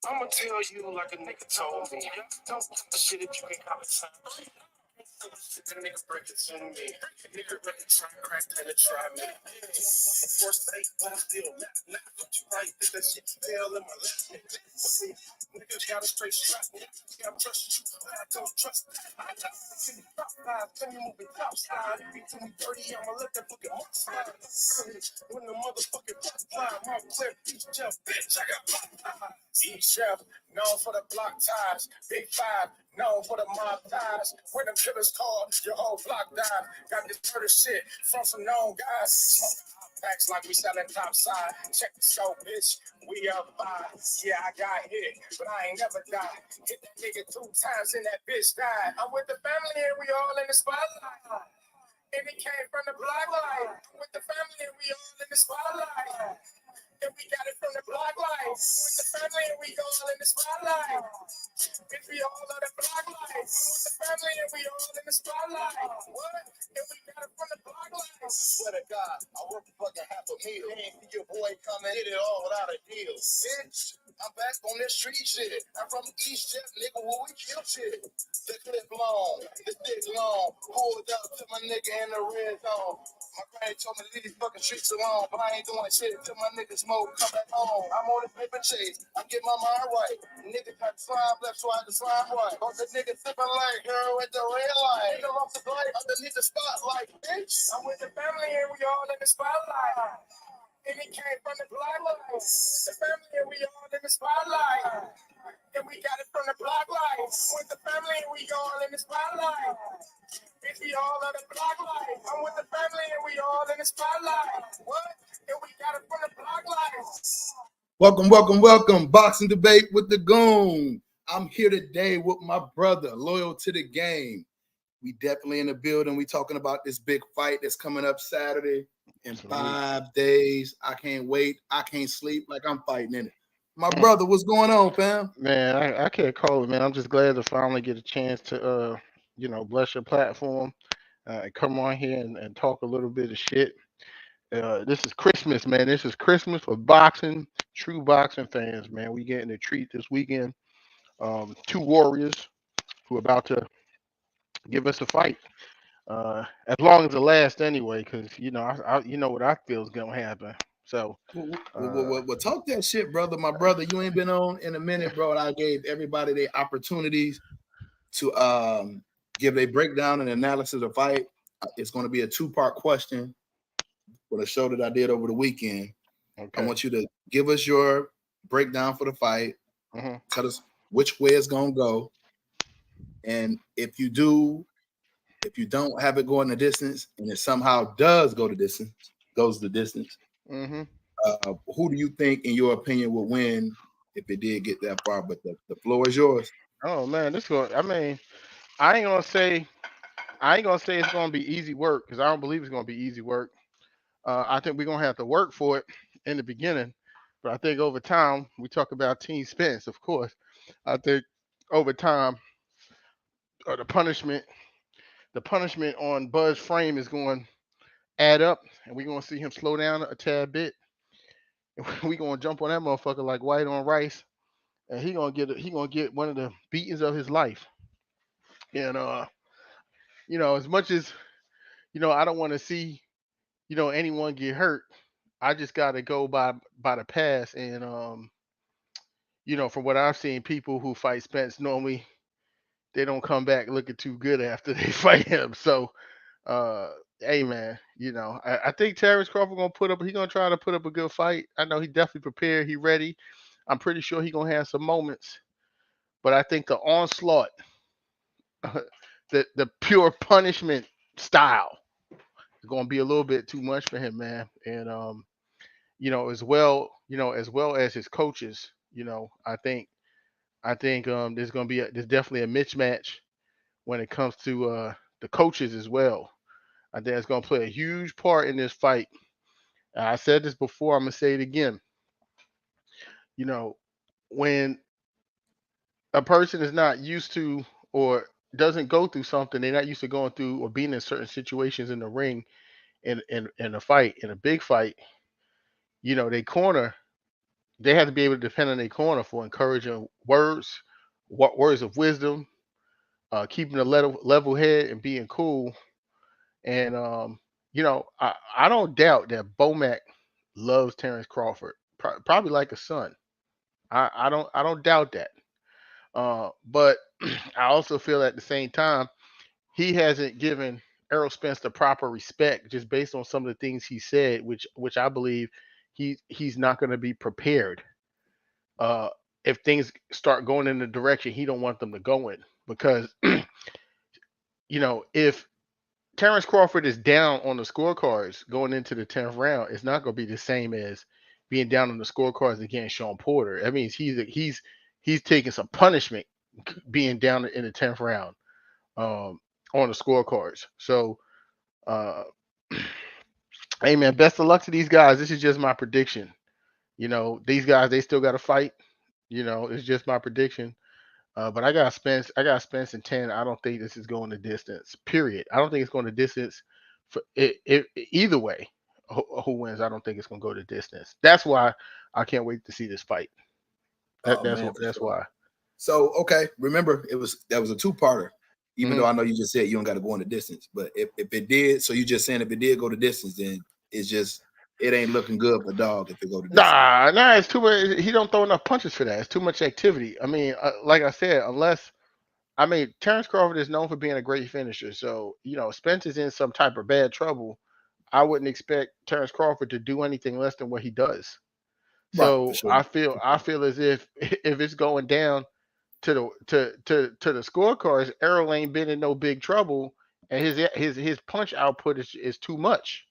I'ma tell you like a nigga told me. Don't give a shit if you ain't got time. The nigga break it to me. Nigga ready to try crack and try me. Of course they but I still not what you right. Think that shit fell in my lap. See, nigga got a straight shot. Yeah, I trust you. I don't trust. I just see the top five. Can you move it top side? If you tell me dirty, I'ma let that fucking mark slide. When the motherfucking rock fly, I'm clear. Each chef, bitch, I got pop. Each chef, known for the block ties. Big five, known for the mob ties. When them killers call, your whole block died. Got this murder shit from some known guys. Packs like we selling top side. Check the scope, bitch. We up five. Yeah, I got hit, but I ain't never died. Hit that nigga 2 times and that bitch died. I'm with the family and we all in the spotlight. And it came from the block light. I'm with the family and we all in the spotlight. And we got it from the block light. With the family and we all in the spotlight. Bitch, we all on the block light. With the family and we all in the spotlight. What? And we got it from the block light. Swear to God, I work for fucking half a meal. Ain't see your boy come and hit it all without a deal. Bitch, I'm back on this street shit. I'm from East Jet, nigga, where we kill shit. The clip long, the dick long. Pulled up to my nigga in the red zone. My granny told me to leave these fucking streets alone, but I ain't doing shit till my niggas smoke come back home. I'm on this paper chase, I get my mind right. Niggas got slime left, so I had to slime right. But the nigga sipping like her with the red light. Nigga off the light underneath the spotlight, bitch. I'm with the family and we all in the spotlight. And it came from the block lights. The family and we all in the spotlight. And we got it from the block lights. With the family and we all in the spotlight. Bitch, we all on the block lights. I'm with the family and we all in the spotlight. What? And we got it from the block lights. Welcome. Boxing debate with the Goon. I'm here today with my brother, loyal to the game. We definitely in the building. We talking about this big fight that's coming up Saturday in 5 days. I can't wait. I can't sleep like I'm fighting in it. My brother, what's going on, fam? Man, I can't call it, man. I'm just glad to finally get a chance to, bless your platform and come on here and talk a little bit of shit. This is Christmas, man. This is Christmas for boxing, true boxing fans, man. We getting a treat this weekend. Two warriors who are about to give us a fight. As long as it lasts anyway, because you know what I feel is gonna happen. So, Well, talk that shit, brother. My brother, you ain't been on in a minute, bro. And I gave everybody their opportunities to give a breakdown and analysis of the fight. It's going to be a 2-part question for the show that I did over the weekend. okay. I want you to give us your breakdown for the fight. Tell us which way it's going to go. And if you don't have it going the distance, and it somehow does go the distance, who do you think, in your opinion, will win if it did get that far? But the floor is yours. Oh man, this going. I mean, I ain't gonna say I ain't gonna say it's gonna be easy work because I don't believe it's gonna be easy work. I think we're gonna have to work for it in the beginning, but I think over time we talk about team Spence, of course. I think over time, the punishment on Buzz Frame is going to add up, and we're gonna see him slow down a tad bit. We're gonna jump on that motherfucker like white on rice, and he gonna get one of the beatings of his life. And as much as I don't want to see anyone get hurt. I just got to go by the past, and from what I've seen, people who fight Spence normally they don't come back looking too good after they fight him. So, uh, hey man, I think Terrence Crawford gonna try to put up a good fight. I know he definitely prepared, he ready. I'm pretty sure he gonna have some moments, but I think the onslaught, the pure punishment style, is gonna be a little bit too much for him, man. And as well as his coaches. I think there's definitely a mismatch when it comes to the coaches as well. I think it's gonna play a huge part in this fight. I said this before. I'm gonna say it again. You know, when a person is not used to or doesn't go through something, they're not used to going through or being in certain situations in the ring in a fight, in a big fight. They corner they have to be able to depend on their corner for encouraging words, words of wisdom, keeping a level head and being cool. And I don't doubt that Bomac loves Terrence Crawford, probably like a son. I don't doubt that. But I also feel at the same time he hasn't given Errol Spence the proper respect just based on some of the things he said, which I believe he's not going to be prepared uh, if things start going in the direction he don't want them to go in. Because if Terrence Crawford is down on the scorecards going into the 10th round, it's not going to be the same as being down on the scorecards against Sean Porter. That means he's taking some punishment being down in the 10th round um, on the scorecards. So, uh, hey man, best of luck to these guys. This is just my prediction. These guys they still got to fight. It's just my prediction. But I got Spence. I got Spence in 10. I don't think this is going the distance. Period. I don't think it's going the distance. For either way, who wins? I don't think it's going to go the distance. That's why I can't wait to see this fight. Oh That's man, what. for That's sure. why. So okay, remember that was a two-parter. Even Hmm. though I know you just said you don't got to go on the distance, but if it did, so you just saying if it did go the distance, then it's just it ain't looking good for dog if it go the distance. Nah. It's too much. He don't throw enough punches for that. It's too much activity. I mean, like I said, Terrence Crawford is known for being a great finisher. So Spence is in some type of bad trouble. I wouldn't expect Terrence Crawford to do anything less than what he does. Right, for So sure. I feel as if it's going down to the scorecards, Errol ain't been in no big trouble, and his punch output is too much.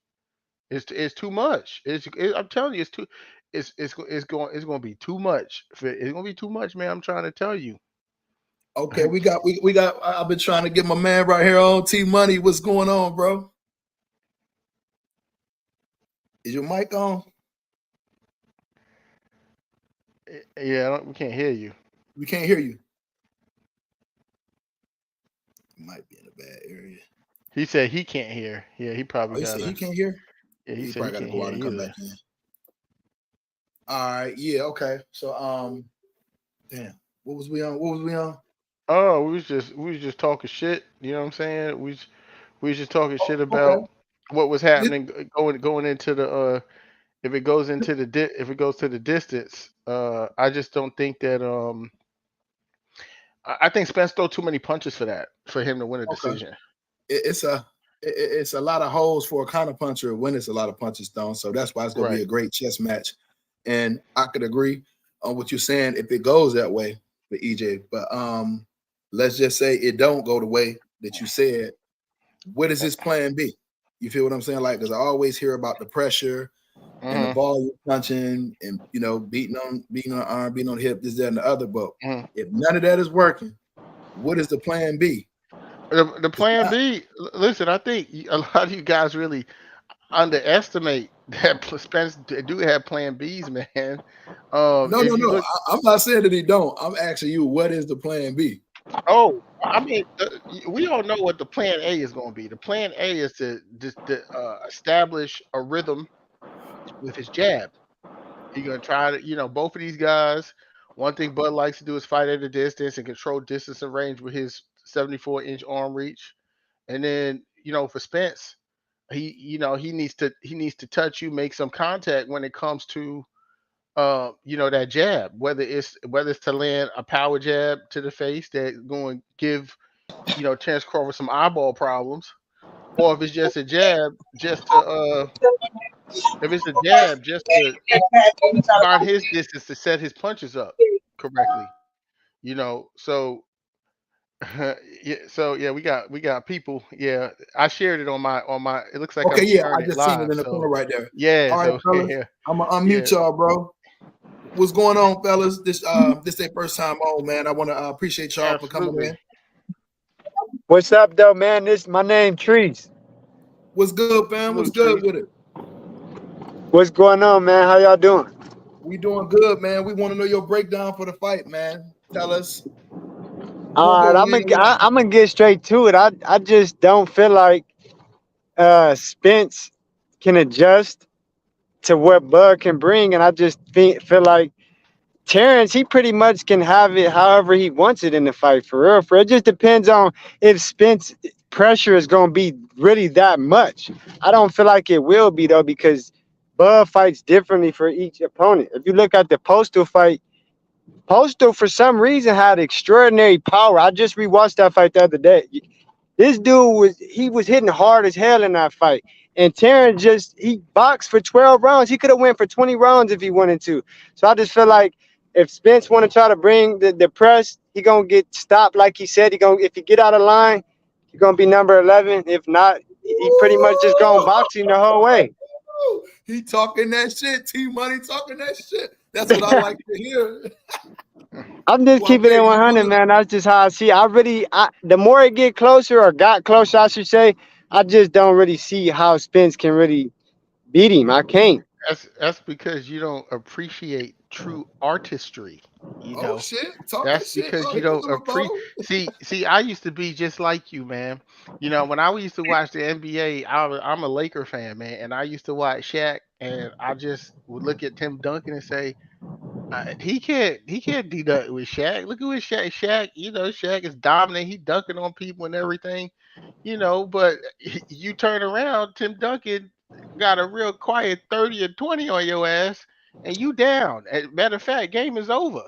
It's too much. I'm telling you, it's going to be too much. It's going to be too much, man. I'm trying to tell you. Okay, we got. I've been trying to get my man right here on T Money. What's going on, bro? Is your mic on? Yeah, we can't hear you. We can't hear you. You might be in a bad area. He said he can't hear. Yeah, he Oh, probably he said he gotta. can't hear. Yeah, he He said he probably got to can't go hear out and come back either. in. All right, yeah, okay. So damn, what was we on? What was we on? Oh, we was just talking shit. You know what I'm saying? We was just talking Oh, shit okay. about what was This, happening going into the if it goes into if it goes to the distance. I just don't think that I think Spence throw too many punches for him to win a okay. decision. It's it's a lot of holes for a counter puncher when it's a lot of punches thrown. So that's why it's gonna be Right. a great chess match. And I could agree on what you're saying if it goes that way for EJ. But let's just say it don't go the way that you said. What is his plan B? You feel what I'm saying? Like, because I always hear about the pressure and the Hmm. ball you're punching and beating on arm, beating on the hip, this, that, and the other. But Hmm. if none of that is working, what is the plan B? The It's plan not. B. Listen, I think a lot of you guys really underestimate that Spence do have plan Bs, man. No, no, If you no. look, I'm not saying that he don't. I'm asking you, what is the plan B? oh, I mean, we all know what the plan A is going to be. The plan A is to just to, establish a rhythm with his jab. He's going to try to, both of these guys. One thing Bud likes to do is fight at a distance and control distance and range with his 74-inch arm reach. And then, for Spence, he needs to touch you, make some contact when it comes to that jab, whether it's to land a power jab to the face that's going to give, Terence Crawford some eyeball problems, or if it's just a jab, just to if it's a jab, just to find his distance to set his punches up correctly. So yeah, so yeah, we got people. Yeah, I shared it on my. It looks like Okay, I'm yeah, I sharing it just seen it live. in the So corner right there. yeah, All right, so fellas. yeah, I'm gonna unmute yeah. y'all, bro. What's going on, fellas? This their first time on, man. I want to appreciate y'all for coming in. Absolutely. What's up, though, man? This my name, Trees. What's good, fam? What's Salute, good Trees. with it? What's going on, man? How y'all doing? We doing good, man. We want to know your breakdown for the fight, man. Tell us who All right, gonna I'm win. gonna I'm gonna get straight to it. I just don't feel like Spence can adjust to what Bud can bring, and I just feel like Terrence, he pretty much can have it however he wants it in the fight, for real. For it just depends on if Spence pressure is gonna be really that much. I don't feel like it will be though, because Bud fights differently for each opponent. If you look at the Postal fight, Postal for some reason had extraordinary power. I just rewatched that fight the other day. This dude was hitting hard as hell in that fight. And Terrence he boxed for 12 rounds. He could have went for 20 rounds if he wanted to. So I just feel like if Spence want to try to bring the press, he gonna get stopped like he said. If he get out of line, he gonna be number 11. If not, he pretty much just gonna box him the whole way. He talking that shit. T Money talking that shit. That's what I like to hear. I'm just Well, keeping it baby, 100, man. That's just how I see it. The more it get closer or got closer, I should say, I just don't really see how Spence can really beat him. I can't. That's because you don't appreciate true artistry. You oh know, shit, talk that that's shit. because Oh, you here's don't a rebuttal. see. I used to be just like you, man. You know, when I used to watch the NBA, I'm a Laker fan, man, and I used to watch Shaq, and I just would look at Tim Duncan and say, he can't do that with Shaq. Look at what Shaq. You know, Shaq is dominant. He dunking on people and everything. You know, but you turn around, Tim Duncan got a real quiet 30 or 20 on your ass, and you down. Matter of fact, game is over.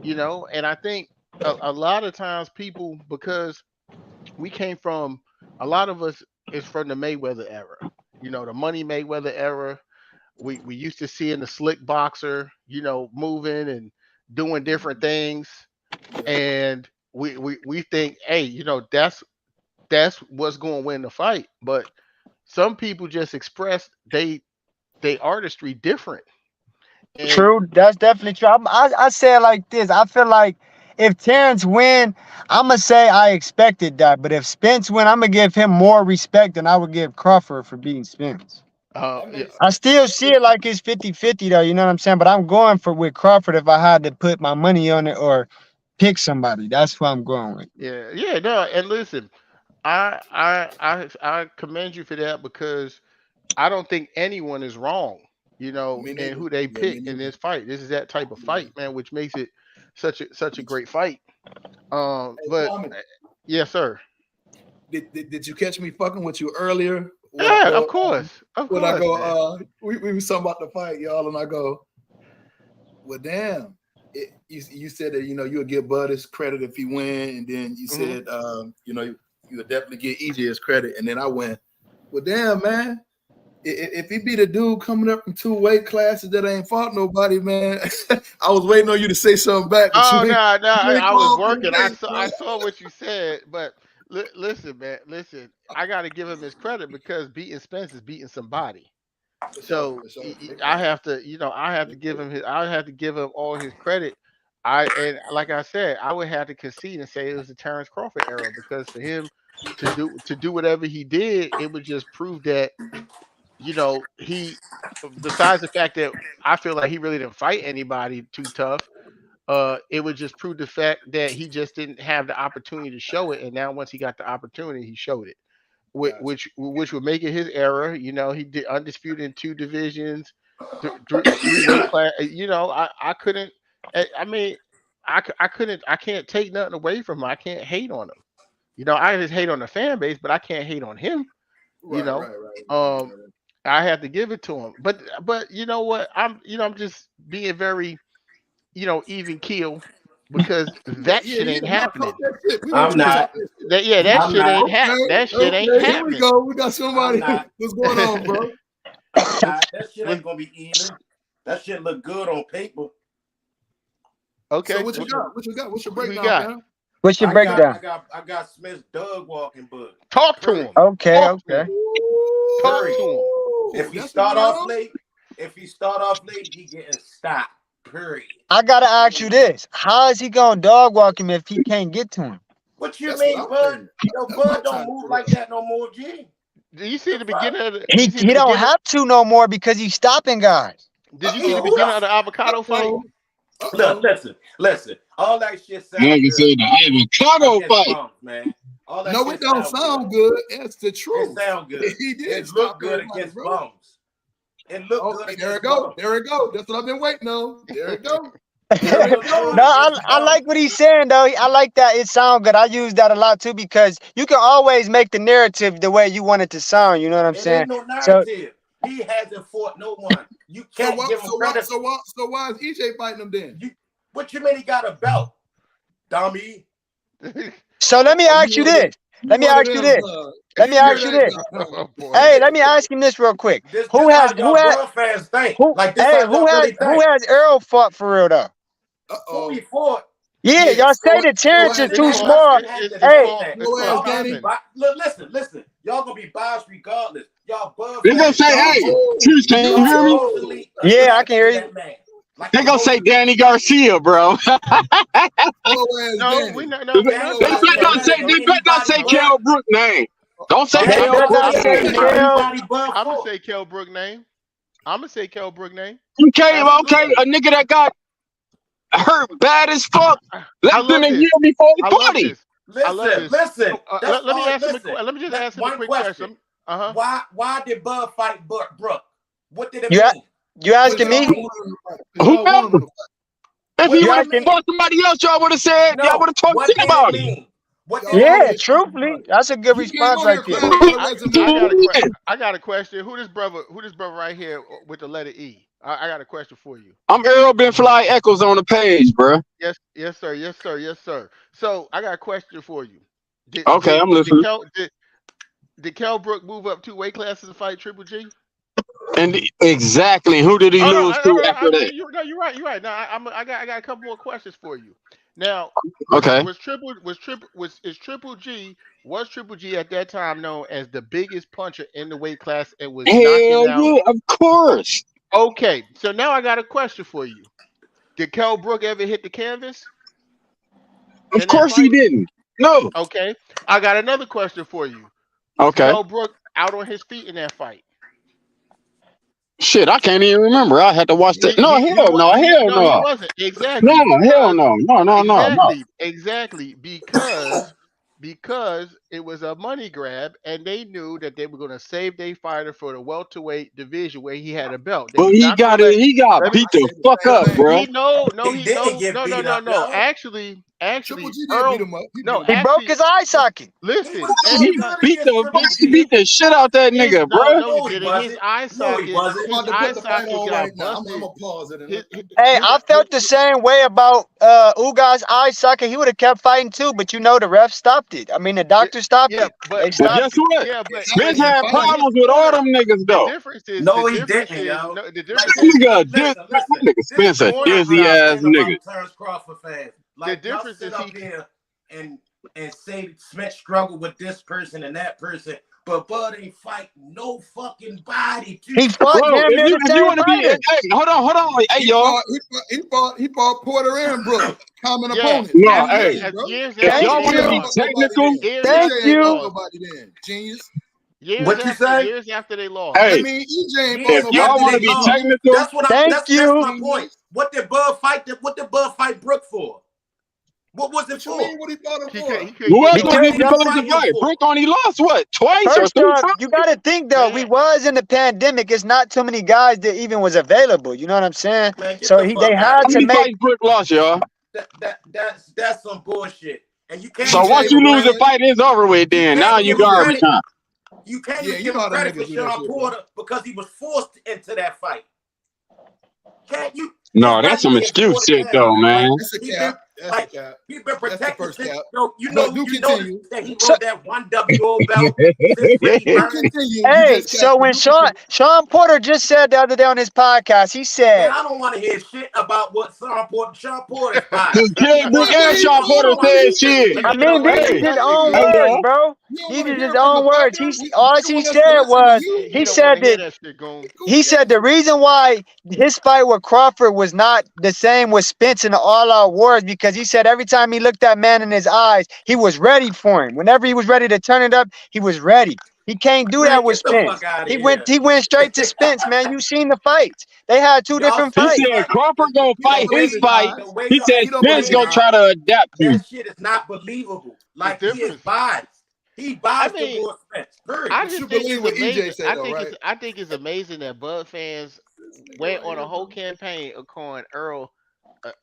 You know, and I think a lot of times people, because we came from, a lot of us is from the Mayweather era. You know, the Money Mayweather era. We used to see in the slick boxer, you know, moving and doing different things, Yeah, and we think, hey, you know, that's what's going to win the fight. But some people just express they artistry different, and True, that's definitely true. I say it like this. I feel like if Terrence win, I'ma say I expected that. But if Spence win, I'ma give him more respect than I would give Crawford for beating Spence. that yeah, makes I still see it like it's 50-50 though, you know what I'm saying? But I'm going for with Crawford if I had to put my money on it or pick somebody. That's who I'm going with. yeah, no. And listen, I commend you for that, because I don't think anyone is wrong, you know, me in neither. who they Yeah, me pick in neither. this fight. This is that type of Yeah. fight, man, which makes it such a great fight. Hey, But Tommy, yes, sir. did you catch me fucking with you earlier Yeah, of course, when I go man. we was talking about the fight, y'all, and I go, well, damn. You said that you would give Bud his credit if he win, and then you Hmm. said you would definitely give EJ his credit, and then I went, well, damn, man. If he be the dude coming up from 2 weight classes that ain't fought nobody, man. I was waiting on you to say something back, but Oh no, no, you ain't I come was off the working. weight, I man. saw what you said, but listen, man, listen. I got to give him his credit, because beating Spence is beating somebody. So For sure, big I facts, have to, you know, I have to big give facts. him his. I have to give him all his credit. And like I said, I would have to concede and say it was the Terrence Crawford era, because for him to do whatever he did, it would just prove that, you know, besides the fact that I feel like he really didn't fight anybody too tough, it would just prove the fact that he just didn't have the opportunity to show it, and now once he got the opportunity, he showed it, Gotcha. which would make it his era. You know, he did undisputed in two divisions, three weight class. You know, I couldn't. I mean, I couldn't. I can't take nothing away from him. I can't hate on him. You know, I just hate on the fan base, but I can't hate on him. You Right, know, right, right, right, um, right, right. I have to give it to him. But you know what? I'm just being very, even keel, because Yeah, that yeah, shit yeah. ain't No, talk happening. that shit. We want I'm you to not. talk that shit. That I'm shit not. ain't Okay, that shit ain't okay. Here we happening. go. We got I'm somebody. not. What's going on, bro? I'm not. That shit Was ain't gonna be even. That shit look good on paper. So okay. what you got? What you got? What's your What we breakdown, got? fam? What's your I got I breakdown? got I got Smith's dog walking book. Talk to him. Period. Okay, Talk to okay. him. Talk Period. to him. Ooh, If he that's what start going off on. late, he getting stopped. Period. I gotta ask you this. How is he gonna dog walk him if he can't get to him? What you That's what mean, I'm Bud? saying. Yo, That's what I'm Bud don't trying to move figure like out. that no more, G. Do you see The the fuck? beginning of the? He You see the don't beginning? have to no more because he's stopping guys. Did you see the Uh-oh. beginning of the avocado fight? Uh-oh. Look, Uh-oh. listen. All that shit Like sound I good said, the avocado against fight. bums, man. All that No, it shit don't sound good. sound good. It's the It truth. sound good. He did It look stop good everybody, against bro. bums. It look Oh, good there it against go. bums. There it go. That's what I've been waiting on. There it go. Eric, Earl No, Jordan is the I GOAT. like what he's saying though. I like that. It sounds good. I use that a lot too because you can always make the narrative the way you want it to sound. You know what I'm It saying? ain't no So narrative. He hasn't fought no one. You so can't what? give him credit. So why is EJ fighting him then? You, what you mean he got a belt, dummy? so let me Oh, ask you this. you Let me one of ask you them. this. Let You me You ask you you that this. guy. Oh boy. Hey, let me ask him this real quick. this how Who y'all has Buff fans think. who Like this hey how y'all really who think. has Earl fought for real though? Who he Uh-oh. fought? Yeah, Yeah. y'all say that Go Terrence is ahead, It too ain't Danny. small. it ain't the It's Hey, name. called Go ahead, Y'all gonna be Danny. Common. look, listen. Y'all gonna be biased regardless. Y'all Buff They gonna fans. say, Y'all hey, Ooh, Juice, can you y'all hear me? emotionally yeah, I can hear attached to you. that man. Like They gonna say emotionally. Danny Garcia, bro. Go ahead, No, we Danny. no, we not They Danny saying better Garcia not no. say. better than They better not anybody say Uh, Buff. Kell Brook name. Don't say I'm Danny Kell They better Brook not Garcia say better name, than bro. Kel. anybody Buff I'm gonna fought. say Kell Brook name. I'm gonna say Kell Brook name. Okay, Absolutely. a nigga that got hurt bad as fuck less I than love a year this. before the I love party. this. I love this. Listen. So, That's let me all. ask him. Listen. Let me just ask him a One quick question. question. Uh huh. Why did Bud fight Brooke? What did it You mean? you What Because asking did it y'all me? mean? wanted him to fight. Because y'all wanted him Whoever. to fight. If What he did You would it have asking? mean? fought somebody else, y'all would have said, y'all would No. have talked What shit did it about it. mean? What did Y'all it wanted Yeah, mean? to fight him, truthfully, right? that's a good You came response on here right there. crying about a I resume. I got a question. Who this brother right here with the letter E? I got a question for you. I'm Earl Ben Fly Echoes on the page, bro. Yes, sir. Yes, sir. Yes, sir. So I got a question for you. Did Okay, did I'm did listening. Kel did Kell Brook move up 2 weight classes to fight Triple G? And exactly, who did he Oh no, lose to after that? you're right. You're right. Now I got a couple more questions for you. Now Okay. was Triple G at that time known as the biggest puncher in the weight class and was knocking Hell out? yeah, of course. Okay, so now I got a question for you. Did Kell Brook ever hit the canvas Of in that course he fight? didn't. No. Okay, I got another question for you. Was Okay. Kell Brook out on his feet in that fight? Shit, I can't even remember. I had to watch that. No, He hell was no, hell no, he no. wasn't. No, Exactly hell because no. No, no, no, no. exactly because it was a money grab and they knew that they were going to save their fighter for the welterweight division where he had a belt. They But was not going to let he got let me beat I the said the fuck same up, thing. bro. he no no He he didn't no get no no beat no up, no yo. Triple actually G did beat Earl him up. He beat no him He up. broke actually his eye socket. He listen was doing He good beat against the Triple he G. beat the shit out that his nigga, no bro. no he No, he didn't wasn't. No, he wasn't. I'm about to put the fight on right got now. I'm busted. gonna pause it and His, Hey, his I felt the same way about Ugas eye socket. He would have kept fighting too, but the ref stopped it. I mean, the yeah, doctor stopped yeah, it. They But stopped guess it. what? yeah, That Spence wasn't had but fighting. his problems with all corner. them niggas The though. difference is No, he didn't, yo. the Like difference That is nigga, listen. nigga This is Spence his a this is corner. what dizzy I ass hate nigga. about Terrence Crawford fans. The Like y'all difference sit is up here and say Smith struggled with this person and that person, but Bud ain't fight no fucking body. He Period. fought Bro, damn near the if you same want to be, fighter. hey, hold on, hey y'all. He fought Porter and Brooke, common yeah. opponents. What No, are you hey, saying, bro? if Thank y'all want to EJ be ain't you. fought nobody technical, then. Thank EJ ain't fought you. nobody then. Genius. What you say? Years after they I lost. hey, mean, EJ ain't fought if Years nobody y'all after want they to then. be lost. Genius. technical, Thank That's you. my point. Genius. What did Bud fight Brooke for? What was it What you for? mean? What he fought him He for? couldn't who get else no was What Because he did he supposed to fight him fight? for? Brooke only lost what, twice or first three off, you got times? to think though, we man. was in the pandemic. It's not too many guys that even was available. You know what I'm saying? Man, get So the they fuck out had of How to many here. make. fights Brooke lost, y'all? That's some bullshit. And So EJ once you the lose a winner. fight, it's over with. you Then now can't you give him garbage credit. time. You can't Yeah, even you give know him how them credit niggas for do that Sean shit, bro. Porter because he was forced into that fight. Can't you? His No, that's some resume is excuse 40 shit games. though, man. Like That's a he been cap. That's a like cap. he been That's the protected first since cap. you But do noticed continue. that he So, rode that one WO belt since Ricky Do Burns. continue. You hey, just so capping. when Do continue. Sean Porter just said the other day on his podcast, he Man, said, I don't want to hear shit about what Sean Porter is biased. Cause Kell Brook What and he Sean You told Porter don't him? want What to. he said said shit. to I you? You know mean, what? these is Hey, his That own nigga. hey words, y'all. bro. You don't These want to is hear his it from the own words. fighter. All You he want us to said listen to was, you? He he don't want said to hear that that shit, Goon. Cool he cat. said the reason why his fight with Crawford was not the same with Spence in the All Out Wars because he said every time he looked that man in his eyes, he was ready for him. Whenever he was ready to turn it up, he was ready. He can't do that Man, with get the fuck Spence. out of He went here. he went straight to Spence, man. You seen the fights. They had two Y'all different see He the fights. said fight. Crawford gonna He don't The fight believe his way his fight. eyes. the way He y'all said He don't Spence believe his gonna explain it, try eyes. to adapt you. that shit is not believable. The Like he is difference. biased. He I biased mean, towards Spence. Period. I But just you think believe it's what EJ amazing. say though, right? I think it's amazing that Bud fans This nigga went right on a here, whole bro. campaign of calling Earl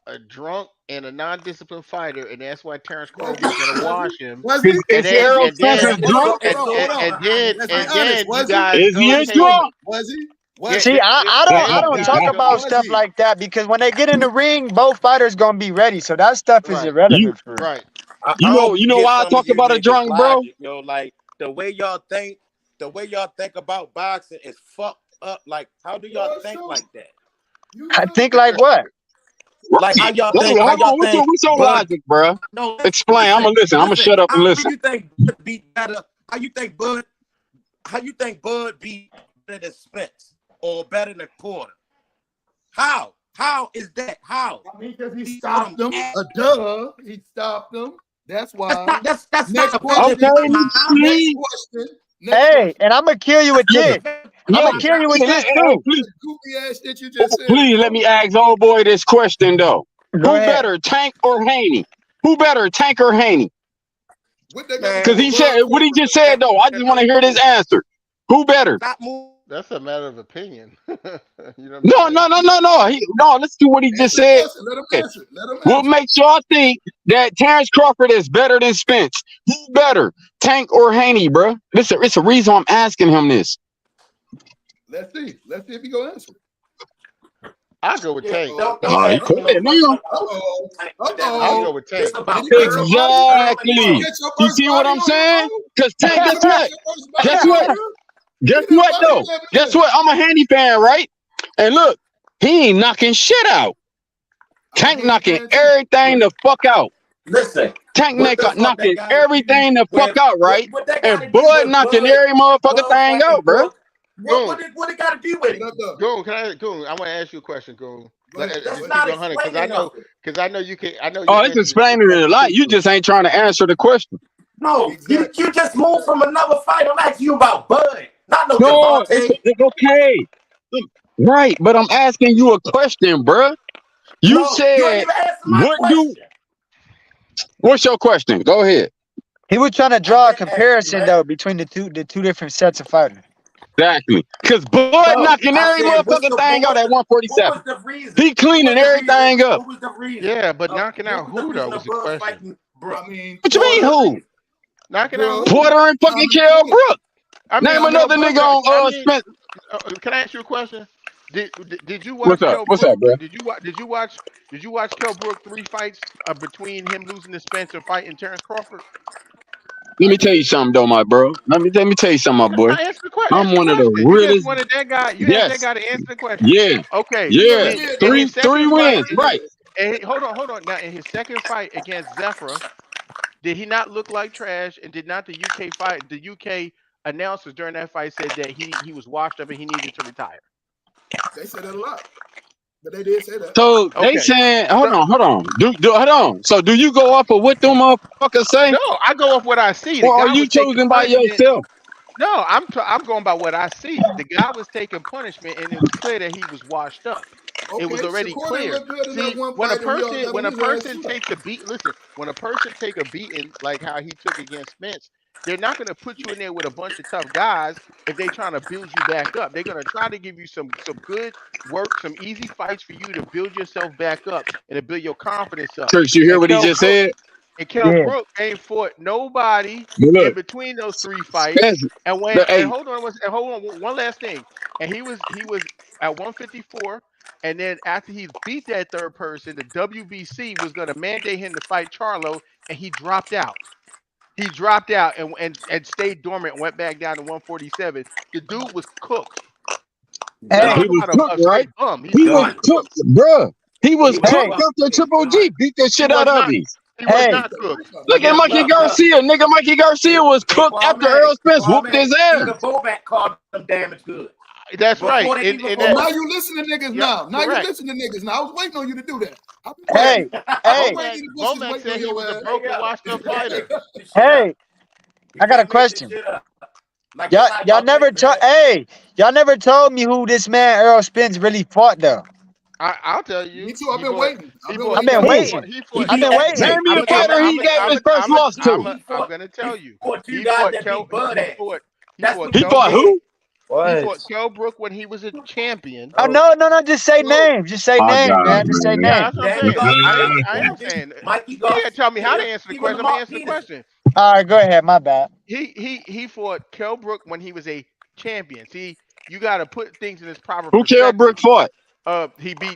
a drunk and a non-disciplined fighter, and that's why Terrence Was Crawford he? was going to Was he? wash him. Was he? And Is then Errol and then Spence And drunk? so, and so, hold on. Let's be and honest. then you Was he? guys Is go he a take drunk? Was he? yeah, Was See, he? I then don't you talk guys go about Was stuff he? like that because when they get in the ring, both fighters gonna be ready. So that stuff is right, You irrelevant for real. right. I hope you you know get why I some of talk you about a niggas drunk, bro? logic, yo. Like the way y'all think about boxing is fucked up. Like, how do y'all Yours think too. like that? You I too. think like what? Like how Right. y'all Hold think? How y'all on. think? What's your Bud, logic, bro? no, Explain. I'm gonna listen. I'm gonna shut up and How listen. you think Bud beat better? How you think Bud? How you think Bud beat better than Spence or better than Porter? How? How is that? How? I mean, because he He stopped them. Duh. He stopped them. That's why. That's not Next offensive question. Okay, in my mind. Next please. question. Next Hey, question. and I'm gonna kill you with That's not this. Listen, offensive I'm in gonna my listen. kill you with mind. this Hey, too. please. That goofy ass shit you just said. Please let me ask old boy this question though. Go Who ahead. better, Tank or Haney? Who better, Tank or Haney? What they got to Man, do Because with he said Bud what he Crawford? just said though. I just want to hear this answer. Who better? stop moving. That's a matter of opinion. You know what I'm No, saying? no, no, no, no. Let's do what he just Answer the said. question. Let him answer. Let him What answer. makes y'all think that Terrence Crawford is better than Spence? Who better, Tank or Haney, bro? It's a reason I'm asking him this. Let's see. Let's see if he gonna answer it. I'll go with Yeah, Tank. don't He ask me no quiet question now. about Uh-oh. Tank. I'll Uh-oh. go with This Tank. Did about he catch your Earl. body? Earl and Did he Exactly. Bud. catch your You first see what body I'm on him, saying? bro? Because Tank, Did guess he catch what? your first body Guess on what? him? Guess He done what body though? slammed Guess him. what? I'm a Haney fan, right? And look, he ain't knocking shit out. I'm a Tank Haney knocking fan too. everything the fuck out. Listen, Tank what the fuck that knocking got to do everything the fuck with out, right? what that got to And do Bud with knocking every motherfucking Bud thing fighting out, bro. Brook? Goon, What it got to do with What it? up, though? Goon, Goon? I want to ask you a question, Goon. Go ahead. Go That's Just ahead. keep not it 100, explaining nothing. because I know you can. I know Oh, you're it's mentioning the explaining it stuff a lot. too, You Goon. just ain't trying to answer the question. No, Exactly. you just moved from another fight. I'm asking you about Bud, not no No, it's Devontae. okay. Right, but I'm asking you a question, bruh. You No, you ain't said, even answer my question. what's your question? Go ahead. He was trying to I've draw a been asking you, comparison man. though between the two different sets of fighters. Exactly. Because Bud No, knocking I every said, motherfucking thing out at what 147. was the reason? He cleaning everything up. What was the reason? Yeah, but knocking out What was the who though reason was of the Bud question. fighting I Brook? mean, What you What mean was Porter, the who? reason? Knocking out Brook, who? Porter and fucking Tommy Kell Porter. Brook. I mean, Name Tommy another but nigga Porter. I on mean, Spence. can I ask you a question? Did you What's watch up? Kell What's Brook? up, bro? Did you watch Kell Brook 3 fights between him losing to Spencer fighting Terrence Crawford? Let I me tell did. you something though, my bro. Let me tell you something, my boy. I'm Answer the one of the question. You just realest. wanted that guy. You asked that Yes. guy to answer the question. Yeah. Okay. He never Yeah. Did did, in though. his Three second He fight? wins. never Right. did. Hold on. Now in his second fight against Zephyr, did he not look like trash? And did not the UK announcers during that fight said that he was washed up and he needed to retire? They said that a lot, but they did say that. So they Okay. saying, So hold on. Hold on. So do you go off of what them motherfuckers say? no, I go off what I see. The Or are guy you was taking choosing by punishment. yourself? No, I'm going by what I see. The guy was taking punishment, and it was clear that he was washed up. It was Okay, already Shakur didn't clear. look good in that See, one fight, and we all got when on a his ass person too, though. takes a beat, listen, when a person take a beating like how he took against Spence, they're not going to put you in there with a bunch of tough guys if they're trying to build you back up. They're going to try to give you some good work, some easy fights for you to build yourself back up and to build your confidence up. Church, you hear And what he Kell just Brook said? and Kell Yeah. Brook ain't fought nobody But in look, between those 3 fights. Spence, And hey, hold on one last thing. And he was at 154, and then after he beat that third person, the WBC was going to mandate him to fight Charlo, and he dropped out. He dropped out and stayed dormant and went back down to 147. The dude was cooked. I'm Hey, he talking was about cooked, a right? straight bum. He's He was done. Done. cooked, bruh. He was He was cooked hey, after fucking Triple done. G beat the He shit was out of not. him. He was hey, not cooked. Look at Mikey Garcia. Nigga, Mikey Garcia was Hey, cooked after Earl Spence whooped his ass. even Bobak called him damaged good That's right. before they even And Oh, that, now fought. you listen to niggas yep, now. Now you correct. listen to niggas now. I was waiting on you to do that. I've been Correct. waiting. hey, hey, Waiting in the bushes, Womack waiting said on he your was a ass. broken, washed up You can't fighter. make this shit up. hey. You I got a can't make this question. shit up. Like that's how Y'all y'all never think, told. man. Hey, y'all never told me who this man Earl Spence really fought though. I'll tell Me you. too. I've been waiting. I've He been fought I've waiting been on Who? waiting. He I've beat been that. Name waiting. me a fighter he gave his first loss to. I'm gonna tell you. Fought two He guys fought that beat Bud he ass. fought he That's fought what He you Kel fought said. Brook. who? He What? fought Kell Brook when he was a champion. Oh, Oh, no. Just say No, names. Just say I names, got man. it, Just say man. Yeah, names. that's what I'm Danny saying. Garcia, I am Ugas, saying. Mikey You ain't gotta tell me how to Garcia, answer the even question. I'm gonna Lamar answer the Peterson. question. All right, go ahead. My bad. He fought Kell Brook when he was a champion. See, you gotta put things in its proper Who Kell perspective. Brook fought?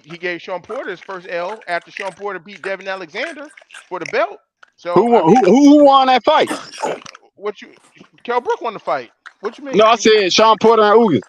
He gave Sean Porter his first L after Sean Porter beat Devin Alexander for the belt. So Who I won, mean, who won that fight? what you Kell Brook won the fight. What you No, mean? I said Sean Porter and Ugas.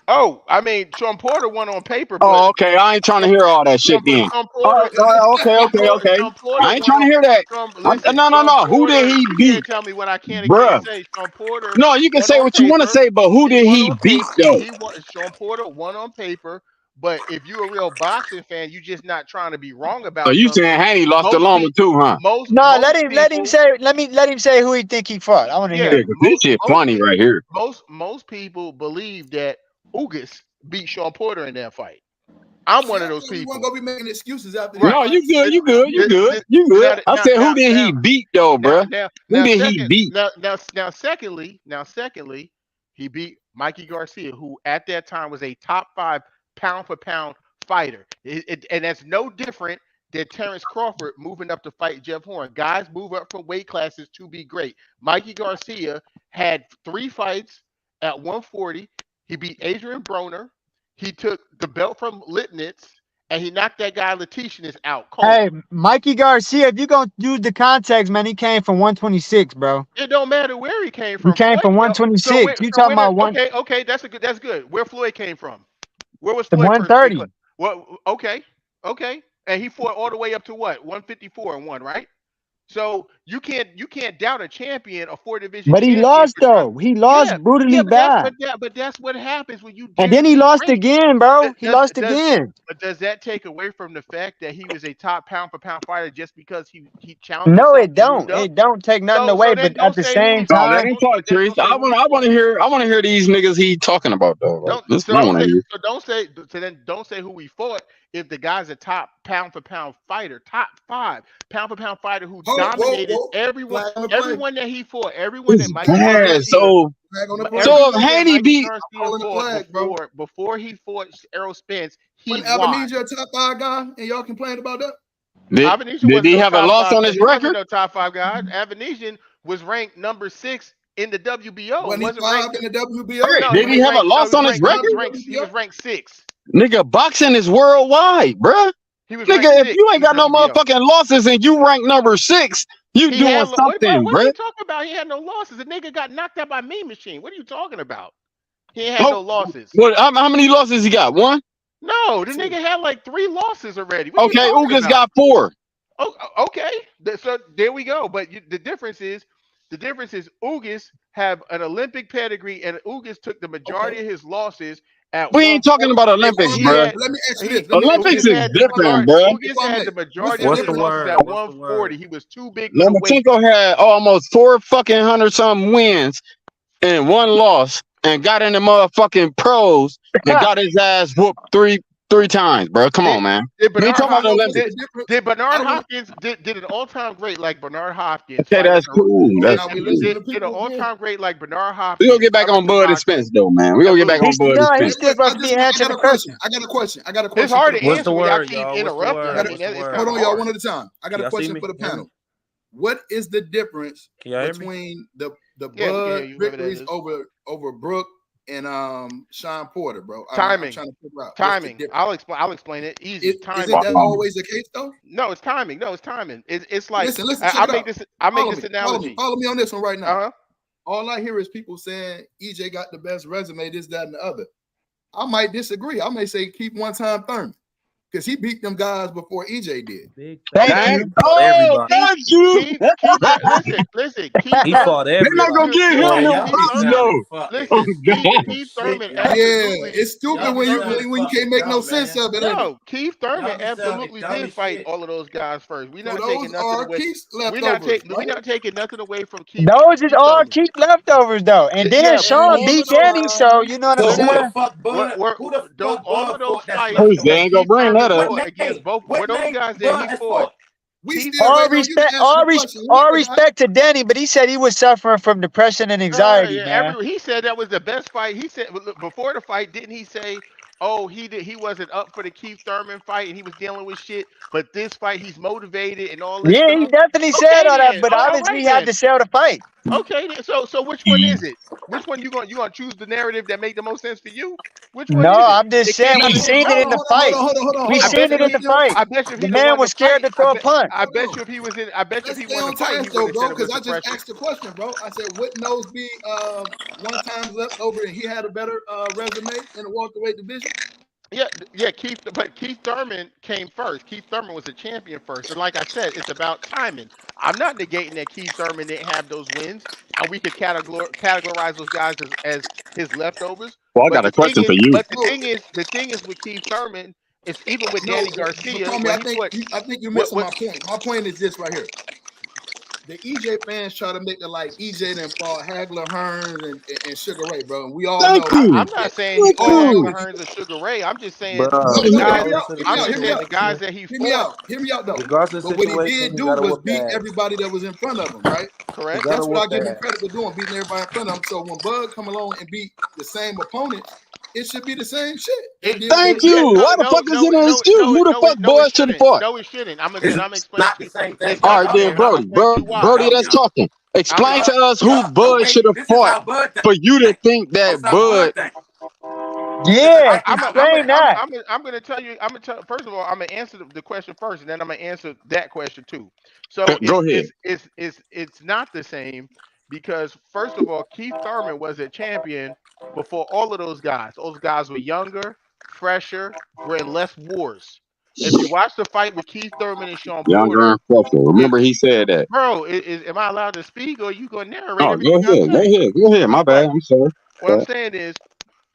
Oh, I mean Sean Porter won on paper, but Oh, okay. I ain't trying to Sean, hear all that shit Sean, then. Sean All Porter right, all right, okay, okay, okay. Sean Porter I ain't won trying to on. hear that. Listen, No, no, Sean no. Who did Porter. he You beat, can't tell me what I can and can't bruh? say. Sean Porter No, you can won say on what you want to paper. say, but who He did won he on beat paper. though? He won. Sean Porter won on paper. But if you're a real boxing fan, you just not trying to be wrong So about you something. saying Haney lost the Most Loma people, too, huh? No, most let him people, say. Let him say who he think he fought. I want to yeah, hear Yeah, it. 'cause this shit funny right here. most people believe that Ugas beat Sean Porter in that fight. I'm see, one I of those thought we weren't people. gonna be making excuses after these Right. No, you fights. good, Th- you good, you th- good, th- you Now, good. I now, said who now, did now, he beat though, now, bruh? now, Who now, did he second, beat? secondly, he beat Mikey Garcia, who at that time was a top 5 pound for pound fighter. And that's no different than Terrence Crawford moving up to fight Jeff Horn. Guys move up from weight classes to be great. Mikey Garcia had 3 fights at 140. He beat Adrian Broner. He took the belt from Litnitz, and he knocked that guy Letitianus out cold. Hey, Mikey Garcia, if you gonna use the context, man, he came from 126, bro. It don't matter where he came He from. came Floyd. from So 126. You talking where did? about one Okay, that's good. Where Floyd came from? Where was the Floyd first? 130? What? Okay, and he fought all the way up to what? 154 and one, right? So you can't doubt a champion, a 4 division But he champion lost for trying. though. He lost Yeah, brutally bad. but that's what happens when you And dig then he deep lost rate. again, bro. He Does lost does again. but does that take away from the fact that he was a top pound for pound fighter just because he challenged No, himself it and moved don't. up? It don't take nothing So away. then But at don't the say who same he No, fought. let time, him But talk, then Chris. don't say who he I fought. want to hear. I want to hear these niggas he talking about though. Like, Don't this is so what I don't want to say hear. so don't say so then don't say who he fought if the guy's a top pound for pound fighter, top 5 pound for pound fighter who Hold on, whoa, dominated whoa. everyone, Flag on the play. everyone that he fought, everyone that It's Mikey Flag on the play. bad. Garcia, Flag on the play. So if everyone that Haney Mikey beat, I'm Garcia calling the fought flag, bro. before he fought Errol Spence, he When won. Avenesia a top 5 guy, and y'all complained about that? did Avenesian did wasn't he no have a top loss 5 on guy. his He wasn't record? no top 5 guy. Avenesian was ranked number 6 in the WBO. Wasn't he Wasn't 5 ranked. in the WBO? Right. No, Did he he was have a ranked. No, loss on his Five record? in the He was WBO? ranked 6. Nigga, boxing is worldwide, bruh. He was ranked Nigga, if 6 you in ain't the got no WBO. motherfucking losses and you rank number 6, you He doing had something, what are bruh. you talking about? He had no losses. The nigga got knocked out by Mean Machine. What are you talking about? He ain't had Oh, no losses. what? How many losses he got? One. No, the nigga 2. had like 3 losses already. What are you Okay, talking Ugas about? got 4. Oh, okay. So there we go. But the difference is Ugas have an Olympic pedigree, and Ugas took the majority Okay. of his losses at We ain't talking 140. about Okay, Olympics, follow He me. bruh. had Let me ask you he this. Let me ask you Olympics Ugas this. is had the If I different, may. majority. bruh. If Ugas I had may. the What's majority the of What's his the difference? losses word? at What's the 140. word? He was too big for the weight. Lomachenko had almost 4 fucking hundred something wins and 1 loss and got in the motherfucking pros and got his ass whooped three times, bro. Come Did on, man. did We ain't Bernard talking about the Hop No, what's Olympics. the did difference? did I Bernard don't want Hopkins did an all time great like Bernard Hopkins Okay, fight that's cool. did That's now we cool. listen did, to did an people all again. time great like Bernard We gonna Hopkins get back come on into Bud and boxing Spence though, man. We and gonna get back on lose? Bud and no, Spence. he's still I supposed to just be I got answering a the question. question. I got a question. I got a It's question for hard the to What's panel. the answer when y'all word, keep y'all? What's the interrupting. I I got word? a, mean, What's the it's word? kind hold of on, y'all, hard. one at a time. I got Can a y'all see question me? for the Hear me? panel. What is the difference Can y'all hear me? between the Yeah, we can hear Bud you, whoever that victories is. over Brooke and Sean Porter, bro? I'm Timing, trying to figure out what's the timing. difference. I'll explain it. Easy. Isn't Timing. that Wow. always the case though? No, it's timing. No, it's timing. It's like Listen, I, check I it make out. this I make Follow this me, follow me, analogy. follow me on this one right now. Uh huh. All I hear is people saying EJ got the best resume, this, that, and the other. I might disagree. I may say keep one time Thurman because he beat them guys before EJ did. Big Thank fat. Keith, Dang. you. He fought Oh, everybody. Keith, thank you. Listen. Keith He Thurman. fought They're not gonna everybody. give him Listen, them Keith Y'all be props Thurman. sounding though. Oh fucking Listen, god. Keith shit, Thurman y'all. Yeah, absolutely. it's stupid Y'all be sounding when you can't fucking make no dumb, sense man. of it, ain't it? No, Keith Thurman Y'all be sounding absolutely dumb did as fight shit. all of those guys first. We're So not those taking nothing are away. Keith's We're not leftovers, taking we're right? not taking nothing away from Those is Keith all Thurman. keep leftovers though. And then Yeah, but Man, Sean all beat of those Danny, so you know what I'm So who the saying? fuck Bud? were Who the though fuck all Bud of those fought that's fights Chris, they that leftovers? ain't gonna Keith bring Thurman that up. What fought against name? both were What those name guys that Bud he has fought. fought? We Keith. still waiting on you to answer the question. All respect to Danny, but he said he was suffering from depression and anxiety, man. He said that was the best fight. He said before the fight, didn't he say, "Oh, he wasn't up for the Keith Thurman fight and he was dealing with shit, but this fight he's motivated and all this Yeah, he stuff." definitely said Okay all that, then. but All obviously right he had then. to sell the fight. Okay then. So which one is it? Which one you gonna choose the narrative that make the most sense for you? Which one No, is it? I'm just It saying can't Now, we be hold either on, seen it hold in on, or. the hold on, hold fight. on, hold on, hold on, We hold I on. seen bet Let's you it if in stay he the on. fight. I bet you if The he'd have man won was the scared fight, to throw a punch. I Hold bet on. you if he was in I bet you if Let's he stay won the on fight, he task would though, have said bro, it was because I just depression. asked the question, bro. I said, wouldn't those be one times left over and he had a better resume in the welterweight division? Yeah, Keith Thurman came first. Keith Thurman was a champion first. And like I said, it's about timing. I'm not negating that Keith Thurman didn't have those wins, and we could categorize those guys as his leftovers. Well, I But got the a thing question is, for you. No, the thing is with Keith Thurman, it's even with no, Danny but Garcia Tommy, when he fought. I think you're missing What my point. My point is this right here. The EJ fans try to make it like EJ then fought Hagler, Hearns, and Sugar Ray, bro. And we all Thank know I'm you. not saying he Thank fought Hagler, you. Hearns, or Sugar Ray. I'm just saying no, the Bruh, no, hear guys. me out, regardless of the hear me I'm out, just hear me saying out. the guys that he Hear me fought. out. Hear me out though. regardless of the But what he situation, did he do gotta was whoop beat their ass. everybody that was in front of him, right? He Correct. gotta That's what I whoop give him their ass. credit for doing, beating everybody in front of him. So when Bud come along and beat the same opponents, it should be the same shit. They It did what they Thank yeah you. did. Why the fuck is it an excuse? Who the fuck no it boys should have shouldn't. fought? No, it shouldn't. And I'm It's explaining not to the you. same thing. It's All not right, the then, same. I'm Brody. explaining to you why. Brody, that's talking. I'm Explain ex- to us who No, Bud should wait. have This is fought how Bud for you to think. think What's that how Bud. Bud think? This is Yeah, how explain that. I'm gonna tell you. First of all, I'm gonna answer the question first, and then I'm gonna answer that question too. So Go ahead. it's not the same because first of all, Keith Thurman was a champion before all of those guys. Those guys were younger, fresher, were in less wars. If you watch the fight with Keith Thurman and Sean Younger Porter, and fresher. it, Remember he said that. bro, am I allowed to speak or you gonna narrate Oh, go everything I ahead. Go say? ahead. Go ahead. My bad. Right. I'm sorry. What I'm saying is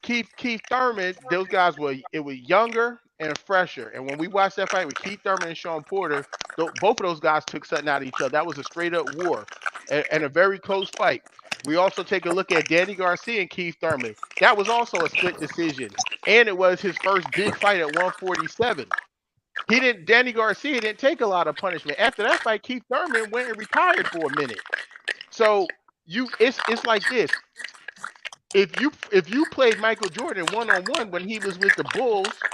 Keith Thurman, those guys were younger and fresher. And when we watched that fight with Keith Thurman and Sean Porter, both of those guys took something out of each other. That was a straight up war and a very close fight. We also take a look at Danny Garcia and Keith Thurman. That was also a split decision, and it was his first big fight at 147. Danny Garcia didn't take a lot of punishment. After that fight, Keith Thurman went and retired for a minute. So it's like this if you played Michael Jordan one on one when he was with the Bulls,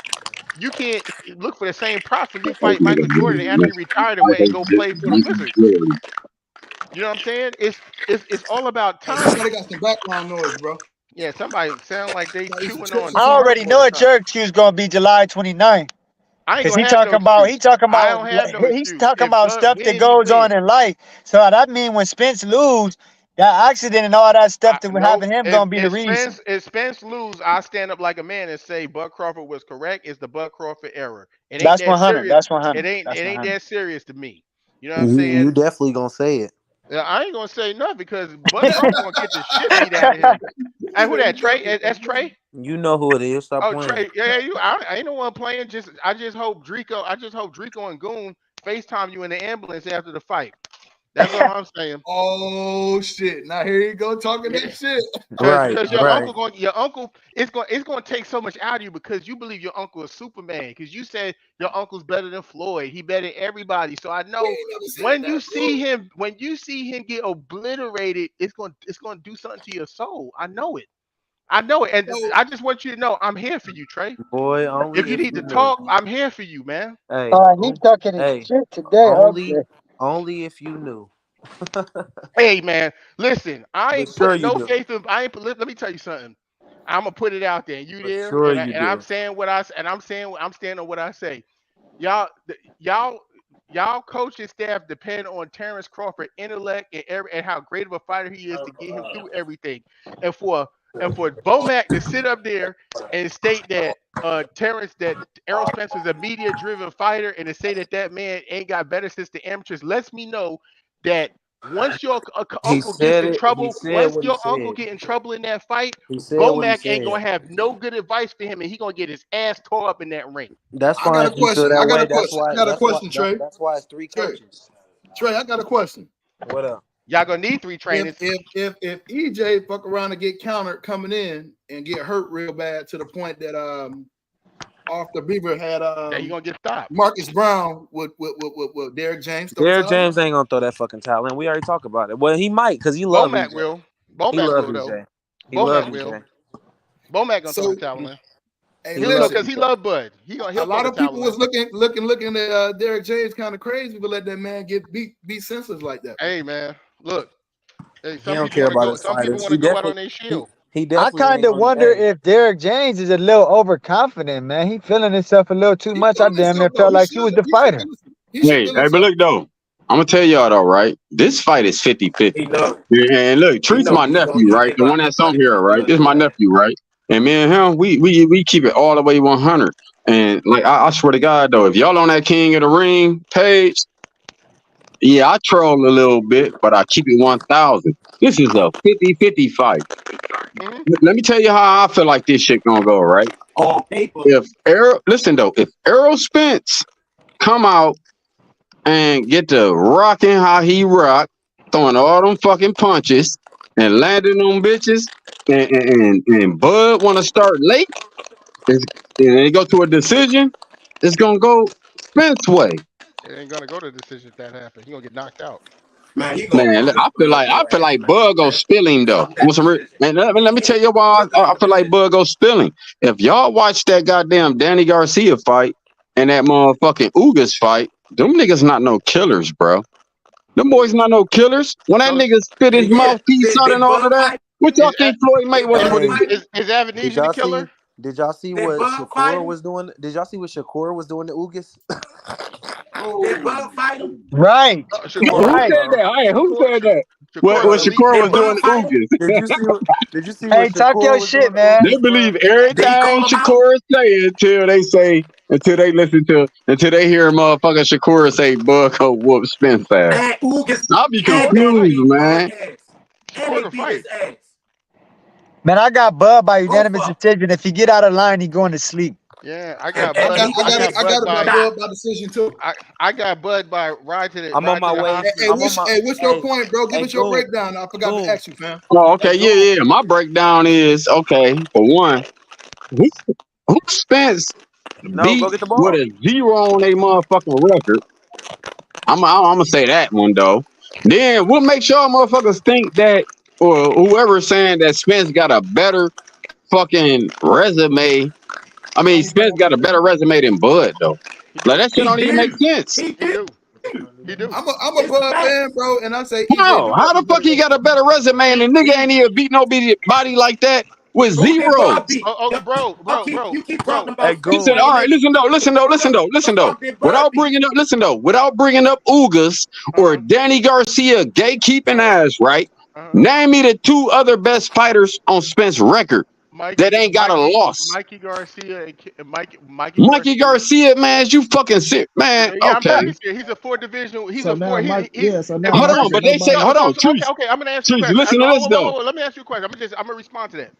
you can't look for the same props when you fight Michael Jordan after he retired and went and go play for the Wizards. You know what I'm saying? It's all about Hey, somebody timing. got some background noise, bro. Yeah, somebody sound like they Got some chewing chips on or I something. already cardboard know or what your something. excuse gonna be July 29th. I ain't Cause gonna have no excuse. he talking I about don't have no he's excuse. talking If about Bud stuff that win, he goes on win. in life. So that mean when Spence lose, that accident and all that stuff that would No, happen him gonna be the reason. If Spence lose, I stand up like a man and say Bud Crawford was correct. It's the Bud Crawford error. It ain't That's that 100. serious. That's 100. It That's ain't 100. that serious to me. You know what I'm You saying? definitely gonna say it. Yeah, I ain't gonna say nothing because Bud Crawford gonna get the shit beat out of him. He Hey, who said that? he Trey? definitely That's gonna say Trey. it. You know who it is. Stop Oh, playing. Trey. Yeah, I ain't no one playing. I just hope Drico. I just hope Drico and Goon FaceTime you in the ambulance after the fight. That's all I'm saying. Oh shit! Now here you go talking Yeah. that shit. Right, Because right. your uncle it's going to take so much out of you because you believe your uncle is Superman because you said your uncle's better than Floyd, he better than everybody. So I We know ain't never said that, bro. when you see him get obliterated, it's going to do something to your soul. I know it, and So I just want you to know I'm here for you, Trey. Boy, If only you if need you to knew. talk, I'm here for you, man. Hey, He talking his hey, shit today. only Okay. only if you knew. Hey, man, listen, I But ain't sure putting you no do. faith in. I ain't. Let me tell you something. I'm gonna put it out there. You But there? sure you And I'm do. saying I'm standing on what I say. Y'all, y'all coaching staff depend on Terrence Crawford intellect and how great of a fighter he is to get him through everything. And for Bomac to sit up there and state that Errol Spencer's a media driven fighter and to say that man ain't got better since the amateurs lets me know that once your He uncle gets said in it. He trouble, said once what he your uncle said. get in trouble in that fight, He said what he Bomac ain't said. gonna have no good advice for him, and he gonna get his ass tore up in that ring. That's I got fine a if you feel question. that I got way. a question. I got a question, Trey. That's why it's three Trey. coaches. Trey, I got a question. What up? Y'all gonna need 3 If trainers. if EJ fuck around and get countered coming in and get hurt real bad to the point that Arthur Beaver had that he gonna get stopped. Marcus Brown with Derrick James. Derrick James ain't gonna throw that fucking towel in. We already talked about it. Well, he might because he love Bomac EJ. will. He Bomac love will though. EJ. He love Bomac will. EJ. Bomac gonna throw So the towel in. hey, He He'll love because he EJ. love Bud. a He'll throw lot the of people towel was in. looking at Derrick James kind of crazy for letting that man get beat senseless like that. Hey man, look. Hey, He some don't people care want to about go. his Some people fighters. want to go out on their He, shield. he I definitely kind ain't of on. wonder Hey, if Derrick James is a little overconfident, man. He feeling himself a little too He much. I feeling damn himself near though. felt like he was the He should fighter. feel himself. He should Hey, feel but himself. look though, I'm gonna tell y'all though, right? This fight is 50-50. He know. And look, He Treat's know my he's gonna nephew, eat right? him The out one the that's on butt if here, he right? does This is my that. nephew, right? And me and him, we keep it all the way 100. And like I swear to God though, if y'all on that King of the Ring page, yeah, I troll a little bit, but I keep it 1,000. This is a 50-50 fight. Hmm. Let me tell you how I feel like this shit gonna go, right? On paper, Listen though, if Errol Spence come out and get to rocking how he rock, throwing all them fucking punches and landing them bitches, and Bud want to start late, it's, and they go to a decision, it's gonna go Spence way. It ain't gonna go to decision if that happens. He gonna get knocked out. man, he gonna Man, look, punish Bud I your feel ass, like man. Bud go spilling though. Fuck that decision. Man, let me tell you why Fuck that I feel like decision. Bud go spilling. If y'all watch that goddamn Danny Garcia fight and that motherfucking Ugas fight, them niggas not no killers, bro. Them boys not no killers. When that So nigga spit his And yeah, mouthpiece out and did all of Bud that, fight what him? y'all is think Floyd Did Mayweather Bud would have is did? fight him? is did Avenesian the y'all see? killer? Did y'all see Did what Bud fight Shakur him? was doing? Did y'all see what Shakur was doing to Ugas? Did Bud fight him? Right. Shakur Who was Right. said that? Hey, who Shakur said that? Shakur is What an elite Shakur was Did killer. doing Bud to fight him? Ugas? Did you see what Hey, talk your Shakur was doing shit, to man. They Ugas, bro? believe Did he everything call him out? Shakur say until they hear motherfucker Shakur say Bud go whoop Spence ass. And Ugas I'll be and Shakur can they confused, fight. beat Bud man. ass. And Shakur they can beat his fight. ass. Man, I got Bud by Both unanimous of them. decision. If he get out of line, he going to sleep. Yeah, I And, got and Bud. he I gonna get got I got Bud it by by shot. Bud by decision too. I got Bud by I'm on ride my to the way. Hey, hospital. I'm on my. what's your Hey, point, bro? Give hey, us your Goon, breakdown. I forgot to Goon, ask you, fam. Oh, hey, okay, Goon. yeah. My breakdown is okay. For one, who, who Spence No, go beat get the with ball. a 0 on a motherfucking record. I'm gonna say that one though. Then what makes y'all motherfuckers think that, or whoever's saying that Spence got a better fucking resume? I mean, Spence got a better resume than Bud though. He Like do. that shit He don't even make do. sense. He He do. do. He do. I'm a It's Bud fan, facts. bro, and I say EJ How? do got How the the fuck better he got a better resume and the nigga ain't even beat nobody body like that with Who did Bud zeros? beat? You keep talking Hey, about Listen, Goon. Speedway all nigga. right, listen though. Fuck did Bud beat? Without bringing up Ugas or Uh-huh. Danny Garcia gatekeeping ass, right? Uh-huh. Name me the two other best fighters on Spence record that ain't got a loss. Mikey Garcia and Mikey Mikey Garcia. Garcia, man, is you fucking sick, man. Yeah, I'm Okay, very serious. He's a four division. He's So a four. now, Mike, He yeah. So now, if hold we're on, Mikey, but just they say, nobody. hold on, okay, choose, okay. I'm gonna ask you a question. listen to this though. Let me ask you a question. I'm gonna respond to that.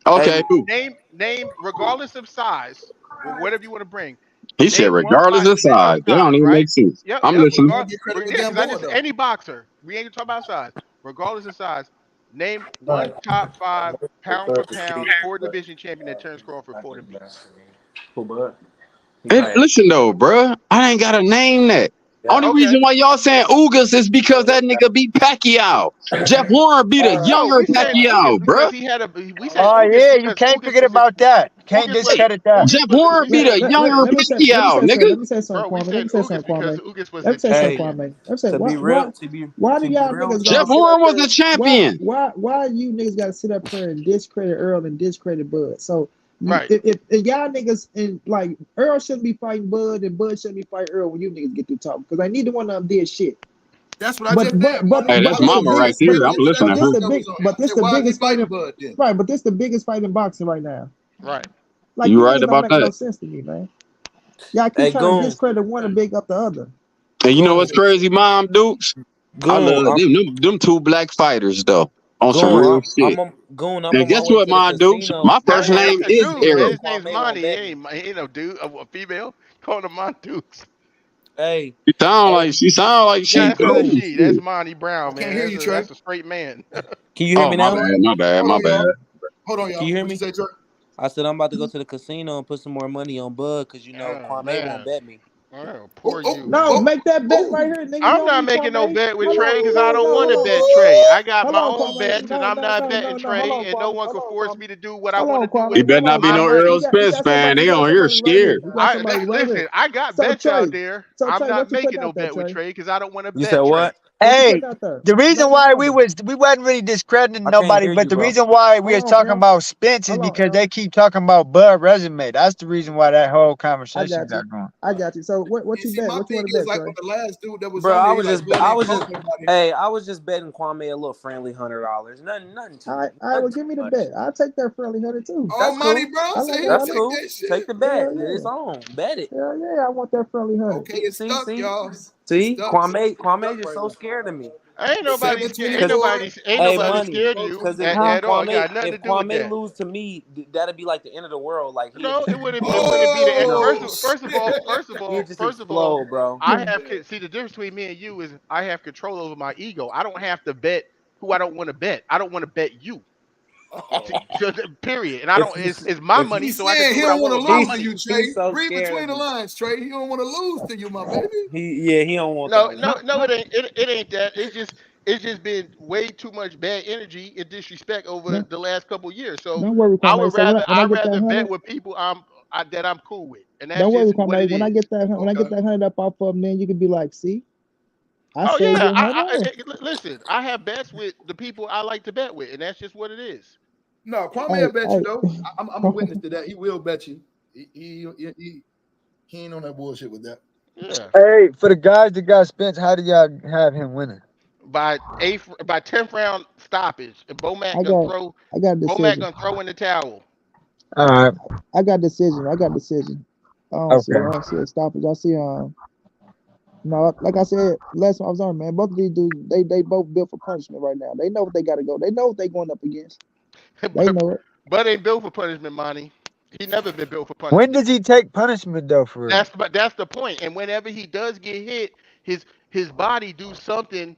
Okay, Hey, who? Name regardless of size, or whatever you want to bring. He said, Name one regardless fight of size, that don't even right? make sense. Yep, I'm yep. listening. gotta get credit with Yeah, because I Gamboa just though. any boxer. We ain't talking about size. Regardless of size, name one top five pound for pound four division champion that Terrence Crawford fought and beat. who, bud? Listen though, bruh, I ain't gotta name that. Only Okay. reason why y'all saying Ugas is because that nigga beat Pacquiao. Jeff Warren beat a No, younger we saying Pacquiao, Ugas because bruh. he had a. We saying Oh Ugas yeah, you because can't forget about that. Can't Wait, discredit that. Jeff Warren beat Let, a let, let, younger let me say let me Pacquiao, say something. nigga. Let me say something, Bro, we Kwame. Let said me say something, Ugas because Kwame. Ugas was Let the me say something, Hey, champion. Kwame. Let me say to be real, why do to be y'all real, niggas gotta Jeff y'all. sit up Warren was here? a champion. Why you niggas gotta sit up here and discredit Earl and discredit Bud? So Right. if y'all niggas and like Earl shouldn't be fighting Bud and Bud shouldn't be fighting Earl when you niggas get to talk because I neither one of them did shit. That's what I But just said, but but Kwame. Hey, I that's but this the literally mama right just biggest there. said but I'm that to that listening but to this her. dude the that big was on. but I this said, the why is he biggest fighting fighting Bud then? right. But this the biggest fight in boxing right now. Like You you right niggas don't about make that. no sense to me, man. Y'all keep Hey, trying to Goon, discredit one and big up the other. And you know what's Goon, crazy, Mom Dukes? I Goon. love them two black fighters though. On some Goon, real shit. I'm And on my guess way what, to the Mom Dukes? casino My first That's name a is dude, man. because Errol. His name's Kwame won't Monty. let me. He ain't no dude, a female. Call him Montukes. Hey, She hey, sound like No, she that's not a too. she. That's Shit. Monty I Brown, can't man. hear you, Trey. That's a straight man. can you hear Oh, me my now? bad, my bad, Hold my on, bad. y'all. Hold on, Can y'all. you hear What you me? say, Trey? I said I'm about to go to the casino and put some more money on Bud because Oh Kwame won't man. bet me. Oh, Oh, poor oh, you. No, oh, make that bet right oh, here, nigga. You I'm don't not need making no Kwame. bet with Hold Trey on, because I no, don't no, want hold to on. bet Trey. I got Hold my on, own Kwame. bets, and No, I'm no, not no, betting no, no. Hold Trey, on, and no Kwame. one Hold can on, force Kwame. me to do what I Hold want on, to do Kwame. He with better Hold not on, be my no Kwame. Earl money. Spence fan. They on here scared. You got somebody right here. I got So bets out Trey, there. so I'm Trey, not what you putting making no out there, bet with Trey? Trey because I don't want to You said bet Trey. what? What you Hey, putting out there? the reason Name the why number. we wasn't really discrediting I can't nobody, hear but you, the bro. reason why we was Hold on, talking Earl. about Spence is Hold on, because Earl. they keep talking about Bud resume. That's the reason why that whole I conversation got you. got going. I got you. So what and you see, bet? my What you thing want to is bet, like Trey? when the last dude that was Bro, on there, he like, Bud I ain't was caught just, nobody. hey, I was just betting Kwame a little friendly $100. Nothing too, All right. Well, nothing too give me the much. bet. I'll take that friendly 100 too. All That's money, cool. bro. I Say like he'll That's that. take cool. that Take shit. the bet. Hell It's yeah. on. Bet it. Hell yeah. I want that friendly 100. Okay, it's See, stuck, see, y'all. It's see. stuck. It's Kwame stuck just right so now. scared of me. Ain't nobody scared. 724. Cause Ain't hey, nobody money. scared of you Cause Huh? at all. It got nothing to If do with Kwame that. lose to me, that'd be like the end of the world. Like he'd No, just, it wouldn't be the no, Oh shit. he'd just first of all, explode, bro. I have see the difference between me and you is I have control over my ego. I don't have to bet who I don't want to bet. I don't want to bet you. Oh. Period. And I If don't. you, It's my if money, He's so I can saying do he what I don't want want to with my lose to money. you, Trey. he's so Read scared between of the me. lines, Trey. He don't want to lose to you, my baby. He don't want No, that one. no, no. It ain't. It ain't that. It's just been way too much bad energy and disrespect over Don't the last couple years. So don't worry, I Kwame. would So rather when I get that rather bet 100, with people that I'm cool with, and that's don't worry, just what Kwame. it When I is. get that when I Okay. get that 100 up off of them, then you can be like, see, I Oh saved yeah, your 100. listen. I have bets with the people I like to bet with, and that's just what it is. No, Kwame Hey, will bet you hey. though. I'm a witness to that. He will bet you. He ain't on that bullshit with that. Yeah, Hey, for the guys that got Spence, how do y'all have him winning? by 10th round stoppage, and I got I got a Bomac decision. gonna throw in the towel. All right. I got decision. I got decision. I Okay. don't see a stoppage. I see no, like I said last time I was on, man. Both of these dudes, they both built for punishment right now. They know what they got to go. They know what they going up against. They but know it. Bud ain't built for punishment, Monty. He never been built for When punishment. does he take punishment though? For real? That's the point. And whenever he does get hit, his body do something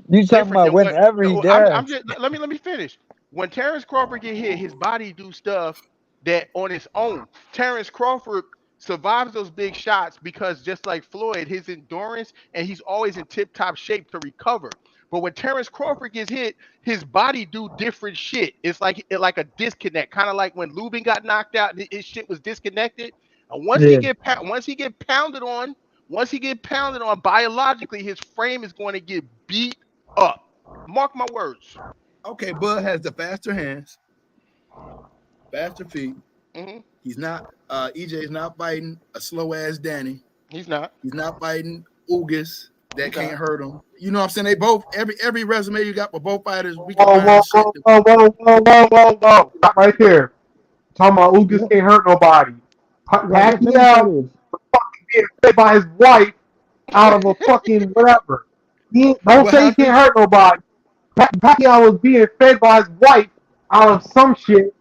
You talking different about than what. whenever he No, I'm does? just let me finish. When Terrence Crawford get hit, his body do stuff that on its own. Terrence Crawford survives those big shots because just like Floyd, his endurance and he's always in tip top shape to recover. But when Terrence Crawford gets hit, his body do different shit. It's like a disconnect, kind of like when Lubin got knocked out, his shit was disconnected. And Yeah. once he get pounded on biologically, his frame is going to get beat up. Mark my words. Okay, Bud has the faster hands, faster feet. Hmm. He's not EJ's not fighting a slow ass Danny. He's not. He's not fighting Ugas that He's can't not. hurt him. You know what I'm saying? They both every resume you got for both fighters, we can Whoa, find whoa, shit. whoa, whoa, whoa, whoa, whoa, whoa, whoa. Stop right there. Talking about Ugas Let, can't hurt nobody. right. Let me say Pacquiao this. being fed by his wife out of a fucking whatever. Don't What say he can't happened? hurt nobody. Pacquiao was being fed by his wife out of some shit.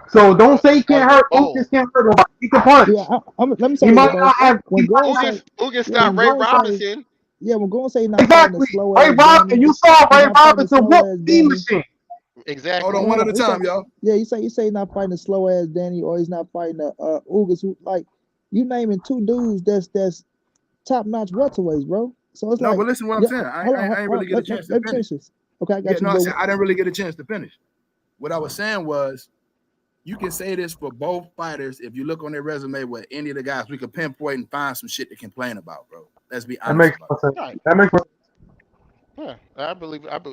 So don't say he Out can't of a hurt. bowl. Ugas can't hurt nobody. He can Yeah, punch. let me say He this, might bro. not have. He When might Gon not. say, Ugas yeah, stopped when Ray Gon say, Robinson. yeah, when Gon say he not fighting a Exactly. slow Ray ass Robinson. Danny, And you saw he Ray not fighting a Robinson slow whoop ass Steam Danny. Machine. Hold on, Exactly. one Hold at on, a time, y'all. yeah, he say he not fighting a slow ass Danny, or he's not fighting a Ugas who like you naming two dudes that's top notch welterweights, bro. So it's No, like, but listen to what I'm yeah, saying. I, hold I, on, I ain't really get a chance to let me finish. finish this. Okay, I Yeah, got you. no, I But said I didn't really get a chance to finish. What I was saying was you can say this for both fighters if you look on their resume with any of the guys, we could pinpoint and find some shit to complain about, bro. Let's be That honest makes about no it. sense. Right. That makes no sense. Yeah.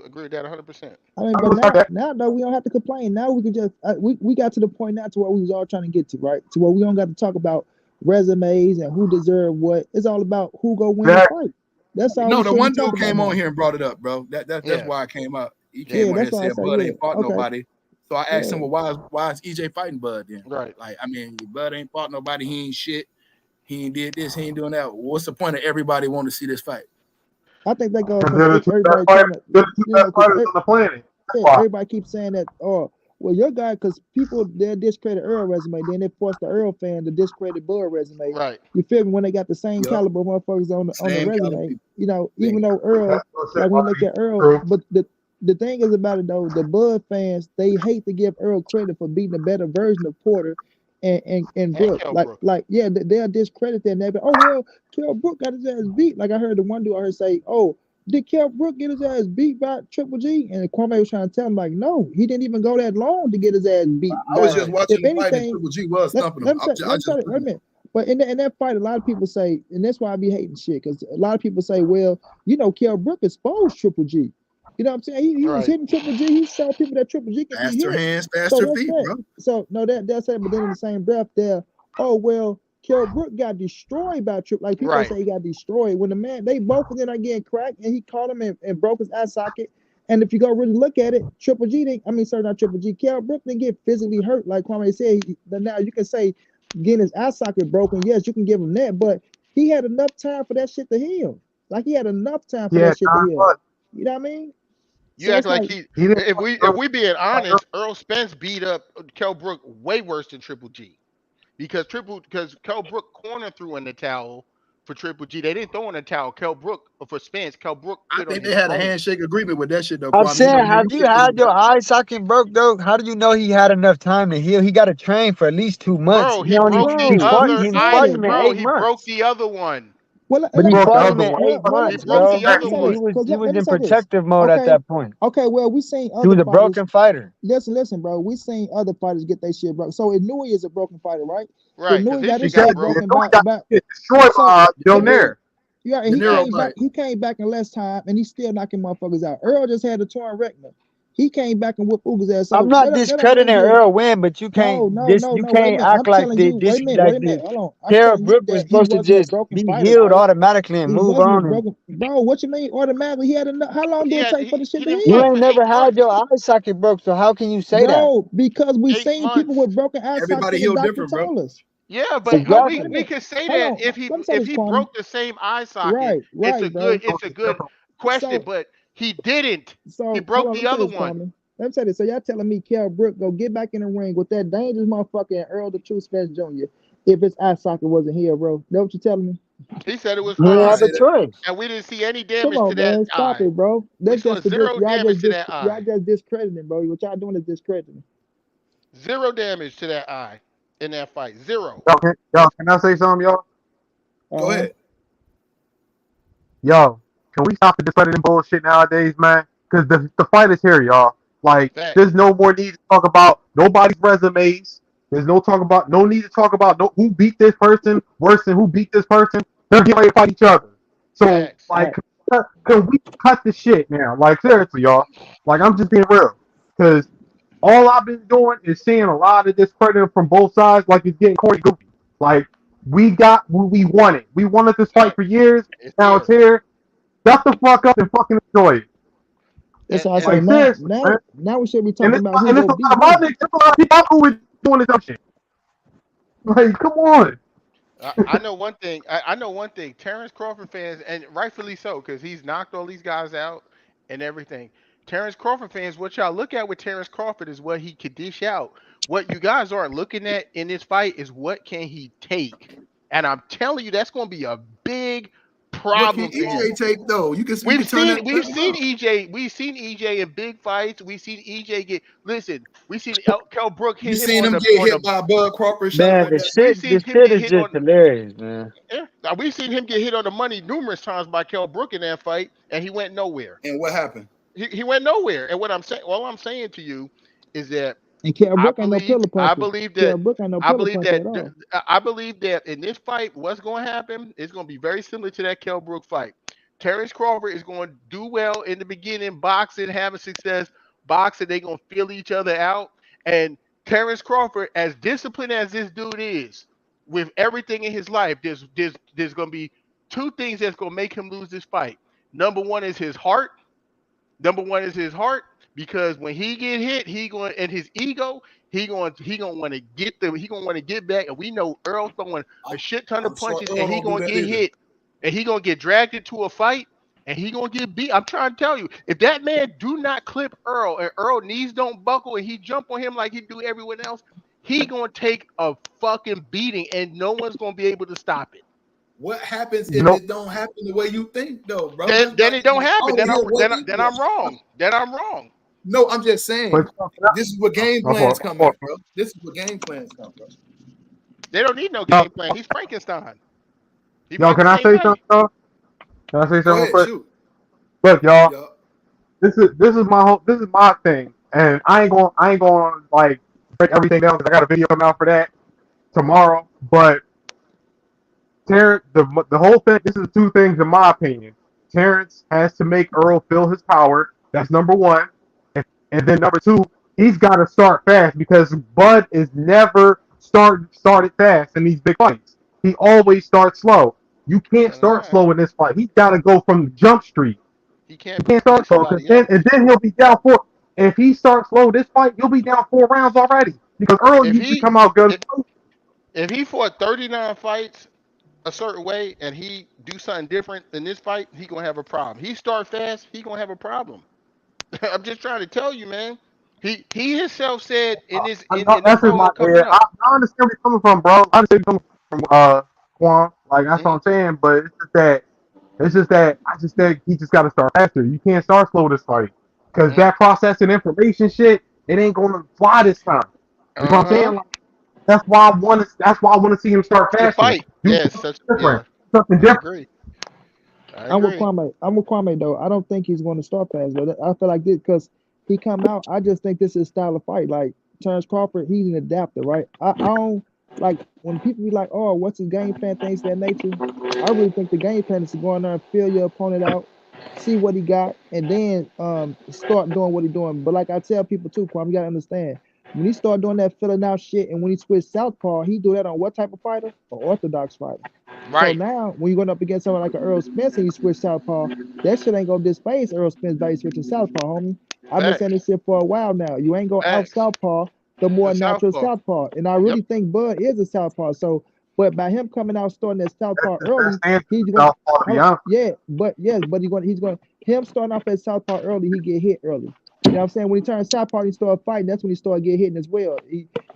Agree with that 100%. I mean, I but respect now, that. now though, we don't have to complain. Now we can just we got to the point now to where we was all trying to get to, right? To where we don't got to talk about resumes and who deserve what. It's all about who go win the That, fight. That's all No, we the should be one dude talking about came on now. here and brought it up, bro. That's Yeah. why I came up. He Yeah. came Yeah, on here that's and why I said say, Bud yeah, ain't fought okay, nobody. So I asked him, yeah. well, why is EJ fighting Bud then? Right. Like, I mean, Bud ain't fought nobody. He ain't shit. He ain't did this. He ain't doing that. What's the point of everybody wanting to see this fight? I think they go because because they're the two best everybody fighters. trying to, They're the two best because fighters on the planet. That's yeah, why. everybody keeps saying that. Oh, well, your guy, because people they discredit Earl resume, then they force the Earl fan to discredit Bud resume. Right. You feel me? When they got the same Yup. caliber motherfuckers on the Same kind of resume, people. you know, even Bingo. though Earl, That's what I said, like when you look Marty. at Earl, True. but the thing is about it though, the Bud fans, they hate to give Earl credit for being a better version of Porter and And Brooke. Kell Brook. Like yeah, they'll discredit that and they'll be, oh well, Kell Brook got his ass beat. Like I heard the one dude I heard say, oh, did Kell Brook get his ass beat by Triple G? And Kwame was trying to tell him, like, no, he didn't even go that long to get his ass beat I was by. just Right. watching If the fight and anything, Triple G was let, thumping him. let me say, I let me just say, wait a minute. But in that fight, a lot of people say, and that's why I be hating shit, because a lot of people say, well, you know, Kell Brook exposed Triple G. You know what I'm saying? He was Right. hitting Triple G. He showed people that Triple G can be faster hit. hands, So faster that's feet, that. bro. So no, that's it. But then in the same breath, there, oh well, Kell Brook got destroyed by Triple. Like people Right. say he got destroyed when the man they both of them are getting cracked, and he caught him and broke his eye socket. And if you go really look at it, Triple G didn't. I mean, sorry, not Triple G. Kell Brook didn't get physically hurt like Kwame said. But now you can say getting his eye socket broken. Yes, you can give him that, but he had enough time for that shit to heal. Like he had enough time for Yeah, that shit to heal. You know what I mean? You So act it's like like, he. he didn't If we being honest, Earl Spence beat up Kell Brook way worse than Triple G because Kell Brook corner threw in the towel for Triple G. They didn't throw in the towel. Kell Brook for Spence. Kell Brook I quit on think they his had a own. handshake agreement with that shit though, I'm Kwame. You know, saying, when have you you had your eye socket broke though? How do you know he had enough time to heal? He got to train for at least 2 months. Bro, He he only broke the bro, he fought we other he said eye. fought it. him in Bro, eight he broke months. the other one. Well, But he let me broke say the fought this. him other in one. Well, 8 months, He let me broke say, bro. the let me other say He this, one. was because he was let me in say this. protective mode at Okay, that point. okay, well, we seen He other was a fighters. broken fighter. Listen, bro. We seen other fighters get their shit broke. So Inouye is a broken fighter, right? Right, because Inouye his got shit his got shit Exactly. broke. And broken then we got by get destroyed so by let Del me De, Nair. yeah, and De he Niro came Facts. back. fight. He came back in less time, and he's still knocking motherfuckers out. Earl just had a torn retina. He came back and whooped Uga's ass. I'm So not that don't discrediting make you. Earl Win, but you No, can't no, this no, you no. Wait a can't minute. act I'm like telling you. Wait a minute. Wait like a minute. the Hold on. I'm Carol telling you Brook was that he supposed to wasn't a just broken be fighter, healed bro. automatically and He move wasn't a on. And broken, bro. What you mean automatically? He had enough. How long He did it had take for the he shit to didn't you fight heal? for ain't never eight had your months. eye socket broke, so how can you say that? No, because we 8 seen people months. with broken eye sockets Everybody and the healed doctor different, bro. told us. Yeah, So but hold on, wait a Exactly. we minute. could say Hold that on. Let me say if this, he Kwame. broke the same eye socket, Right, right, bro. it's a good question. So But he didn't. He So hold broke on, let the me say other this, one. Kwame. Let me say this. So y'all telling me Kell Brook go get back in the ring with that dangerous motherfucker and Earl the Truth Spence Jr. if his eye socket wasn't here, bro. Know what you telling me? He said it was He I didn't didn't have fine, a say that. choice. and we didn't see any Come damage to on, that man. Stop eye. it, bro. We That's saw just for dis- zero damage to that y'all eye. just discrediting, bro. What y'all doing is discrediting. Zero damage to that eye in that fight. Zero. Y'all, can I say something, y'all? Go Uh-huh. ahead. Yo, can we stop the discrediting bullshit nowadays, man? Because the fight is here, y'all. Like, Facts. there's no more need to talk about nobody's resumes. There's no need to talk about who beat this person worse than who beat this person. They're getting ready to fight each other. So, Facts. All like, right. can we cut the shit now? Like, seriously, y'all. Like, I'm just being real. Because all I've been doing is seeing a lot of discredit from both sides. Like, it's getting corny goofy. Like, we got what we wanted. We wanted this fight Facts. for years. It's Now it's here. here. Shut the fuck up and fucking enjoy it. That's all I say. Like Now, seriously, man. now we should be And talking about who it's go a beat lot of my who. niggas, there's a lot of people who are doing this other shit. Like, come on. I know one thing. I know one thing. Terrence Crawford fans, and rightfully so, because he's knocked all these guys out and everything. Terrence Crawford fans, what y'all look at with Terrence Crawford is what he could dish out. What you guys aren't looking at in this fight is what can he take. And I'm telling you, that's going to be a big What can problem for him. EJ take though? You can turn that We've turn seen around. EJ in big fights. We've seen EJ get listen. We seen Kell Brook You hit him seen him get on the hit by Bud Crawford, shot Man, like the that. we've shit seen the him shit get is hit just on hilarious, man. yeah. Now, we've seen him get hit on the money numerous times by Kell Brook in that fight, and he went nowhere. And what happened? He went nowhere. And what I'm saying, all I'm saying to you is that And Kell Brook ain't no pillow I puncher. believe Kell that Brook ain't no pillow puncher at all. I believe that in this fight, what's going to happen is going to be very similar to that Kell Brook fight. Terrence Crawford is going to do well in the beginning, boxing, having success, boxing. They're going to feel each other out. And Terrence Crawford, as disciplined as this dude is, with everything in his life, there's going to be two things that's going to make him lose this fight. Number one is his heart. Number one is his heart because when he get hit, he going and his ego, he going to want to get back. And we know Earl throwing a I'm, shit ton of I'm sure punches, Earl and he don't do going to that get either. hit, and he going to get dragged into a fight, and he going to get beat. I'm trying to tell you, if that man do not clip Earl, and Earl knees don't buckle, and he jump on him like he do everyone else, he going to take a fucking beating, and no one's going to be able to stop it. What happens You if know, it don't happen the way you think, though, bro? Then, That's then what it don't I happen. want to Then hear. I'm What then, is then it? I'm wrong. Then I'm wrong. No, I'm just but saying. This is where game plans come no, at, bro. This is where game plans come, bro. They don't need no no, game plan. He's Frankenstein. He yo, works the can I same say something? way. Though? Can I say Go something real ahead, quick? shoot. Look, y'all, Yeah. this is my thing, and I ain't going like break everything down because I got a video coming out for that tomorrow. But Terrence, the whole thing. This is two things in my opinion. Terrence has to make Earl feel his power. That's number one, and then number two, he's got to start fast because Bud is never started fast in these big fights. He always starts slow. You can't All start right. slow in this fight. He's got to go from Jump Street. He He can't can't start beat slow because somebody else. then he'll be down four. If he starts slow this fight, he'll be down 4 rounds already because Earl If usually he come out guns. if, if he fought 39 fights a certain way and he do something different in this fight, he gonna have a problem. He start fast, he gonna have a problem. I'm just trying to tell you, man. He himself said in this I in, know in the that's just my promo coming yeah. up. I understand where you're coming from, bro. I understand where you're coming from, Quan. Like that's what Hmm. I'm saying. But it's just that I just think he just got to start faster. You can't start slow this fight because that processing information shit, it ain't gonna fly this time. You know what I'm Uh-huh. saying? Like, that's why I want to see him start The faster. fight. Do Yes, something such different. yeah. Something I different. agree. I I'm with agree. Kwame. I'm with Kwame though. I don't think he's going to start fast, but I feel like this because he come out. I just think this is style of fight. Like Terrence Crawford, he's an adapter, right? I don't like when people be like, "Oh, what's his game plan?" Things of that nature. I really think the game plan is to go in there and feel your opponent out, see what he got, and then start doing what he's doing. But like I tell people too, Kwame, you gotta understand when he start doing that filling out shit, and when he switch southpaw, he do that on what type of fighter? An orthodox fighter. So Right. now, when you're going up against someone like an Earl Spence and you switch southpaw, that shit ain't gonna displace Earl Spence by you switching southpaw, homie. I've been saying Facts. this shit for a while now. You ain't gonna out Facts. southpaw the The more natural southpaw. southpaw, and I Yep. really think Bud is a southpaw. So, but by him coming out starting that That's southpaw his best early, answer. he's going. Southpaw, to be honest. Yeah, but yes, but he's going. Him starting off at southpaw early, he get hit early. You know what I'm saying? When he turns southpaw, he start fighting. That's when he start getting hitting as well.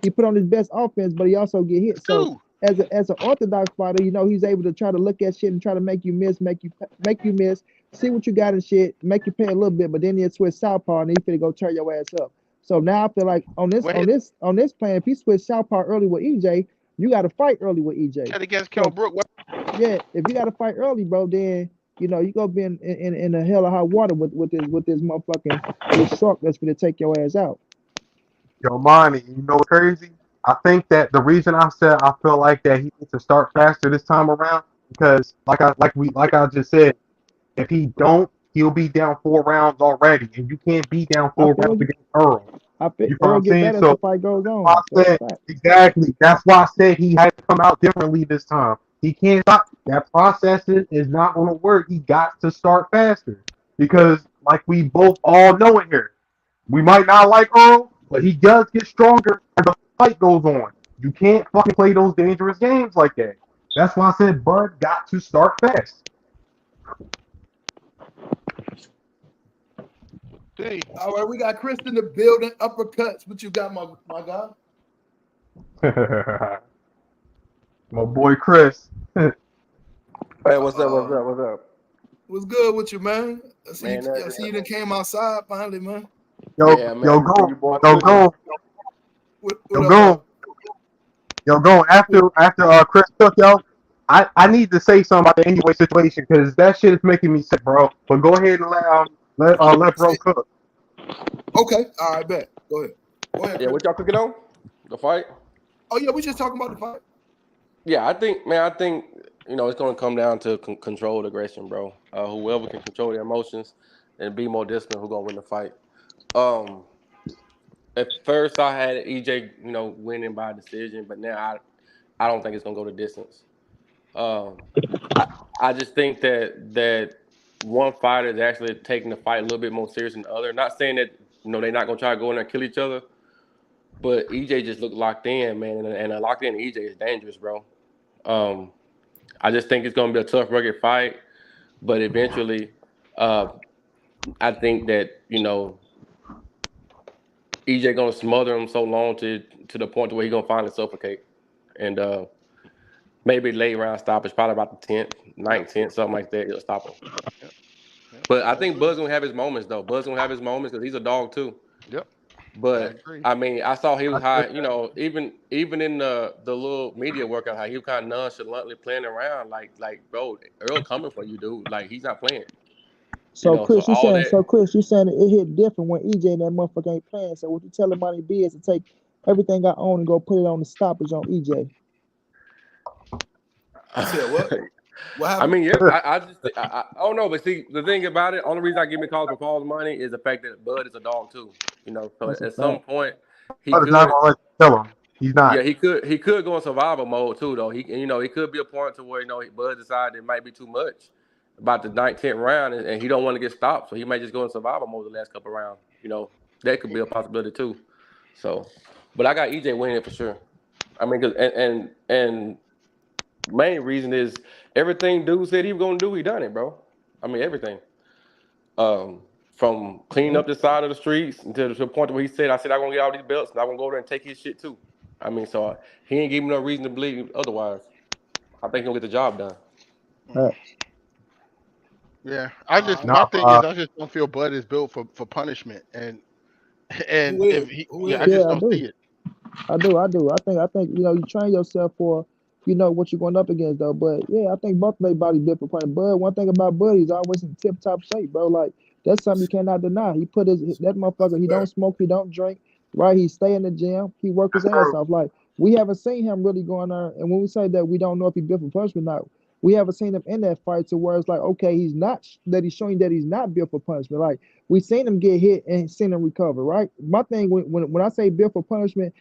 He put on his best offense, but he also get hit. So Two. as an orthodox fighter, he's able to try to look at shit and try to make you miss, make you miss, see what you got and shit, make you pay a little bit, but then he'll switch southpaw and he finna go turn your ass up. So now I feel like on this Well, on hit this on this plan, if he switch southpaw early with EJ, you got to fight early with EJ. that against Kell So Brook. What? yeah, if you got to fight early, bro, then you gonna be in a hell of hot water with this motherfucking this shark that's gonna take your ass out. Yo, Monty, you know what's crazy? I think that the reason I said I feel like that he needs to start faster this time around because like I just said, if he don't, he'll be down 4 rounds already, and you can't be down I 4 rounds feel you. against Earl. I feel You know what Earl I'm get saying? better as the So fight goes I on. That's a said fact. exactly. That's why I said he had to come out differently this time. He can't stop. That processing is not going to work. He got to start faster because, like we both all know in here, we might not like Earl, but he does get stronger as the fight goes on. You can't fucking play those dangerous games like that. That's why I said Bud got to start fast. See. All right, we got Chris in the building. Uppercuts. What you got, my guy? My boy Chris. Hey, what's up? What's Uh, up? What's up? what's good with you, man? Man, I see you done came outside finally, man. Yo, yeah, man, yo, I see go, you boys yo, cooking. go, What yo, up, go. though? Yo, go after Chris took yo. I need to say something about the anyway situation because that shit is making me sick, bro. But go ahead and let bro cook. Okay, all right, bet. Go ahead. Go ahead, Yeah, Chris. what y'all cooking on? The fight? Oh yeah, we just talking about the fight. Yeah, I think it's gonna come down to controlled aggression, bro. Whoever can control their emotions and be more disciplined, who gonna win the fight. Um, at first I had EJ, winning by decision, but now I don't think it's gonna go the distance. Um, I I just think that one fighter is actually taking the fight a little bit more serious than the other. Not saying that they're not gonna try to go in there and kill each other, but EJ just looked locked in, man, and a locked in EJ is dangerous, bro. Um, I just think it's gonna be a tough, rugged fight, but eventually, uh, I think that EJ gonna smother him so long to the point to where he gonna finally suffocate, and maybe late round stoppage, probably about the 10th, 9th, 10th, something like that. He'll stop him. Yep. Yep. But I I think agree. Bud's gonna have his moments though. Bud's gonna have his moments because he's a dog too. Yep. I But agree. I mean, I saw he was I high. think You know, even in the little media workout, how he was kind of nonchalantly playing around, like bro, Earl coming for you, dude. Like he's not playing. You So know, so Chris, you all saying that. so Chris, you saying it hit different when EJ and that motherfucker ain't playing. So what you telling Monty B is to take everything I own and go put it on the stoppage on EJ. You said what? What I happened? mean, yeah, I don't know, but see, the thing about it, only reason I give me calls for Paul's money is the fact that Bud is a dog too. You know, so That's a at some fact. point he Bud is not could, gonna let you kill him. He's not. yeah, he could go in survival mode too, though. It could be a point to where Bud decided it might be too much about the 19th round, and he don't want to get stopped, so he might just go in survival mode the last couple rounds. That could be a possibility too. So, but I got EJ winning for sure. I mean, 'cause, and main reason is everything dude said he was gonna do, he done it, bro. I mean everything. From cleaning up the side of the streets until to the point where he said, I'm gonna get all these belts and I'm gonna go there and take his shit too. I mean, so he ain't giving no reason to believe otherwise. I think he'll get the job done. Mm. Yeah. I just No, my thing is I just don't feel Bud is built for punishment, and Who is? if he Who yeah I is? just Yeah, I don't do. see it. I do. I think you train yourself for what you're going up against though. But yeah, I think both their body built for playing. Bud, one thing about Bud, he's always in tip top shape, bro. Like that's something you cannot deny. He put that That's motherfucker. a He don't fact. smoke. He don't drink. Right. He stay in the gym. He work his ass bro. off. Like we haven't seen him really going there. And when we say that we don't know if he built for punishment, or not, we haven't seen him in that fight to where it's like, okay, he's not that he's showing that he's not built for punishment. Like we seen him get hit and seen him recover. Right. My thing when I say built for punishment.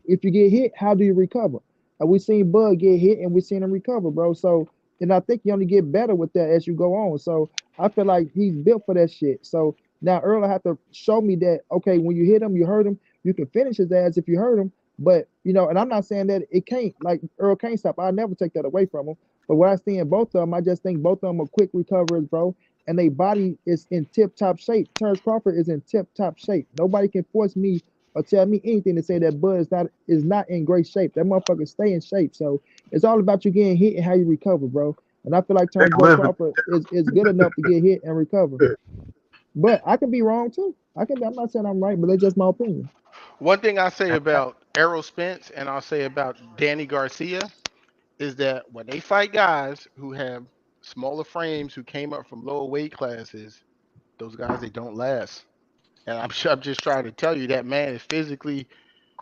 If you get hit, how do you recover? We seen Bud get hit and we seen him recover, bro. So, and I think you only get better with that as you go on. So I feel like he's built for that shit. So now Earl have to show me that, okay, when you hit him, you hurt him, you can finish his ass if you hurt him. But, and I'm not saying that it can't, like Earl can't stop. I never take that away from him. But what I see in both of them, I just think both of them are quick recoverers, bro. And their body is in tip top shape. Terrence Crawford is in tip top shape. Nobody can force me or tell me anything to say that Bud is not in great shape. That motherfucker stay in shape. So it's all about you getting hit and how you recover, bro. And I feel like They Terrence Bud live Crawford is good enough to get hit and recover. it. But I can be wrong too. I'm not saying I'm right, but that's just my opinion. One thing I say about Errol Spence and I'll say about Danny Garcia is that when they fight guys who have smaller frames who came up from lower weight classes, those guys they don't last. And I'm just trying to tell you that man is physically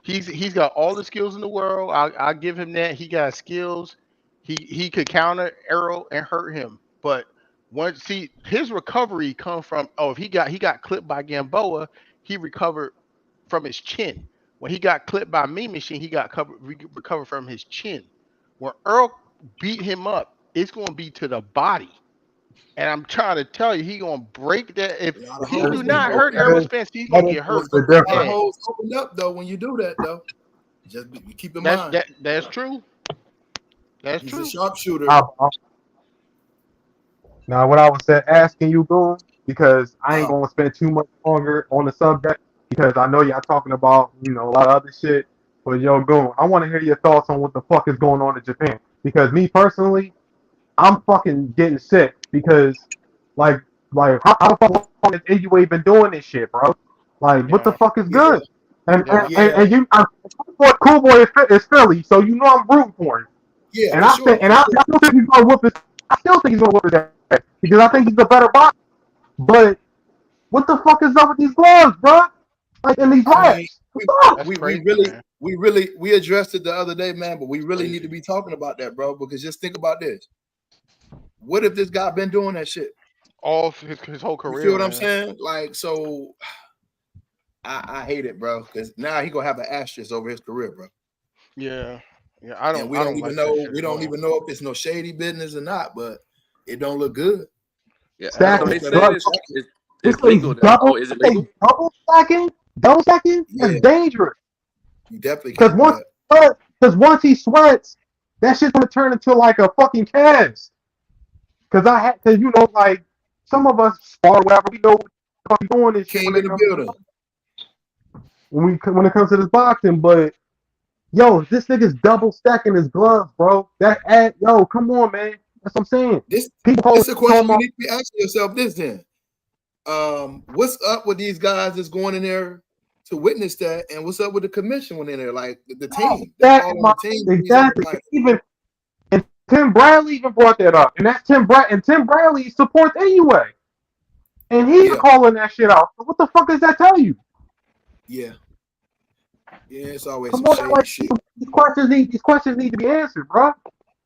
he's got all the skills in the world. I'll give him that. He got skills. He could counter Errol and hurt him. But once see his recovery come from if he got clipped by Gamboa, he recovered from his chin. When he got clipped by Mean Machine, he got recovered from his chin. When Earl beat him up, it's going to be to the body. And I'm trying to tell you, he gonna break that. If A lot of he That do holes is, been not hurt opened Errol up. that Spence, he's gonna is, get hurt that's the A lot of difference. bad. holes opened up though when you do that though. Keep in That's mind that's true. That's he's a true. sharpshooter. Now, what I was asking you, Goon, because I ain't Uh, gonna spend too much longer on the subject because I know y'all talking about a lot of other shit. But yo, Goon, I want to hear your thoughts on what the fuck is going on in Japan. Because me personally, I'm fucking getting sick because like how the fuck long has AUA been doing this shit, bro? Like what the Yeah, fuck is yeah, good? And yeah, and you, Cool Boy is Philly, so you know I'm rooting for him. yeah, And for I sure, think, for I sure. still think he's gonna whoop his. I still think he's gonna whoop his ass because I think he's a better boxer. But what the fuck is up with these gloves, bro? Like in these I mean, wraps. we What's up? that's we crazy, really man. we addressed it the other day, man. But we really need to Crazy. be talking about that, bro. Because just think about this: what if this guy been doing that shit? All his whole You feel career, what I'm man. saying? Like, so I hate it, bro. Because now he gonna have an asterisk over his career, bro. Yeah, yeah. I And don't I don't like that shit we at don't all. even know if it's no shady business or not. But it don't look good. Yeah. So I So don't Stacking they want that on said drugs. his record. This it's thing's legal now. Oh, double. is it This thing's legal? double stacking. That's Yeah, dangerous. you definitely Because can't do that. once he sweats, that shit's gonna turn into like a fucking cast. Because like some of us spar whatever we know what the fuck we doing this shit King in the building. when it comes to this boxing, but Yo, this nigga's double stacking his gloves, bro. Yo, come on, man. That's what I'm saying. This People this is a question talking you about need to be asking yourself. This then, what's up with these guys that's going in there to witness that, and what's up with the commission when they're there, like the team that's exactly, calling the team to these other exactly. fighters. Even and Tim Bradley even brought that up, and that's Tim Bradley supports anyway, and he's Yeah, calling that shit out. So what the fuck does that tell you? yeah, yeah. It's always Come some on, shady like shit. these questions need to be answered, bro.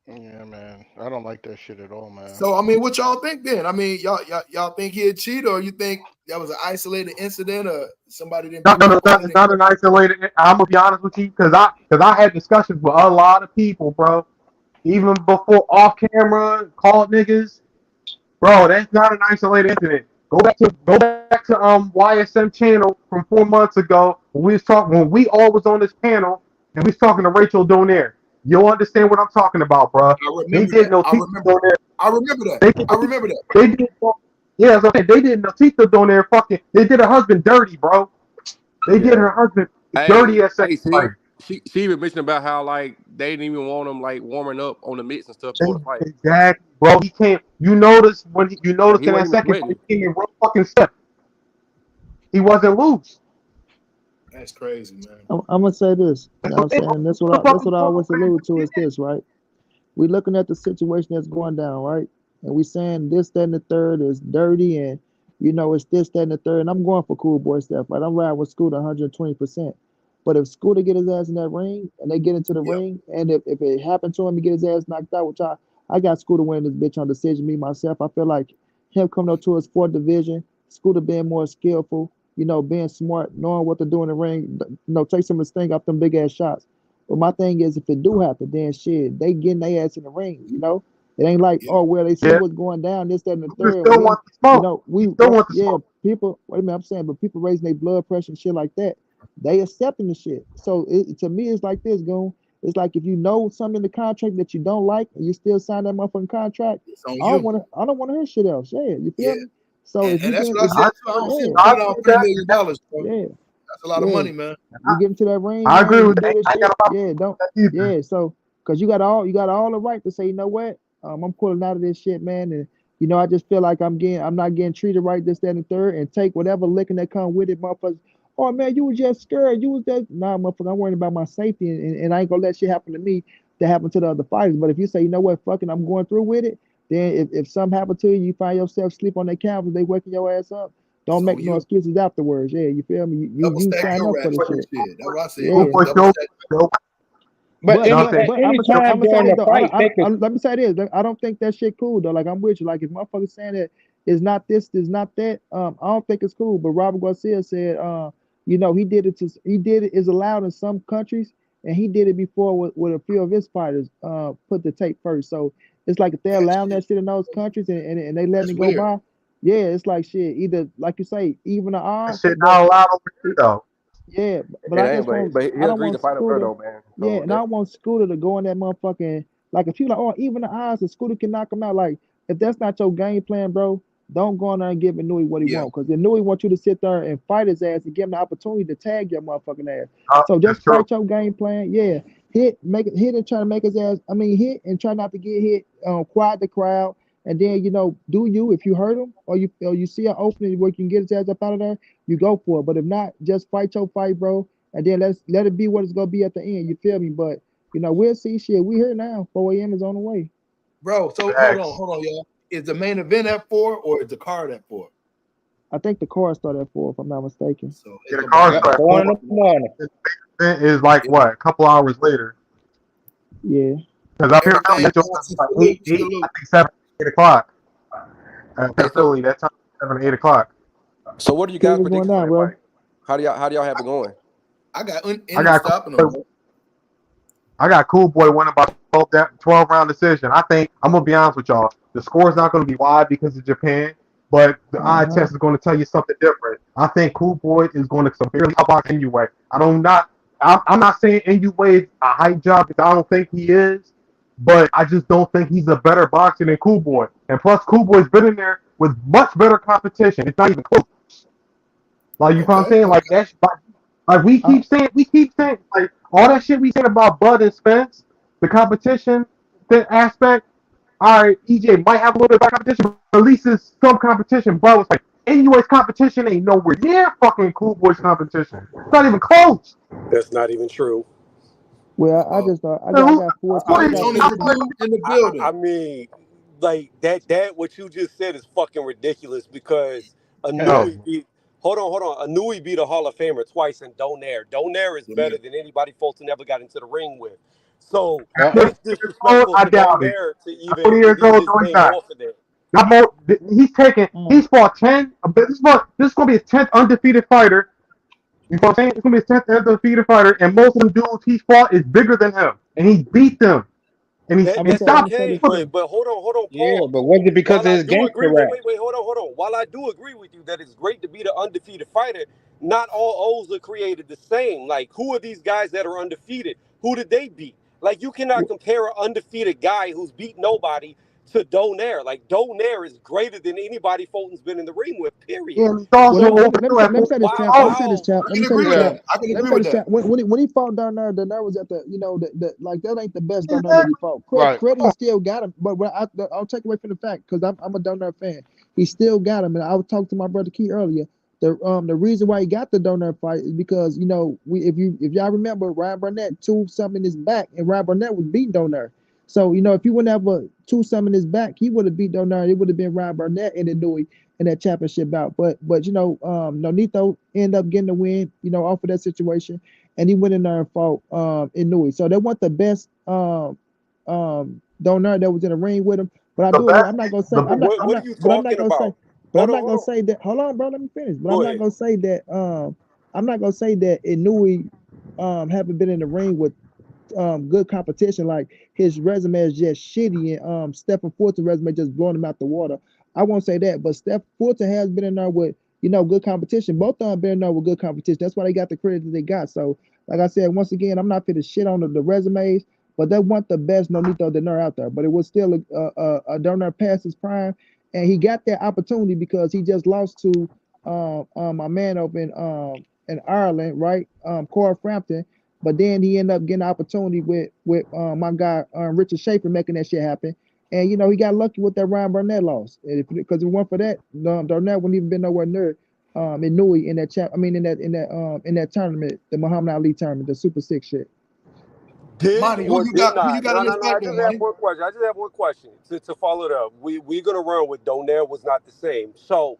Yeah, man. I don't like that shit at all, man. So I mean, what y'all think then? I mean, y'all think he'd cheat, or you think that was an isolated incident, or somebody didn't No, no, no, premeditate it's it? not an isolated. I'm gonna be honest with you, because I had discussions with a lot of people, bro. Even before off camera, called niggas, bro. That's not an isolated incident. Go back to YSM channel from 4 months ago when we all was on this panel and we was talking to Rachel Donaire. You'll understand what I'm talking about, bro. I They remember did that. no I Tito remember. Donaire. I remember that. They did I remember that. they did yeah, that's okay. They did no Tito Donaire. Fucking, they did her husband dirty, bro. They did Yeah. her husband dirty Hey, at second fight. she even mentioned about how like they didn't even want him like warming up on the mitts and stuff before the fight. Exactly, bro. He came. You notice you Like noticed he in that wasn't even second fight, sweating. he came in real fucking stiff. He wasn't loose. That's crazy, man. I'm gonna say this. You That's know what what I'm they saying? And what the fuck that's you what I talking always allude to is this, right? We looking at the situation that's going down, right? And we saying this, that, and the third is dirty, and it's this, that, and the third. And I'm going for cool boy stuff, right? I'm riding with Scooter 120%. But if Scooter get his ass in that ring and they get into the Yep. ring, and if it happened to him, he get his ass knocked out, which I got Scooter winning this bitch on decision, me myself. I feel like him coming up to his fourth division, Scooter being more skillful, being smart, knowing what to do in the ring, take some of the sting off them big ass shots. But my thing is, if it do happen, then shit, they getting their ass in the ring. It ain't like, Yep. oh, well, they see Yeah, what's going down, this, that, and the you third. still want the smoke. You still want the Yeah, smoke. people, wait a minute, I'm saying, but people raising their blood pressure and shit like that, they accepting the shit. So to me, it's like this, Goon. It's like if you know something in the contract that you don't like and you still sign that motherfucking contract, It's on I don't you. want to, I don't want to hear shit else. Yeah, you Yeah. feel me? So if you And that's get, what I if I said too. I don't see him yeah, I turning agree off with $3 that. million, bro. yeah, That's a lot of yeah. money, man. You get into that ring, I man. agree You with do that. this I ain't got shit. a problem Yeah, don't. with that either. Yeah, so because you got all the right to say, you know what, I'm pulling out of this shit, man, and I just feel like I'm not getting treated right, this, that, and the third, and take whatever licking that come with it, motherfuckers. Oh man, you was just scared. You was just nah, motherfucker. I'm worrying about my safety, and I ain't gonna let shit happen to me that happen to the other fighters. But if you say, you know what, fucking, I'm going through with it, then if something happen to you, you find yourself sleep on that couch, they waking your ass up. It's Don't on make no you. excuses afterwards. Yeah, you feel me? Double You stack sign your up for rap this and shit. shit. That's what I said. Go Yeah. for Double show. stack. But But any but Nothing. but I'm gonna say anytime this during the though. fight, they could. Let me say this. I don't think that shit cool though. Like I'm with you. Like if motherfuckers saying that it's not this, it's not that. I don't think it's cool. But Robert Garcia said, he did it is allowed in some countries, and he did it before with a few of his fighters. Put the tape first. So it's like if they're That allowing shit. that shit in those countries and they letting That's it go weird. by, yeah, it's like shit. Either like you say, even the That odds, shit but not allowed over here though. yeah, but It I ain't, just want but he I don't agreed want to fight up there Scooter. though, man. Yeah, So and I that's want Scooter to go in that motherfucking like if you like, oh, even the odds that Scooter can knock him out. Like if that's not your game plan, bro, don't go in there and give Nui what he Yeah. want. Because if Nui wants you to sit there and fight his ass and give him the opportunity to tag your motherfucking ass. So That's just true. fight your game plan. Yeah, hit and try to make his ass. I mean, hit and try not to get hit. Quiet the crowd. And then do you if you hurt him or you see an opening where you can get his ass up out of there, you go for it. But if not, just fight your fight, bro. And then let it be what it's gonna be at the end. You feel me? But we'll see shit. We here now. 4 a.m. is on the way. Bro, so Facts. hold on, y'all. Is the main event at 4 or is the card at 4? I think the car started at 4, if I'm not mistaken. So it's Yeah, the gonna be car back Yep, and start at forth. 4 4. in the morning. This event is like Yeah. what, a couple hours later. Yeah. Because up here, Everything Metro points is and like salute, 8, I salute. think 7, 8 o'clock. hey, so Philly, that time 7, 8 o'clock. so what are you Tell me guys' what's going predictions for on, that bro. fight? How do y'all have it going? I got I Indy got stopping them, bro. Cool Boy winning by 12 round decision. I think I'm gonna be honest with y'all. The score is not gonna be wide because of Japan, but the eye Uh-huh. test is gonna tell you something different. I think Cool Boy is going to severely outbox Inoue. I'm not saying Inoue is a hype job because I don't think he is, but I just don't think he's a better boxer than Cool Boy. And plus, Cool Boy's been in there with much better competition. It's not even close. Like you know what I'm Okay, saying? okay. Like Like we keep saying like all that shit we saying about Bud and Spence, the competition, the aspect. All right, EJ might have a little bit of competition, but at least it's some competition. Bud was like, NUA's competition ain't nowhere near fucking Cool Boys competition. It's not even close. That's not even true. Well, I Uh, just thought Man, I who, got full I I what mean, is got only full the time. dude in the I building. mean, like that what you just said is fucking ridiculous because Hell, Anui beat. Hold on. Anui beat a Hall of Famer twice in Donaire. Donaire is Yeah, better man. than anybody Fulton ever got into the ring with. So uh, 20 it's years old? disrespectful I to doubt it. Donaire to At even 20 years leave old, his no, he's name not. off of there. Got more, Mm. he's fought 10. This is going to be his 10th undefeated fighter. You know what I'm saying? It's going to be his 10th undefeated fighter, and most of them dudes he's fought is bigger than him. And he beat them. And That he that's I'm stopped gonna say okay, this doing it. too. but hold on, Yeah, pause. but was it because While of I his do gangster agree, rap? hold on. While I do agree with you that it's great to be the undefeated fighter, not all O's are created the same. Like, who are these guys that are undefeated? Who did they beat? Like, you cannot compare an undefeated guy who's beat nobody to Donaire. Like, Donaire is greater than anybody Fulton's been in the ring with, period. And he's Well, also So, over too at let me say this, 40 years champ. while, Let me old. say this, while, champ. I Let me can say agree this, with yeah, that. champ. I can Let me agree say with this, that. champ. When he fought down there, was at the like that ain't the best down there that he Exactly. fought. right. Credit he still got him, but I'll take away from the fact because I'm a down there fan. He still got him, and I was talking to my brother Key earlier. The reason why he got the donor fight is because we if y'all remember Ryan Burnett two something in his back, and Ryan Burnett was beating Donaire. So if he wouldn't have a two something in his back, he would have beat Donaire. It would have been Ryan Burnett and then Dewey in that championship bout. But Nonito ended up getting the win, off of that situation, and he went in there and fought Inui. So they want the best donor that was in the ring with him. But I The do best, I'm not gonna say the I'm not I'm what are not you but I'm not talking gonna say about? Hold on, I'm not gonna say that. Hold on, bro, let me finish. But I'm Go not ahead. gonna say that I'm not gonna say that Inui haven't been in the ring with good competition. Like his resume is just shitty, and Stephen Fulton's resume just blowing him out the water. I won't say that, but Steph Fulton has been in there with good competition. Both of them been in there with good competition. That's why they got the credit that they got. So, like I said, once again, I'm not fit to shit on the resumes, but they want the best Nonito Donaire out there. But it was still a Donaire past his prime, and he got that opportunity because he just lost to my man over in Ireland, right? Corey Frampton, but then he ended up getting an opportunity with my guy Richard Schaefer making that shit happen. And he got lucky with that Ryan Burnett loss. Because if it weren't for that, Burnett wouldn't even been nowhere near in Nui in that champ. I mean in that tournament, the Muhammad Ali tournament, the Super Six shit. Did Monty, or did who you not? got in this No. fight I though, just have Monty? one question. To follow it up. We're gonna run with Donaire was not the same. So,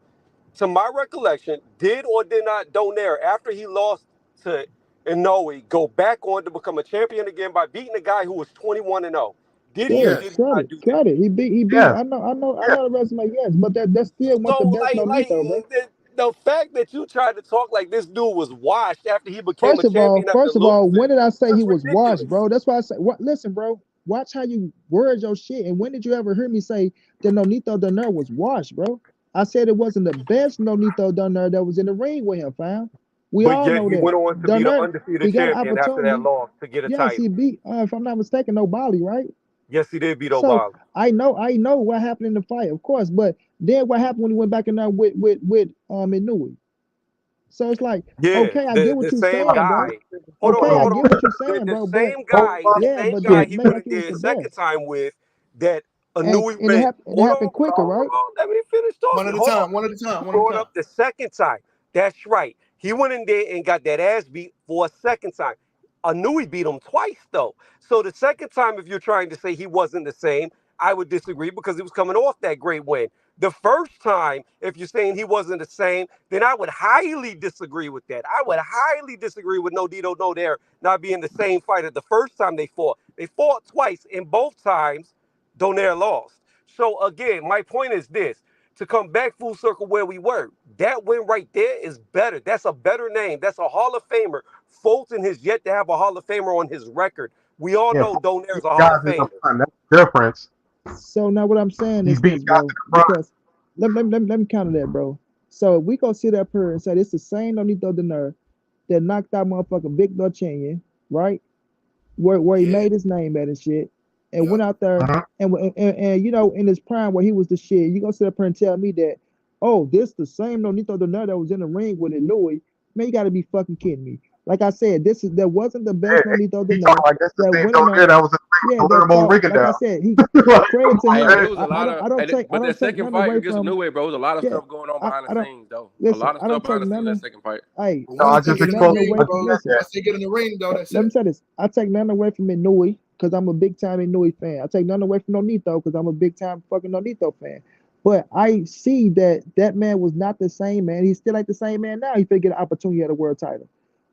to my recollection, did or did not Donaire after he lost to Inoue go back on to become a champion again by beating a guy who was 21-0? Did he or Yes, did Yes. he not credit, do that? credit. He beat. yes. I know the resume. Yes, but that's still one So the best like Nonito, bro. the fact that you tried to talk like this dude was washed after he became a champion after First of all, when losing, did I say he that's was washed, ridiculous. bro? That's why I say, what? Listen, bro, watch how you word your shit. And when did you ever hear me say that Nonito Donaire was washed, bro? I said it wasn't the best Nonito Donaire that was in the ring with him, fam. We But all yet know he that went on to be the Donaire, he undefeated got an champion after that opportunity. loss to get a Yes, title. he beat, if I'm not mistaken, no Bali, right? Yes, he did beat So Obama. I know what happened in the fight, of course, but then what happened when he went back in there with Inui? So it's like, Yeah, okay, I get what the you're same saying, bro. guy. Okay, I Hold get on. what you're saying, The bro. But Hold on. yeah, same but guy don't he make went like and he was did the second best. time with that And Anui and it went. happened and it happened quicker, right? Let me finish One talking. at a Hold on. time. One at a time. You One at a brought time. up the second time. That's right. He went in there and got that ass beat for a second time. Anui beat him twice though. So the second time, if you're trying to say he wasn't the same, I would disagree because he was coming off that great win. The first time, if you're saying he wasn't the same, then I would highly disagree with that. I would highly disagree with No Dito No Dare not being the same fighter the first time they fought. They fought twice, and both times Donaire lost. So again, my point is this: to come back full circle where we were, that win right there is better. That's a better name. That's a Hall of Famer. Fulton has yet to have a Hall of Famer on his record. We all Yeah, know Donaire's a Hall guys of in the Famer. prime. That's the difference. So now what I'm saying He's is beating this, guys bro, in the prime. because let me counter that, bro. So if we go sit up here and say it's the same Nonito Donaire that knocked out motherfucker Victor Chenyan, right? Where he Yeah. made his name at and shit, and Yep. went out there Uh-huh. and in his prime where he was the shit. You gonna sit up here and tell me that, oh, this the same Nonito Donaire that was in the ring with it, Louis? Man, you gotta be fucking kidding me. like I said, that wasn't the Yeah, best Nonito he to talking know. like that's the That same went in dog on, there that was in yeah, that Palermo fought. Riga Like I down. said, he Like, come credit to on, Hey, but him. it man. was a lot of, I but don't that take second nothing fight away against from. Inoue, bro, was a lot of Yeah, stuff going on behind the I don't scenes, though. A listen. lot of I don't stuff take behind the scenes of that nothing. second fight. Hey, But No, I once I don't they just take get in the nothing exposed. ring, away I from. bro, just Listen, said once they get in the ring, though, that's let it. me say this. I take nothing away from Inui because I'm a big time Inui fan. I take nothing away from Nonito because I'm a big time fucking Nonito fan. But I see that that man was not the same man. He's still like the same man now. He finna get an opportunity at a world title.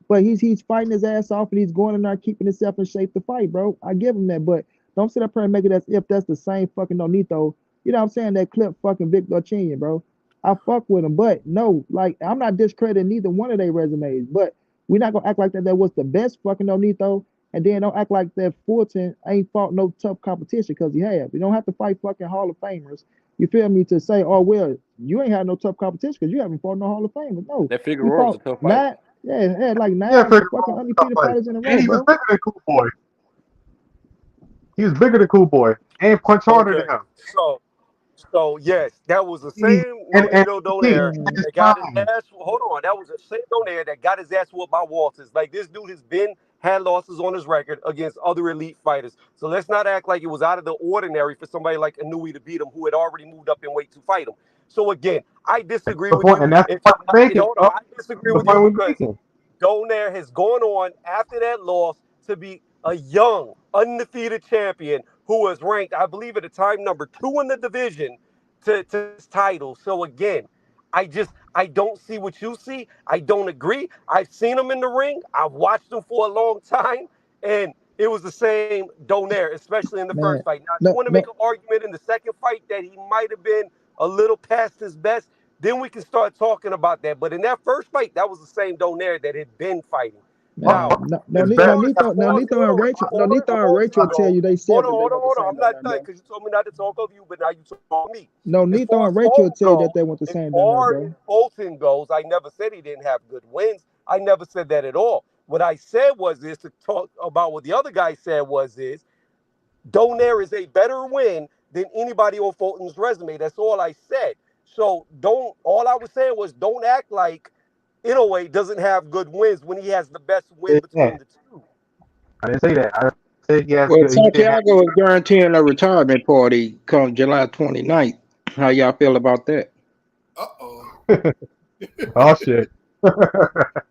But he's fighting his ass off and he's going in there keeping himself in shape to fight, bro. I give him that. But don't sit up here and make it as if that's the same fucking Nonito. You know what I'm saying? That clip fucking Victor Chinyan, bro. I fuck with him. But no, like I'm not discrediting neither one of their resumes. But we're not gonna act like that was the best fucking Nonito. And then don't act like that Fulton ain't fought no tough competition because he have. You don't have to fight fucking Hall of Famers. You feel me? To say, oh well, you ain't had no tough competition because you haven't fought no Hall of Famers. No, That he Figueroa was a fought tough fight. nine. Yeah, had like Yeah, nine figure fucking all stuff undefeated like, fighters in a and row, he was bro. bigger than Cool Boy. He was bigger than Cool Boy and punch harder Okay, than him. so yes, that was the He same and Nonito he Donaire at his that got his prime. ass. Hold on, that was the same Donaire that got his ass whooped by Walters. Like this dude has been had losses on his record against other elite fighters. So let's not act like it was out of the ordinary for somebody like Inui to beat him, who had already moved up in weight to fight him. So again, I disagree The with point, you. and that's the If point we're making, hold on, bro. I disagree The with you point we're because making. Donaire has gone on after that loss to be a young, undefeated champion who was ranked, I believe, at the time number 2 in the division to his title. So again, I don't see what you see. I don't agree. I've seen him in the ring. I've watched him for a long time, and it was the same Donaire, especially in the first Man, fight. Now, if you no, want to make no, an argument in the second fight that he might have been a little past his best, then we can start talking about that. But in that first fight, that was the same Donaire that had been fighting. Now, man, no, no, It's as better. far as Nonito, Nonito and Rachel, Nonito and Rachel tell Foles you they hold said on, that they hold on, want the hold on. same I'm not Donaire, done bro. because you told me not to talk of you, but now you talk of me. No, As Nito far as and Rachel Foles tell you that goes, they want the as same Donaire, far as bro. Bolton goes, I never said he didn't have good wins. I never said that at all. What I said was this to talk about what the other guy said was this. Donaire is a better win than anybody on Fulton's resume. That's all I said. So don't. All I was saying was don't act like Inoue doesn't have good wins when he has the best win Yeah, between the two. I didn't say that. I said he has Well, good. He didn't have. Santiago is guaranteeing a retirement party come July 29th. How y'all feel about that? Uh-oh. Oh shit. Oh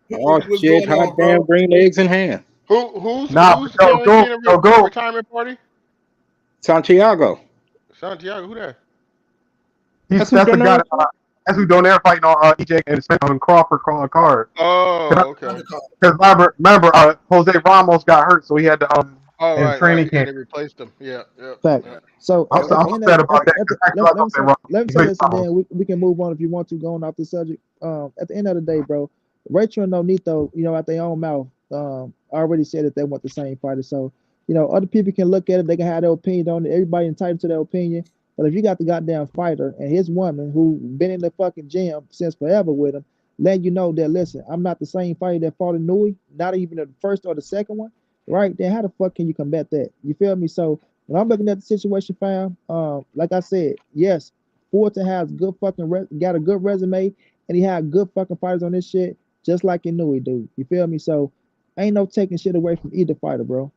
What's shit! going Hot on, damn bro? green eggs in hand. Who's Nah, but yo, guaranteeing a go. retirement party? Santiago. Santiago, who that? That's who That's the done guy. that for? That's who donaire fighting on EJ and Smith on Crawford card. Oh, okay. Undercard. Because remember, Jose Ramos got hurt, so he had to Oh, in right. training Yeah, camp. they replaced him. Yeah, yep, Fact. yep. So I'm, at I'm the end of upset about that at the because actually I let thought me say that Ramos let me was say big this and Ramos. then we can move on if you want to going off the subject. At the end of the day, bro, Rachel and Nonito, at their own mouth, already said that they want the same fighter. So, other people can look at it, they can have their opinion on it. Everybody entitled to their opinion. But if you got the goddamn fighter and his woman who been in the fucking gym since forever with him, letting you know that listen, I'm not the same fighter that fought in Nui, not even the first or the second one, right? Then how the fuck can you combat that? You feel me? So when I'm looking at the situation, fam, like I said, yes, Fulton has good fucking got a good resume, and he had good fucking fighters on this shit, just like he knew he do. You feel me? So ain't no taking shit away from either fighter, bro.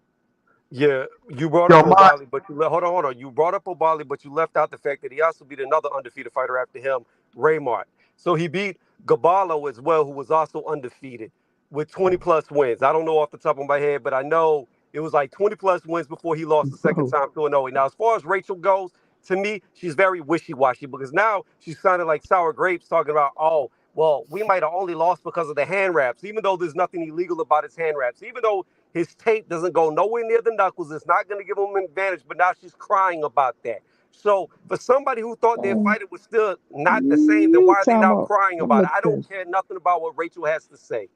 Yeah, you brought Yo, up my Obali, but hold on. You brought up Obali, but you left out the fact that he also beat another undefeated fighter after him, Raymart. So he beat Gabalo as well, who was also undefeated with 20 plus wins. I don't know off the top of my head, but I know it was like 20 plus wins before he lost the second Bro, time to Inoue. Now, as far as Rachel goes, to me, she's very wishy-washy because now she's sounding like sour grapes talking about, oh, well, we might have only lost because of the hand wraps, even though there's nothing illegal about his hand wraps, even though his tape doesn't go nowhere near the knuckles. It's not going to give him an advantage, but now she's crying about that. So for somebody who thought their fighter was still not the same, then you why are they talking now about? crying Let me about it? let I you don't finish. care nothing about what Rachel has to say.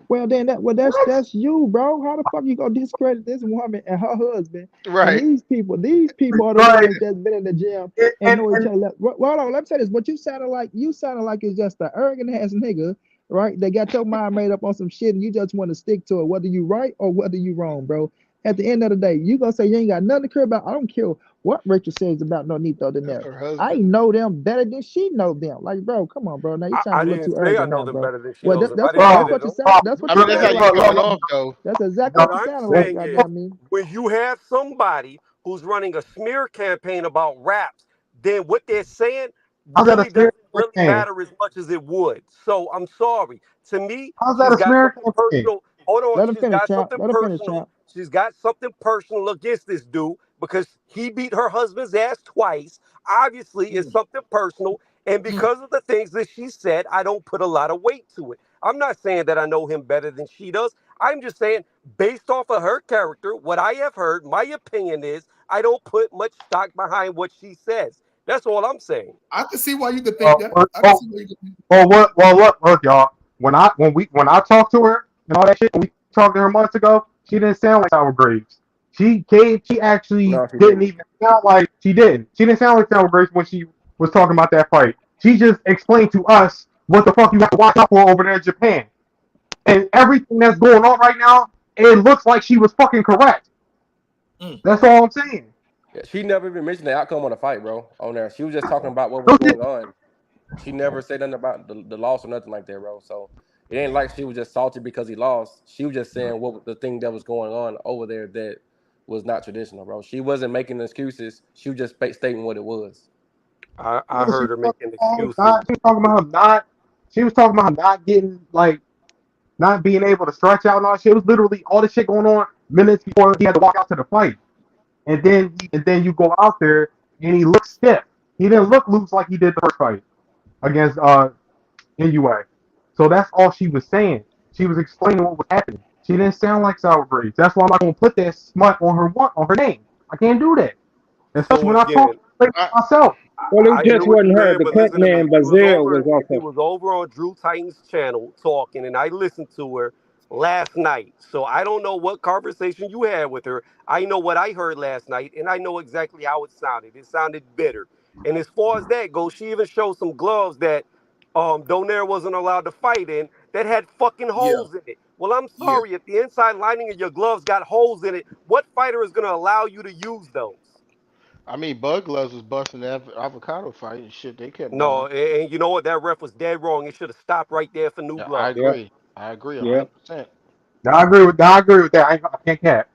Well, then that's you, bro. How the fuck you gonna discredit this woman and her husband? And Right. these people are the right, ones that's been in the gym and, and and, know each and other. Well, hold on, let me say this. What you sounded like is just an arrogant ass nigga, right? They got your mind made up on some shit and you just want to stick to it, whether you right or whether you wrong, bro. At the end of the day, you gonna say you ain't got nothing to care about. I don't care what Rachel says about Nonito That's Daenerys. her I husband. know them better than she know them. Like, bro, come on, bro. Now you trying I to be a little didn't too say I arrogant know now, them bro. better than she Well, knows them. I that's didn't what say that's Bro, that. what you No. sound. That's I what you mean, that's how sound you like, coming goddamn. off though. That's exactly no, What what you I'm sounding like, saying is, goddamn me. when you have somebody who's running a smear campaign about raps, then what they're saying how's that a really smear doesn't really campaign? matter as much as it would. So I'm sorry. To me, How's that she's a got smear something campaign? personal. Hold on, Let him she's finish, got champ. something Let him finish, personal. champ. She's got something personal against this dude because he beat her husband's ass twice. Obviously, it's Mm, something personal. And mm. because of the things that she said, I don't put a lot of weight to it. I'm not saying that I know him better than she does. I'm just saying, based off of her character, what I have heard, my opinion is I don't put much stock behind what she says. That's all I'm saying. I can see why you could think that. I can Oh, see why you could think what? Well, look, y'all. When I talked to her and all that shit, when we talked to her months ago, she didn't sound like Sour Graves. She actually No, she didn't didn't. even sound like she didn't. She didn't sound like Sour Graves when she was talking about that fight. She just explained to us what the fuck you have to watch out for over there in Japan. And everything that's going on right now, it looks like she was fucking correct. Mm. That's all I'm saying. Yeah, she never even mentioned the outcome of the fight, bro. On there, she was just talking about what was No going shit. on. She never said nothing about the loss or nothing like that, bro. So it ain't like she was just salty because he lost. She was just saying what the thing that was going on over there that was not traditional, bro. She wasn't making excuses. She was just stating what it was. I Yeah, heard her making excuses. she was talking about him not. She was talking about him not getting like not being able to stretch out and all that shit. It was literally all this shit going on minutes before he had to walk out to the fight. And then you go out there and he looks stiff. He didn't look loose like he did the first fight against NUA. So that's all she was saying. She was explaining what was happening. She didn't sound like Sour Grapes. That's why I'm not gonna put that smut on her name. I can't do that. Especially So when I talk again, to I, myself. Well, it I hear just what wasn't you're her. saying, The but cut listen to me. man Bazil was She also. was over on Drew Titan's channel talking, and I listened to her last night. So I don't know what conversation you had with her. I know what I heard last night, and I know exactly how it sounded. It sounded bitter. And as far as that goes, she even showed some gloves that Donaire wasn't allowed to fight in that had fucking yeah, holes in it. Well, I'm yeah. sorry, if the inside lining of your gloves got holes in it, what fighter is going to allow you to use those? I mean, Bud Gloves was busting that avocado fight and shit. They kept No, going. and you know what? That ref was dead wrong. It should have stopped right there for new Yeah, I gloves. Yep, agree. I agree yep. 100%. I agree with that. I can't cap.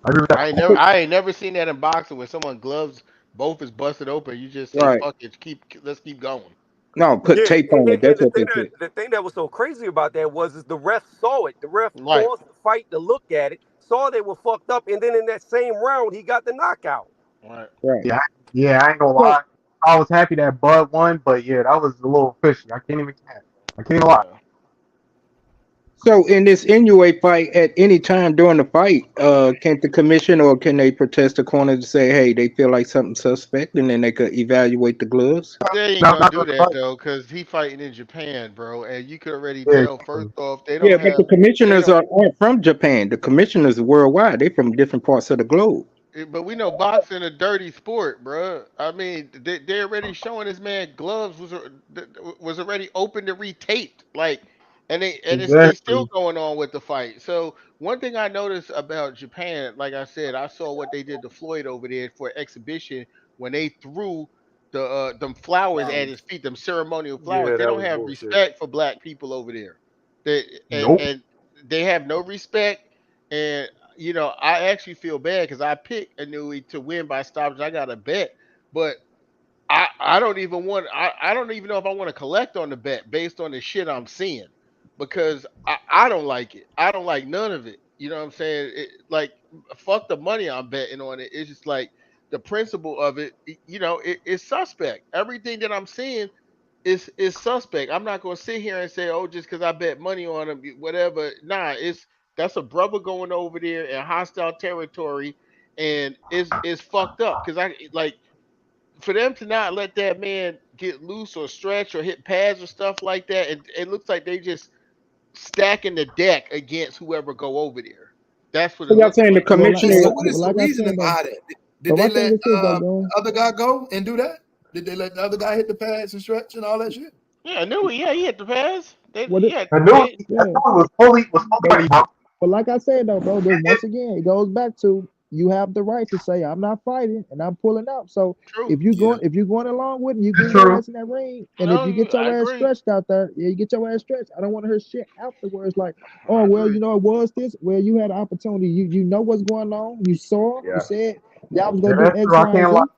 I agree with that. I ain't never seen that in boxing when someone gloves both is busted open. You just say Right. fuck it, let's keep going. No, put Yeah, tape on it. and That's what they did. the thing that was so crazy about that was is the ref saw it. The ref Right, paused the fight to look at it, saw they were fucked up, and then in that same round he got the knockout. right. Right. Yeah, yeah. I ain't gonna So, lie. I was happy that Bud won, but yeah, that was a little fishy. I can't even cap. I can't even lie. Yeah. so in this NUA fight, at any time during the fight, can the commission or can they protest the corner to say, hey, they feel like something suspect, and then they could evaluate the gloves? They ain't gonna Not do during the that fight. though, cause he fighting in Japan, bro, and you could already Yeah, tell first exactly. off they Yeah, don't but the have they commissioners don't. aren't from Japan. The commissioners are worldwide. They're from different parts of the globe. But we know boxing a dirty sport, bro. I mean, they already showing this man gloves was already open to retaped, like, they still Exactly. going on with the fight. So one thing I noticed about Japan, like I said, I saw what they did to Floyd over there for exhibition when they threw them flowers at his feet, them ceremonial flowers. Yeah, They that don't was have bullshit. respect for black people over there. They Nope. and they have no respect. And I actually feel bad because I picked Anui to win by stoppage. I got a bet, but I don't even want I don't even know if I want to collect on the bet based on the shit I'm seeing because I don't like it. I don't like none of it. You know what I'm saying? Like fuck the money I'm betting on it. It's just like the principle of it. It's suspect. Everything that I'm seeing is suspect. I'm not gonna sit here and say, oh, just because I bet money on him, whatever. Nah, that's a brother going over there in hostile territory, and it's fucked up. Because I like for them to not let that man get loose or stretch or hit pads or stuff like that. It looks like they just stacking the deck against whoever go over there. That's what So it y'all looks saying the like. Well, And so, commissioner? what is the like I reasoning said though, behind it? Did but they my thing let is this though, the Goon. other guy go and do that? Did they let the other guy hit the pads and stretch and all that shit? Yeah, Anui, yeah, he hit the pass. What it? Yeah, I knew they it Yeah, was fully but ready, bro. But like I said though, bro, this once again it goes back to you have the right to say I'm not fighting and I'm pulling out. So True. Yeah. if you're going along with it, you That's getting your true. ass in that ring, and if No, you get I your ass agree. stretched out there, yeah, you get your ass stretched. I don't want to hear shit afterwards like, oh I well, agree. it was this. Well, you had an opportunity. You know what's going on. You saw. You Yeah. said y'all was Yeah, gonna do that's true. X, I Y, and can't lie. Z.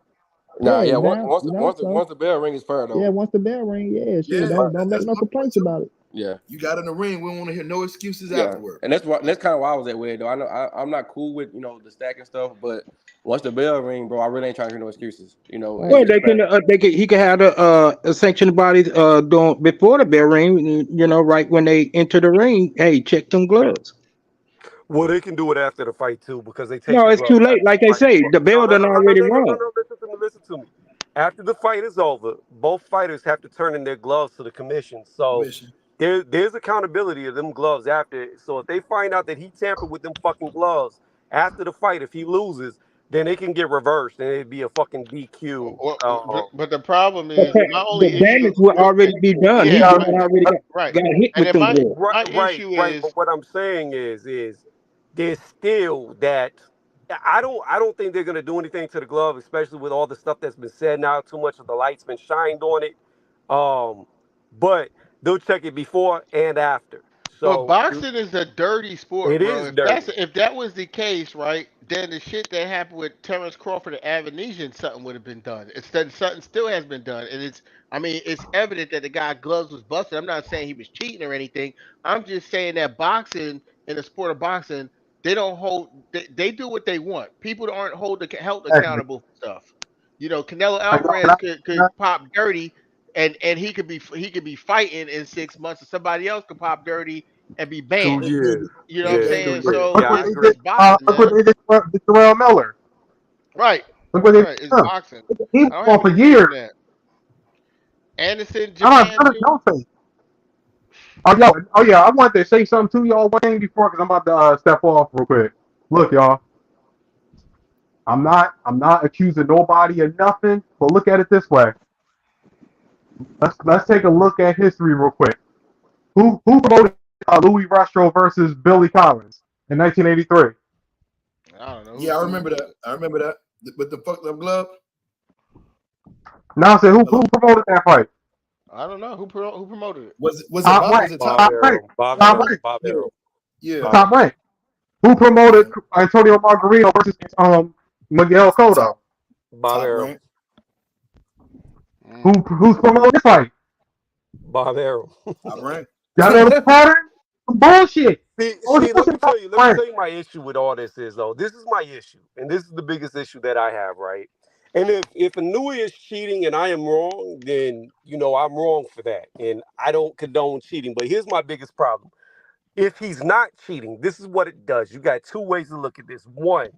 Nah, Yeah, yeah. now so Once the bell ring is fair yeah, though. once the bell ring, yeah, shit, Yeah. don't make That's no my point complaints too. about it. Yeah. You got in the ring. We don't want to hear no excuses Yeah, afterward. and that's kind of why I was at with it, though. I know I'm not cool with the stacking stuff, but once the bell ring, bro, I really ain't trying to hear no excuses. Right. Well, It's fact. he can have a sanctioned body doing before the bell ring. Right when they enter the ring. Hey, check them gloves. Well, they can do it after the fight too because they take No, the it's too gloves late. after the Like I fight. say, the No, bell no, done no, no, no, already no, no, no, run. no. Listen to me. Listen to me. After the fight is over, both fighters have to turn in their gloves to the commission. So Commission. there's accountability of them gloves after. So if they find out that he tampered with them fucking gloves after the fight, if he loses, then they can get reversed and it'd be a fucking DQ. Well, but the problem But is my the only issue. damage will already be done. He Yeah, done right, already right. got hit And with then them my gloves. my Right, right, issue right. But is what I'm saying is there's still that I don't think they're gonna do anything to the glove, especially with all the stuff that's been said now. Too much of the light's been shined on it. Um, but they'll check it before and after. but So boxing is a dirty sport, it bro. is dirty. If that was the case, right, then the shit that happened with Terrence Crawford and Avanesian, something would have been done. Instead, something still has been done, and I mean, it's evident that the guy gloves was busted. I'm not saying he was cheating or anything. I'm just saying that boxing, in the sport of boxing, they don't hold. They do what they want. People aren't held Exactly. accountable for stuff. Canelo Like, Alvarez could pop dirty, and he could be fighting in 6 months, and somebody else could pop dirty and be Two banned. Let's do years. this. You know what Let's I'm Yeah, bang two saying? this. years. So look Yeah, what I it's they agree. did. it's boxing, Look what man. they did to Terrell Miller. Right, Look what they did right. It's to him. boxing. He was I don't on have for any beef years. with that. Anderson, I don't have Japan none of too. no face. Oh yeah, I wanted to say something to y'all one thing before because I'm about to step off real quick. Look, y'all, I'm not accusing nobody of nothing, but look at it this way. Let's take a look at history real quick. Who promoted Louis Restro versus Billy Collins in 1983? I don't know Yeah, I remember who. that. I remember that. With the fucked up glove. Now I said who Hello. promoted that fight? I don't know who promoted it. Was it Top Bob? Was rank. it Bob top? Top rank. Arum. Bob Top Arum. rank. Bob Yeah. Arum. Yeah. Bob Top Arum. rank. Who promoted Yeah. Antonio Margarito versus Miguel Top Cotto? Bob top Arum. rank. Who's promoting this fight? Bob Arum. Top rank. Y'all know the pattern? Some bullshit. See, let Bullshit me about tell you, the rank. my issue with all this is though. This is my issue, and this is the biggest issue that I have, right? And if Anui is cheating and I am wrong, then I'm wrong for that, and I don't condone cheating. But here's my biggest problem: if he's not cheating, this is what it does. You got two ways to look at this. One,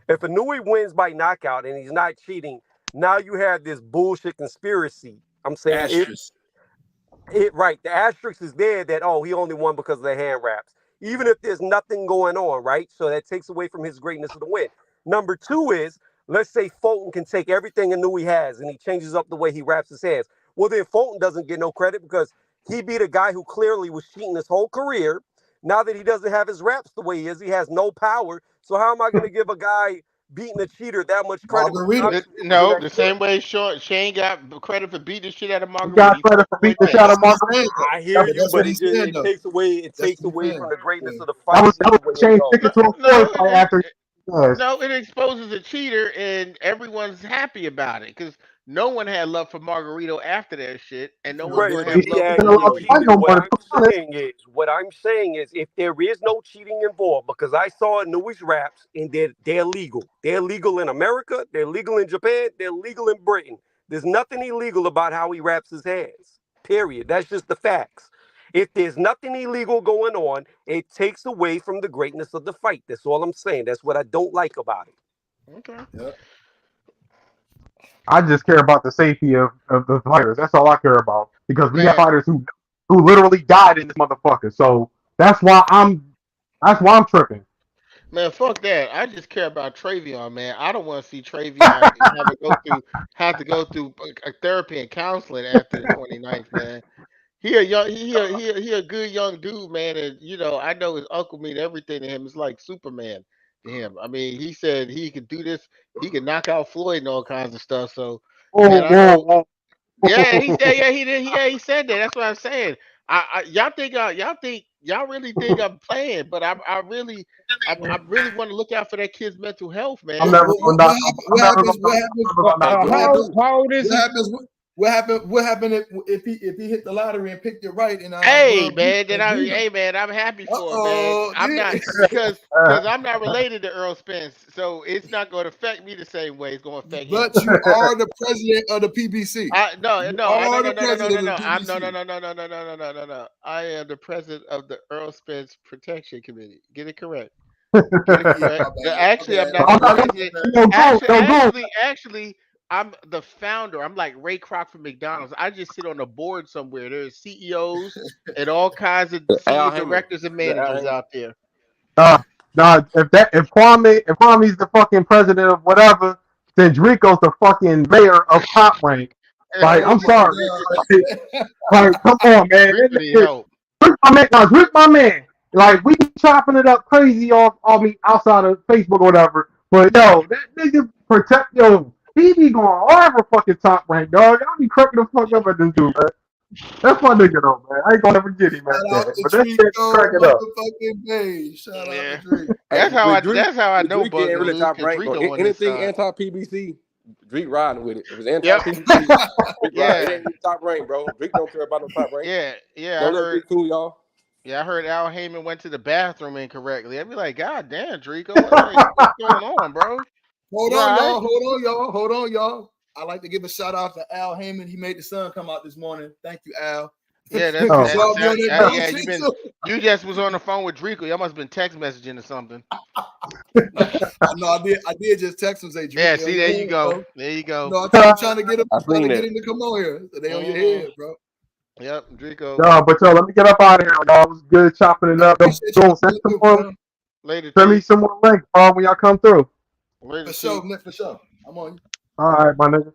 if Anui wins by knockout and he's not cheating, now you have this bullshit conspiracy. I'm saying if Asterisk. right. The asterisk is there that he only won because of the hand wraps. Even if there's nothing going on, right? So that takes away from his greatness of the win. Number two is, let's say Fulton can take everything Inouye has and he changes up the way he wraps his hands. Well, then Fulton doesn't get no credit because he beat a guy who clearly was cheating his whole career. Now that he doesn't have his wraps the way he is, he has no power. So how am I going to give a guy beating a cheater that much credit when he's Margarita. obviously wasn't No, that the good? same way Shane got credit for beating the shit out of You Margarita. got He credit fought for the beating way the back. shot of That's what he's Margarita. saying though. I hear Yeah, you, that's what but he's it saying though. takes away That's what he's saying. from the greatness Yeah. of the That fight was just the way a it change goes. ticket to a No, Floyd fight after. Yes. no, it exposes a cheater, and everyone's happy about it because no one had love for Margarito after that shit, and no For a one's Right, good gonna but have He's he love for had been allowed he to Inouye. fight cheated. no more, to be honest. What I'm saying is if there is no cheating involved, because I saw Newish raps and they're legal. They're legal in America, they're legal in Japan, they're legal in Britain. There's nothing illegal about how he wraps his hands. Period. That's just the facts. If there's nothing illegal going on, it takes away from the greatness of the fight. That's all I'm saying. That's what I don't like about it. Okay, Yeah. I just care about the safety of the fighters. That's all I care about. Because we have man, fighters who literally died in this motherfucker. So that's why I'm tripping. man, fuck that. I just care about Travion, man. I don't want to see Travion have to go through therapy and counseling after the 29th, man. he a good young dude, man, and I know his uncle mean everything to him. It's like Superman to him. I mean, he said he could do this, he could knock out Floyd and all kinds of stuff. So, man, Whoa, I whoa, know. whoa. Yeah, he said, yeah, he did, yeah, he said that. That's what I'm saying. Y'all really think I'm playing, but I really want to look out for that kid's mental health, I'm man. never gonna knock. I'm What never happens? gonna What knock. happens? I'm never gonna knock Uh, What Drake. how happens? how old is What he? happens? What happened? What happened if he hit the lottery and picked it right and Hey Bud beat man, Drake? hey man, I'm happy for him, man. Uh-oh, I'm not Uh, because I'm not related to Earl Spence, so it's not going to affect me the same way it's going to affect him. but you are the president of the PBC. I no You no I no are no the no no no no president of no the I'm no no PBC. no no no no no no no no no. I am the president of the Earl Spence Protection Committee. Get it correct. Get it Yeah, correct. my No, bad. My actually, I'm bad. not My the I'm not bad. gonna. My president. bad. Yo, go. Actually, I'm the founder. I'm like Ray Kroc from McDonald's. I just sit on a board somewhere. There's CEOs and all kinds of Al senior Heyman. directors and The Al managers Heyman. out there. Nah, if Kwame's the fucking president of whatever, then Drico's the fucking mayor of Top Rank. Like, Oh I'm my sorry. Like, God. come on, man. Drake That need nigga, help. Drake, my man. Like, we chopping it up crazy off me outside of Facebook or whatever. But yo, that nigga he be going all over fucking Top Rank, dog. I'll be cracking the fuck up at this dude, man. That's my nigga though, man. I ain't gonna ever get him Shout at out that. to But that shit Trico cracking up. motherfucking Bay. Shout out to Yeah, Drake. Hey, with Drake, that's how I with know Drake Bud ain't gonna really lose top because rank or Drico on his anything side. anti PBC. Drake riding with it. If it's anti Yep. PBC, Drake ride. It Yeah. ain't even top rank, bro. Drake don't care about no top rank. Yeah. Don't let it get cool, y'all. I heard Al Heyman went to the bathroom incorrectly. I'd be like, God damn, Drico, what's going on, bro? Hold You on, all right? y'all. Hold on, y'all. Hold on, y'all. I like to give a shout out to Al Heyman. He made the sun come out this morning. Thank you, Al. Yeah, Because Oh, y'all be on that yeah. bullshit too. You just was on the phone with Drico. Y'all must have been text messaging or something. I know I did just text him say Drake, Yeah, they on see, your there you head, go. bro. There you You go. know, I'm trying to get him, I trying seen to get that. him to come on here. So they on your hmm head, bro. Yep, Drico. no, but yo, let me get up out of here, y'all. It was good chopping it Man, up. appreciate you Send coming through, fam. Later, me T. some more links, bro, when y'all come through. Later, For sure, T. man, for sure. I'm on you. All right, my nigga.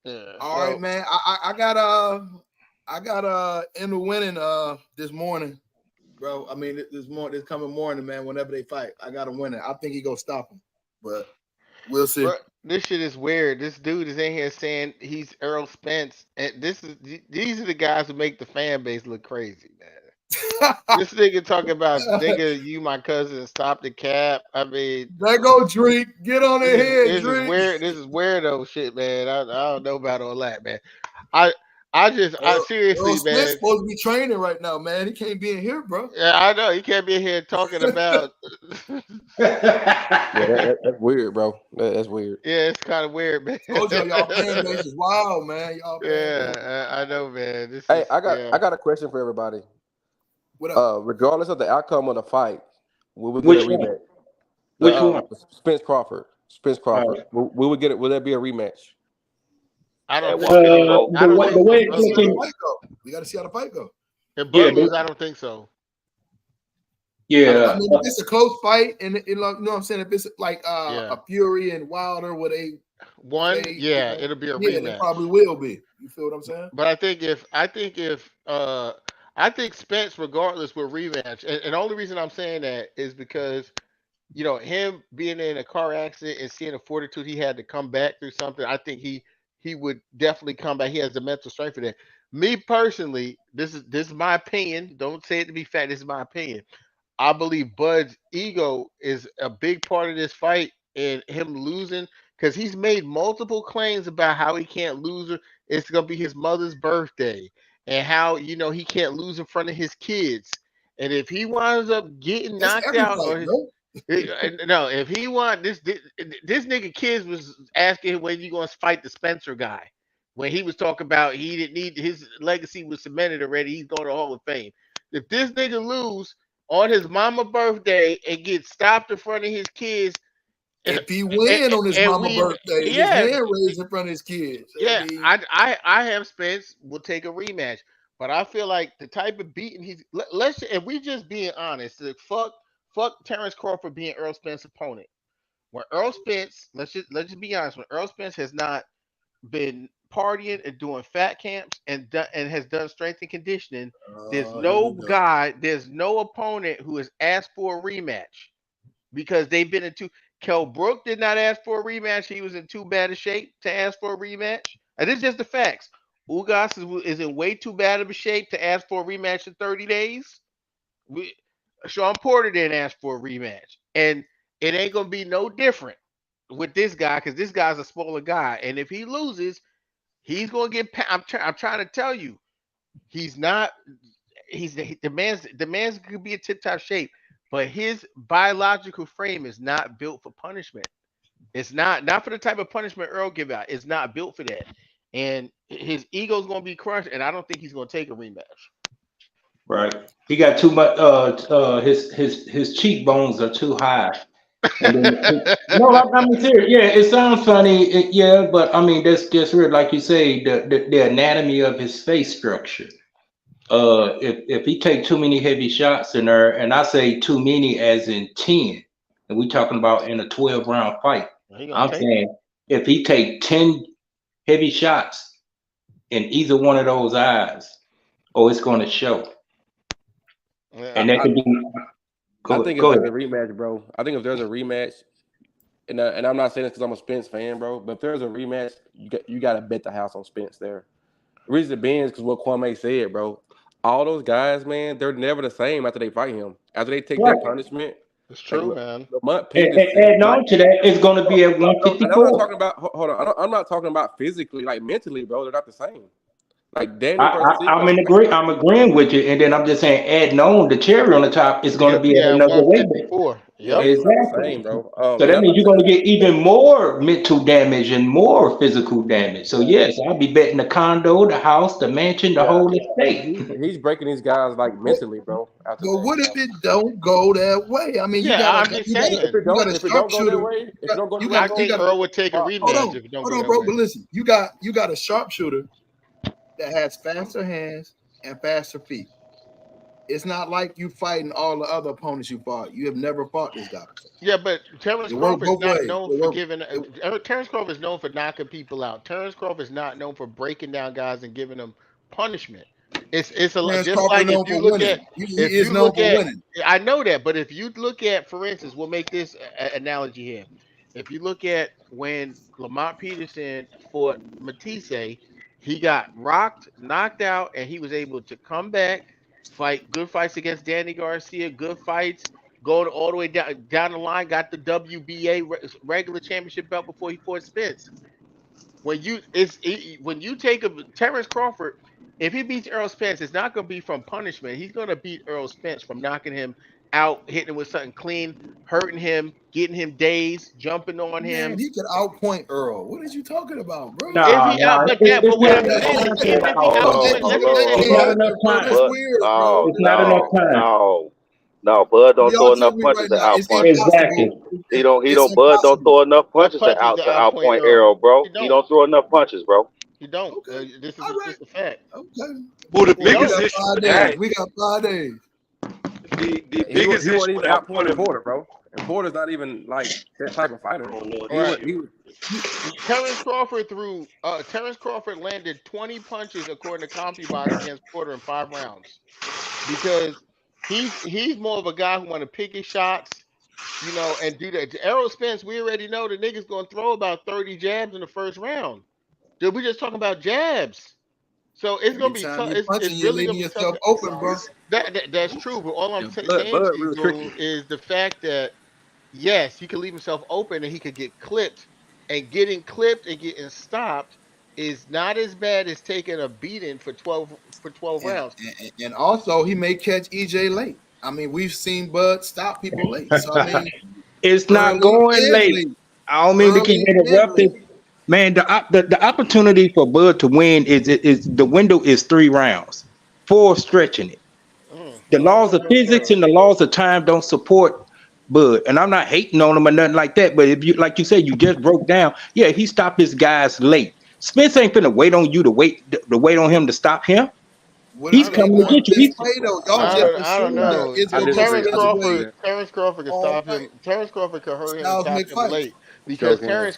Yeah. All right, So man. I got in the winning this morning, bro. I mean this coming morning, man. Whenever they fight, I got to win it. I think he gonna stop him, but we'll see. bro, this shit is weird. This dude is in here saying he's Earl Spence, and these are the guys who make the fan base look crazy, man. This nigga talking about nigga, you my cousin, stop the cap. I mean, There go Drake. Get on the head, this is Drake. weird. This is weirdo shit, man. I don't know about all that, man. I I Earl seriously, Spence man. supposed to be training right now, man. He can't be in here, bro. Yeah, I know you can't be here talking about. Yeah, that's weird, bro. That's weird. Yeah, it's kind of weird, man. Told y'all fan base is wild, man. Y'all fan base. Yeah, I know, man. This Hey, is I got a question for everybody. What up? Regardless of the outcome of the fight, will we get a Which one? rematch? Which one? Spence Crawford. Spence Crawford. Uh, Will we get it? Will there be a rematch? I don't think so. I don't think the way so, We gotta it's see how the brother. looking, fight go. We gotta see how the fight go. If yeah, Bud lose, I don't think so. I don't I yeah. think. mean, if it's a close fight, and you know what I'm saying, if it's like Yeah, a Fury and Wilder, where they one. say, Yeah, it'll be a yeah, they rematch. probably will be. You feel what I'm saying? But I think Spence, regardless, will rematch. And the only reason I'm saying that is because him being in a car accident and seeing the fortitude he had to come back through something. I think he would definitely come back. He has the mental strength for that. Me personally, this is my opinion. Don't say it to be fat. This is my opinion. I believe Bud's ego is a big part of this fight and him losing because he's made multiple claims about how he can't lose her. It's gonna be his mother's birthday and how he can't lose in front of his kids. And if he winds up getting That's knocked every out fight, or his bro. no, if he want this nigga kids was asking when you gonna fight the Spencer guy when he was talking about he didn't need his legacy was cemented already. He's going to Hall of Fame. If this nigga lose on his mama birthday and get stopped in front of his kids, and, If he win on his and mama we birthday and his yeah hand raised in front of his kids, I yeah mean, I have Spence will take a rematch, but I feel like the type of beating let's if we just being honest, like, fuck Terrence Crawford being Earl Spence's opponent. When Earl Spence, let's just be honest, when Earl Spence has not been partying and doing fat camps and has done strength and conditioning, Here we go. there's no opponent who has asked for a rematch because they've been in too. Kell Brook did not ask for a rematch. He was in too bad a shape to ask for a rematch. And this is just the facts. Ugas is in way too bad of a shape to ask for a rematch in 30 days. Sean Porter didn't ask for a rematch. And it ain't going to be no different with this guy because this guy's a smaller guy. And if he loses, he's going to get. I'm trying to tell you, he's not. The man's could be in tip top shape, but his biological frame is not built for punishment. It's not for the type of punishment Earl give out. It's not built for that, and his ego's gonna be crushed. And I don't think he's gonna take a rematch. Right. He got too much. His cheekbones are too high. And then, no, I'm serious. Yeah, it sounds funny. Yeah, but I mean, that's just weird. Like you say, the anatomy of his face structure. If he take too many heavy shots in there, and I say too many as in 10, and we talking about in a 12-round fight. He gonna I'm take it. saying if he take 10 heavy shots in either one of those eyes, oh, it's going to show, Yeah, and that I, could be. I Go think if go there's ahead. a rematch, bro, I think if there's a rematch, and I'm not saying this because I'm a Spence fan, bro, but if there's a rematch, you got to bet the house on Spence there. The reason being is because what Kwame said, bro. All those guys, man, they're never the same after they fight him. After they take Right. that punishment, it's like true, man. Lamont And Peterson, adding like on to that, it's going to no, be at no, and I'm not 154. talking about. Hold on, I'm not talking about physically, like mentally, bro. They're not the same. Like I, Danny I, Garcia, I'm in like agree. I'm agreeing with you, and then I'm just saying, adding on the cherry on the top is It's going to gonna be be at at another weight. 154. yeah, Yep. it's not the Exactly. same, bro. So And that I'm means not you're saying going to get even more mental damage and more physical damage. So yes, I'll be betting the condo, the house, the mansion, the yeah, whole estate. he's breaking these guys like But, mentally, bro. After but that, what if it don't go that way? I mean, Yeah, I'm just saying. if you got a it don't go that sharpshooter. way, if it don't go the way I it's You going, think got Earl would take a problem. rematch if it don't hold go on, that bro. way. But listen, you got a sharpshooter that has faster hands and faster feet. It's not like you fighting all the other opponents you fought. You have never fought this guy before. Yeah, but Terrence It worked Crawford is both not ways. known It for worked. giving. It, Terrence Crawford is known for knocking people out. Terrence Crawford is not known for breaking down guys and giving them punishment. Terrence Just Crawford like known for winning. He if is you known look for at winning. I know that, but if you look at, for instance, we'll make this analogy here. If you look at when Lamont Peterson fought Matisse, he got rocked, knocked out, and he was able to come back, fight good fights against Danny Garcia, good fights, going all the way down the line, got the WBA regular championship belt before he fought Spence. When you take a Terrence Crawford, if he beats Errol Spence, it's not going to be from punishment. He's going to beat Errol Spence from knocking him out, hitting him with something clean, hurting him, getting him dazed, jumping on Man, him. he could outpoint Earl. What are you talking about, bro? If No, he no, out, but it's what not I'm enough saying is, time for even that if he outpoint. outpoints, Hey, let me hey, It's say, not hey, enough bro, time. that's But weird, bro. no, It's not enough time. Bud So don't y'all throw tell enough me right punches to now, it's outpunch him. Exactly. impossible. He It's don't Bud don't impossible. throw enough punches punches to to outpoint outpoint Earl. Arrow, He bro. He don't. don't throw enough punches, bro. He don't. Okay, This is all right, just a fact. okay. Well, the You Well, we biggest don't. got issue 5 with days. that, We got 5 days. the He biggest issue wouldn't with even outpoint outpointing, Porter, bro. And Porter's not even like that type of I fighter. don't know He this Right. would. shit. You, Terrence Crawford landed 20 punches according to CompuBox against Porter in 5 rounds because he's more of a guy who want to pick his shots, and do that. Errol Spence, we already know the nigga's gonna throw about 30 jabs in the first round. Dude, we just talking about jabs. So it's gonna every be time tough. you're It's punching, you're really gonna leaving be tough. yourself open, bro. That's true, but all I'm Yeah, saying Bud to you, real tricky. Goon, is the fact that yes, he could leave himself open and he could get clipped, and getting clipped and getting stopped is not as bad as taking a beating for 12 And, rounds. and also, he may catch EJ late. I mean, we've seen Bud stop people late. So, I mean, It's not early going and late. late. I don't mean to keep Early and interrupting. late. Man, the opportunity for Bud to win is the window is 3 rounds. Four stretching it. The I laws don't of know, physics bro. and the laws of time don't support Bud. And I'm not hating on him or nothing like that. But if you, like you said, you just broke down. Yeah, he stopped his guys late. Spence ain't finna wait on you to wait on him to stop him. What if He's I it don't. ain't coming to going I, get you. this way, though? Y'all I just don't. I don't assume that know. it's I going to go disagree. Spence I disagree with way that. Terrence Crawford could all stop fight. him. Terrence Crawford could hurt him and Styles stop make him fights. late because Choke him.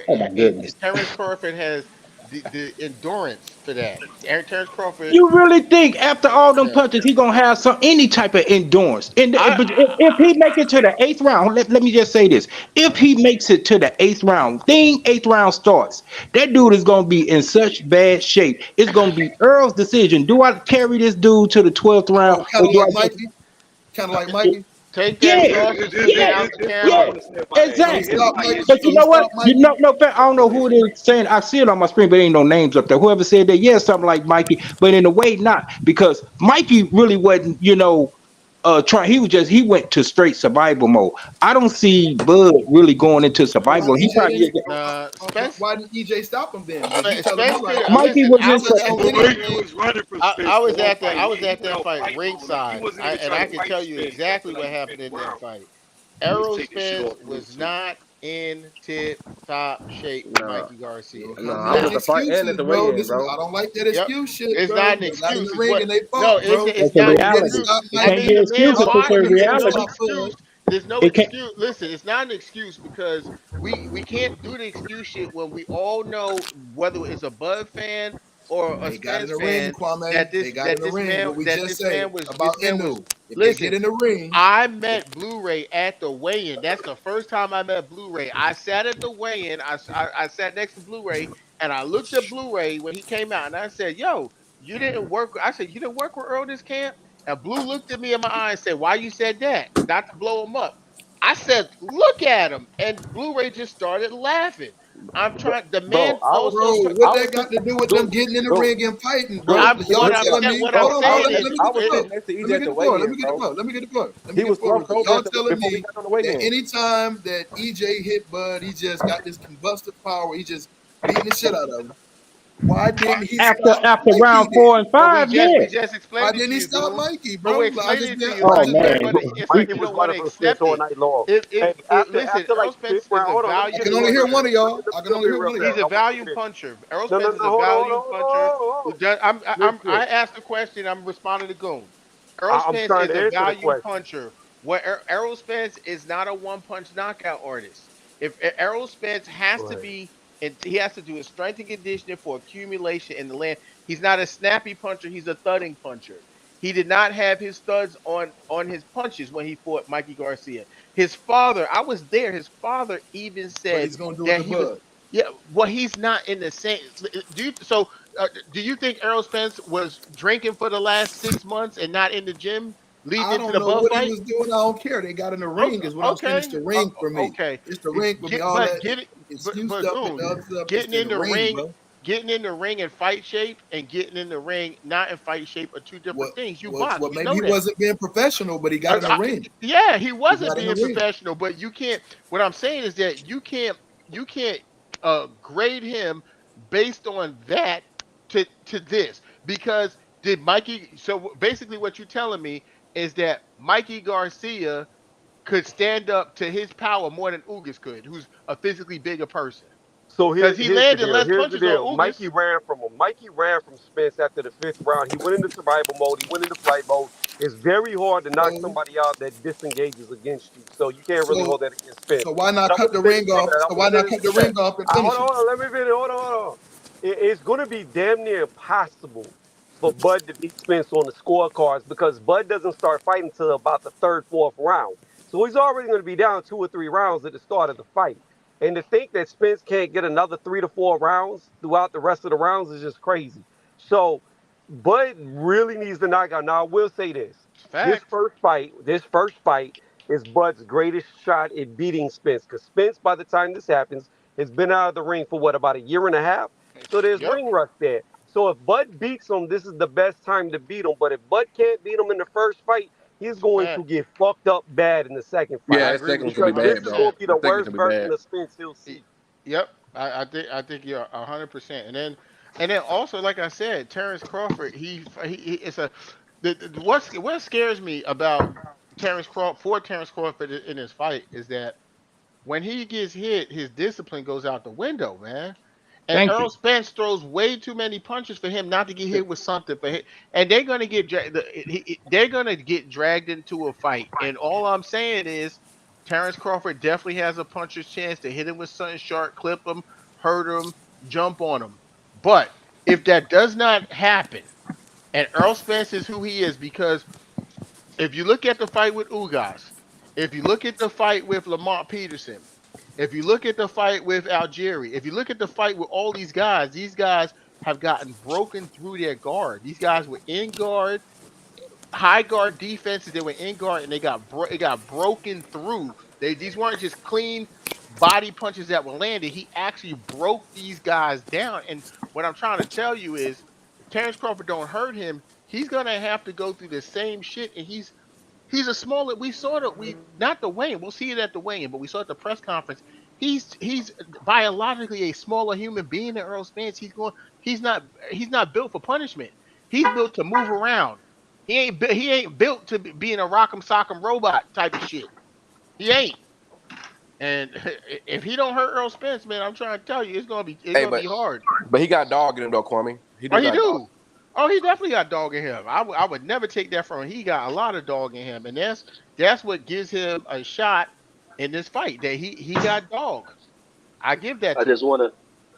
Oh my goodness. Terrence Crawford has the endurance for that. Terrence Crawford. You really think after all them Yeah. punches he gonna have any type of endurance? And I, but if he make it to the eighth round, let me just say this: if he makes it to the eighth round starts, that dude is gonna be in such bad shape. It's gonna be Earl's decision. Do I carry this dude to the 12th round, Oh, kind or of do like I just Mikey. Kind of like Mikey. take that yeah, sauce and This, spit it yeah, this, out this, the this what I yeah, camera. want to say about that. So he exactly. stopped Everybody, Mikey. But So you he know what? stopped You Mikey. know, no, I don't know who it is saying. I see it on my screen, but ain't no names up there. Whoever said that, yeah, something like Mikey, but in a way not, because Mikey really wasn't, trying. He went to straight survival mode. I don't see Bud really going into So why survival. He EJ probably didn't? is. Spence Why didn't EJ stop him then? Because you telling me Spence like could Mikey listen. was he in. touched on but Mikey anything. was running from I Spence the was whole at that. fight. I was He at went that on fight fight mode. Like he ringside, wasn't even and trying I to can fight tell you Spence after exactly like what the happened fifth in that round. fight. He was Errol taking shit Spence off dude was too. not in tip top shape with Nah, Mikey Garcia. Don't He nah. was come I with was them at not. the fight and at excuses, the bro. weigh-in, Listen, bro. I don't like that Yep. excuse shit, It's not bro. an They got in the excuse. It's ring what and they no, fought, bro. it's It's a not an So he reality. didn't excuse. stop It I can't mean, be Mikey. an the man excuse So if it's how a fought. come he There's didn't no reality. stop Bud? excuse. There's no It can't. excuse. Listen, it's not an excuse because we can't do the excuse shit when we all know whether it's a Bud fan or a They got in Spence the ring, fan Kwame. They got in the ring. What we just say about this man was Inu. If they listen. get in the ring, I if, met Blu-ray at the weigh-in. That's the first time I met Blu-ray. I sat at the weigh-in. I sat next to Blu-ray, and I looked at Blu-ray when he came out, and I said, "Yo, you didn't work." I said, "You didn't work with Earl this camp." And Blue looked at me in my eye and said, "Why you said that? Not to blow him up." I said, "Look at him," and Blu-ray just started laughing. I'm Bro, trying. The bro, man also. what I was that got sitting, to do with them dude, getting in the dude, ring and fighting, dude, bro? I'm Y'all what dude. I'm telling saying. me, What I'm hold on, bro. saying is, I Let me get was the it, floor. sitting next to Let EJ me at get the the floor. Let weigh-in, me get the bro. floor. Let me get the floor. Let me He get was the floor real slumped quick. over Y'all telling before we me got on the that weigh-in. anytime that EJ hit Bud, he just got this combustive power. He just beating the shit out of him. Why didn't he stop After Mikey round then? four and but five, we yeah. just Why explained it didn't to he you, stop Goon. Mikey, But we bro? I explained just it been to you. Oh But you asking don't that. man, want to. Mikey You was don't want to running from Spence accept all it. night long. If Hey, after listen, Earl like the Spence fifth is round, a hold on, let me value I get can in only here hear real puncher. one fast. of Let me y'all. let I me can jump only in hear real one of fast. He's y'all. a I want to value say this. puncher. Earl No, no, Spence no, is a hold on, hold value on, hold on, puncher. hold Who on. does? I Listen, asked the question. I'm responding to Goon. Earl I'm Spence trying is to a answer the value question. puncher. Where Errol Spence is not a one punch knockout artist. If Errol Spence has Go to ahead. be, and he has to do his strength and conditioning for accumulation in the land. He's not a snappy puncher. He's a thudding puncher. He did not have his studs on his punches when he fought Mikey Garcia. His father, I was there. His father even But said he's gonna do it that to he was. Bud. Yeah, well, he's not in the same. Do you think Errol Spence was drinking for the last 6 months and not in the gym leading I into don't the know Buff what he fight? was doing. I don't care. They got in the ring Okay, is what I'm saying. It's okay, the ring for me. okay. It's the ring for me. Get, All but that get it, excuse but stuff and the Goon, other stuff. It's getting in in the the ring, ring, bro. getting in the ring in fight shape and getting in the ring not in fight shape are two What different things. You what box, what we maybe know he that. wasn't being professional, but he got in the ring. Yeah, he He wasn't got in the being ring. professional, but you can't. What I'm saying is that you can't grade him based on that to this because did Mikey? So basically, what you're telling me is that Mikey Garcia could stand up to his power more than Ugas could, who's a physically bigger person, So because he here's the landed deal. less Here's the punches on deal. Ugas. Mikey ran from him. Mikey ran from Spence after the fifth round. He went into survival mode. He went into flight mode. It's very hard to knock So somebody out that disengages against you. So you can't really so hold that against Spence. so why But not I'm cut gonna the finish ring this. off? I'm So gonna why not finish cut the this. ring off and Hold finish him? on. Let me finish. Hold on. It's gonna be damn near impossible for Bud to beat Spence on the scorecards because Bud doesn't start fighting until about the third, fourth round. So he's already gonna be down 2 or 3 rounds at the start of the fight. And to think that Spence can't get another 3 to 4 rounds throughout the rest of the rounds is just crazy. So Bud really needs to knock out. Now I will say this. Facts. This first fight is Bud's greatest shot at beating Spence. Because Spence, by the time this happens, has been out of the ring for what, about a year and a half? So there's Yep. ring rust there. So if Bud beats him, this is the best time to beat him. But if Bud can't beat him in the first fight, he's It's a going to fact. get fucked up bad in the second fight Yeah, I that agree second one with could you be because this bad, is bro. going 100%. to be That the second worst could be version bad. of Spence he'll see. Yep. I think you're 100%. And then also, like I said, Terrence Crawford, he it's a what scares me about Terrence Crawford in his fight is that when he gets hit, his discipline goes out the window, man. And thank Earl you. Spence throws way too many punches for him not to get hit with something for him. And they're gonna they're gonna get dragged into a fight. And all I'm saying is, Terrence Crawford definitely has a puncher's chance to hit him with something sharp, clip him, hurt him, jump on him. But if that does not happen, and Earl Spence is who he is, because if you look at the fight with Ugas, if you look at the fight with Lamont Peterson, if you look at the fight with Algieri, if you look at the fight with all these guys have gotten broken through their guard. These guys were in guard, high guard defenses. They were in guard and it got broken through. These weren't just clean body punches that were landed. He actually broke these guys down. And what I'm trying to tell you is, if Terrence Crawford don't hurt him, he's gonna have to go through the same shit. And he's a smaller. We saw that we not the weigh-in. We'll see it at the weigh-in, but we saw at the press conference. He's biologically a smaller human being than Earl Spence. He's not built for punishment. He's built to move around. He ain't built to be in a rock'em sock'em robot type of shit. He ain't. And if he don't hurt Earl Spence, man, I'm trying to tell you, it's gonna be hard. but he got dog in him though, Kwame. He Oh, do he got dog. do. Oh, he definitely got dog in him. I would never take that from him. He got a lot of dog in him, and that's what gives him a shot in this fight. That he got dog. I give that I to him. just wanna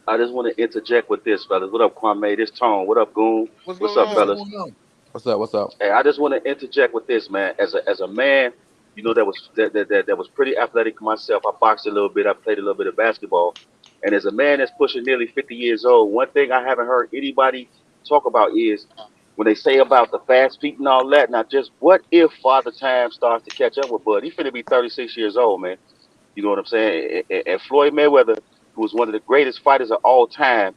I just wanna interject with this, fellas. What up, Kwame? This Tone. What up, Goon? What's What's going up, What's on? fellas? going on? What's up? What's up? Hey, I just want to interject with this, man. As a man, that was pretty athletic myself. I boxed a little bit. I played a little bit of basketball, and as a man that's pushing nearly 50 years old, one thing I haven't heard anybody talk about is when they say about the fast feet and all that. Now, just what if Father Time starts to catch up with Bud? He finna be 36 years old, man. You know what I'm saying? And Floyd Mayweather, who was one of the greatest fighters of all time,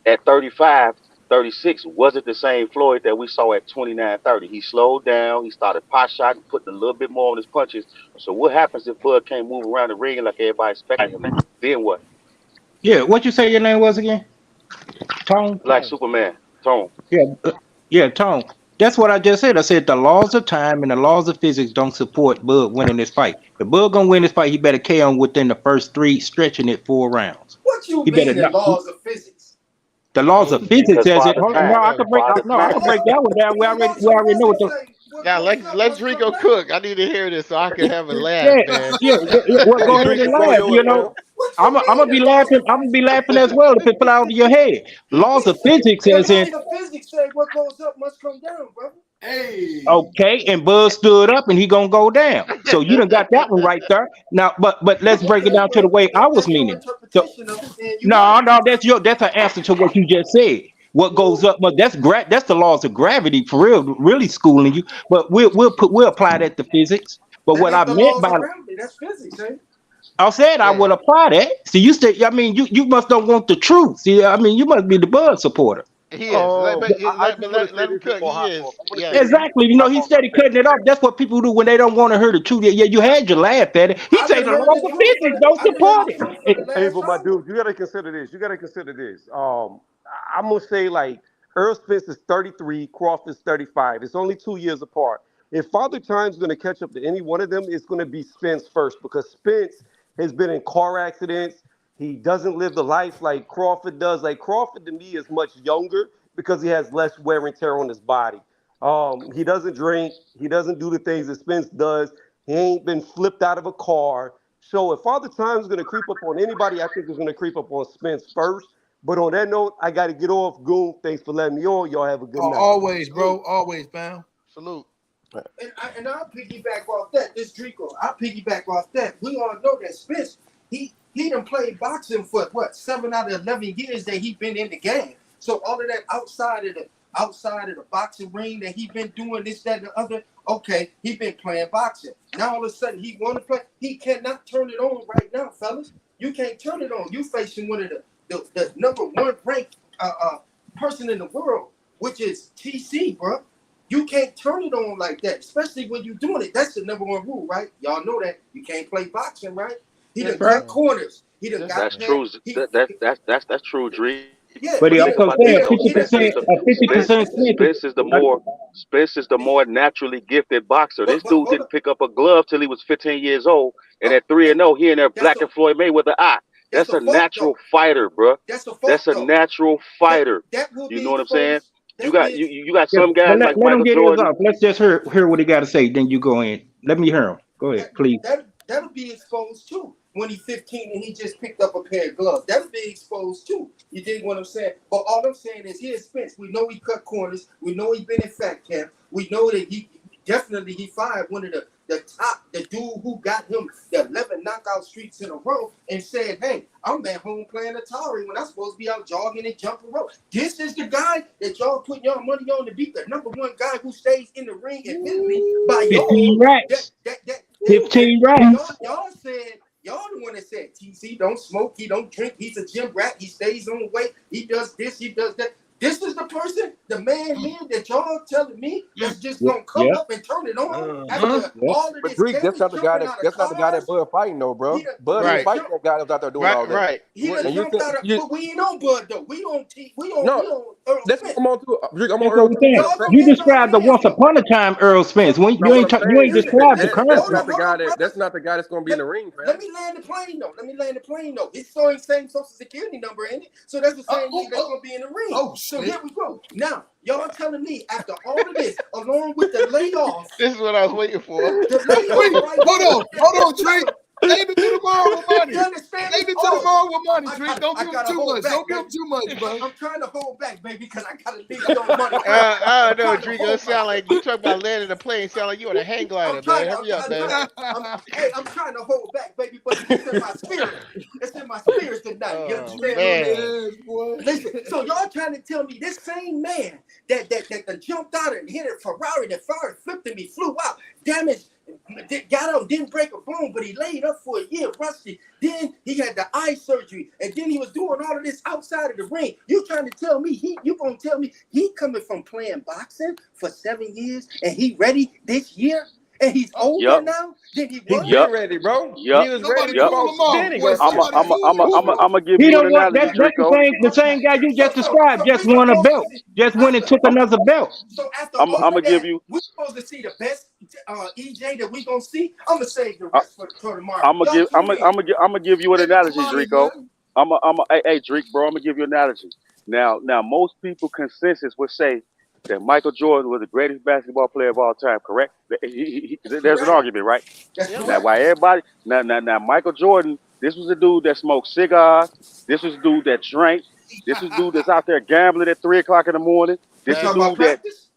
at 35, 36 wasn't the same Floyd that we saw at 29, 30. He slowed down. He started pot shotting, putting a little bit more on his punches. So what happens if Bud can't move around the ring like everybody expecting him to? Then what? Yeah, what you say your name was again? Tone? Like Tone. Superman, Tone. Yeah, yeah, Tone. That's what I just said. I said the laws of time and the laws of physics don't support Bud winning this fight. If Bud gonna win this fight, he better KO him within the first three, stretching it 4 rounds. What you He better mean the not. laws of physics? The I laws of mean, physics Because says it. Father Hold on, no, Time, I can break. Father No, I Time. can break that one down. The We laws of already know what physics the. say what now goes up let must come Rico down. cook. I need to hear this so I can have a laugh, Yeah, man. yeah. Well, Hey, go ahead Drake, and before laugh. yours, You know, man. What I'm you gonna mean be the laws laughing. of I'm gonna be laughing as well if it fell out of your head. Laws of physics the says in. laws of physics say what goes up must come down, brother. Hey. Okay, and Bud stood up and he gonna go down. So you done got that one right there. Now, but let's break it Okay, down to the well, way I if was that's your meaning. So interpretation of it, then you got no, it. no, that's an answer to what you just said. What goes up, but that's the laws of gravity for real, really schooling you. But we'll apply that to physics. But That what I ain't the meant laws by of gravity. That's physics, ain't it? I said I Yeah, would apply that. So you said, I mean, you must don't want the truth. See, I mean, you must be the Bud supporter. he is. I just want to say Let him this cook. before He hop is. off. I want to say Yes. this Exactly. before You know, hop he off real steady quick. cutting it off. That's what people do when they don't want to hear the truth. Yeah, you had your laugh at it. He I've say been the hearing laws the of truth for physics the don't I've been hearing support the it. truth for the Hey, last but my hour. dude, you gotta consider this. You gotta consider this. I'm gonna say like Earl Spence is 33, Crawford's 35. It's only 2 years apart. If Father Time's gonna catch up to any one of them, it's gonna be Spence first because Spence has been in car accidents. He doesn't live the life like Crawford does. Like Crawford to me is much younger because he has less wear and tear on his body. He doesn't drink. He doesn't do the things that Spence does. He ain't been flipped out of a car. So if Father Time's going to creep up on anybody, I think it's going to creep up on Spence first. But on that note, I got to get off. Goon, thanks for letting me on. Y'all have a good Oh, night. always, Salute. bro. Always, fam. Salute. And I'll piggyback off that. This Drico, I'll piggyback off that. We all know that Spence, he done played boxing for what 7 out of 11 years that he been in the game. So all of that outside of the boxing ring that he been doing this, that, and the other. Okay, he been playing boxing. Now all of a sudden he want to play. He cannot turn it on right now, fellas. You can't turn it on. You facing one of the number one ranked person in the world, which is TC, bro. You can't turn it on like that, especially when you're doing it. That's the number one rule, right? Y'all know that. You can't play boxing, right? He Yes, done we Right. cut know. corners. He done Yes, we got That's know. past. true. That's true, Dree. Yeah, But But but he the he thing done also about he this said done though, 50 he done percent, Spence, a 50% but Spence, chance. Spence is the more Spence is the more naturally gifted boxer. This but dude hold didn't up. pick up a glove till he was 15 years old, and Oh, at 3-0, he in there that's a blacking Floyd Mayweather eye. that's That's a a fault natural though. fighter, bro. That's a That's fault a though. natural That fighter. that will You be know what I'm saying? exposed. You That got be you got Yeah, some but guys like let him Michael get his Jordan. off. Let's just hear what he got to say. Then you go in. Let me hear him. Go ahead, please. that'll be exposed too when he's 15 and he just picked up a pair of gloves. That'll be exposed too You dig what I'm saying? But all I'm saying is, here's Spence. We know he cut corners. We know he been in fat camp. We know that he fired one of the top, the dude who got him the 11 knockout streaks in a row, and said, hey, I'm at home playing Atari when I'm supposed to be out jogging and jumping rope. This is the guy that y'all put your money on to beat the number one guy who stays in the ring, admittedly, by 15 y'all. racks. 15 racks. Y'all said, y'all the one that said TC don't smoke, he don't drink, he's a gym rat, he stays on weight, he does this, he does that. This is the person, the man that y'all telling me that's just gonna come up and turn it on after all of But this. Greek, that's not the guy that Bud fighting though, bro. Bud ain't fighting that guy that was out there doing all that. Right. He done And you jumped think out of, but we ain't on Bud though. We on no? Earl That's Spence. what I'm on to. Greek, I'm on That's what Earl we're Spence. saying. Y'all gonna You get y'all described the hands once upon a time Earl Spence. When No, you what ain't I'm you ain't saying is described the current that's one. not the guy brother. that's not the guy that's gonna be in the ring, Let fam. me land the plane though. His same social security number in it. So that's the same nigga that's gonna be in the ring. Oh, so shit. here we go. Now, y'all telling me after all of this, along with the layoff, This is what I was waiting for. the layoff right Hold here. on, Drake. Save it to tomorrow with money. You understand Save me? it to tomorrow with money, I Drake. Don't give him gotta too hold much. back, Don't give him baby. too much, bro. I'm trying to hold back, baby, because I gotta leave your money first. I I'm don't know, trying to Drigo. It hold sound like you talk about landing a plane. Sound like you on a hang glider, man. Hurry up, man. I'm trying to hold back, baby, but it's in my spirit. It's in my spirit tonight. You Oh understand man. Yes, boy. Listen, so y'all trying to tell me this same man that jumped out and hit a Ferrari, that fired, flipped him, he flew out, damaged, got up, didn't break a bone, but he laid up for a year, rusty. Then he had the eye surgery, and then he was doing all of this outside of the ring. You trying to tell me you gonna tell me he coming from playing boxing for 7 years and he ready this year? And he's older now than he He was? been ready, bro. He was ready Somebody before cool him off, Danny boy. got sick. Somebody cool him off. I'm gonna give He you an don't want analogy, that's Draco. the same guy you just described. So Just we won a supposed to belt. see Just went and took another belt. So after I'm all gonna of give that, you. we're supposed to see the best EJ that we gonna see. I'm gonna save the I- rest for tomorrow. I'm gonna Y'all give. tune in. I'm gonna give you an Save it for analogy, money, Draco. man. Hey, Drake, bro. I'm gonna give you an analogy. Now, most people consensus would say that Michael Jordan was the greatest basketball player of all time. Correct? That's There's an correct. argument, right? That's Yep. Now, correct. why everybody? Now, Michael Jordan. This was a dude that smoked cigars. This was a dude that drank. This was a dude that's out there gambling at 3 o'clock in the morning. We This is a talking Facts. about dude that practice?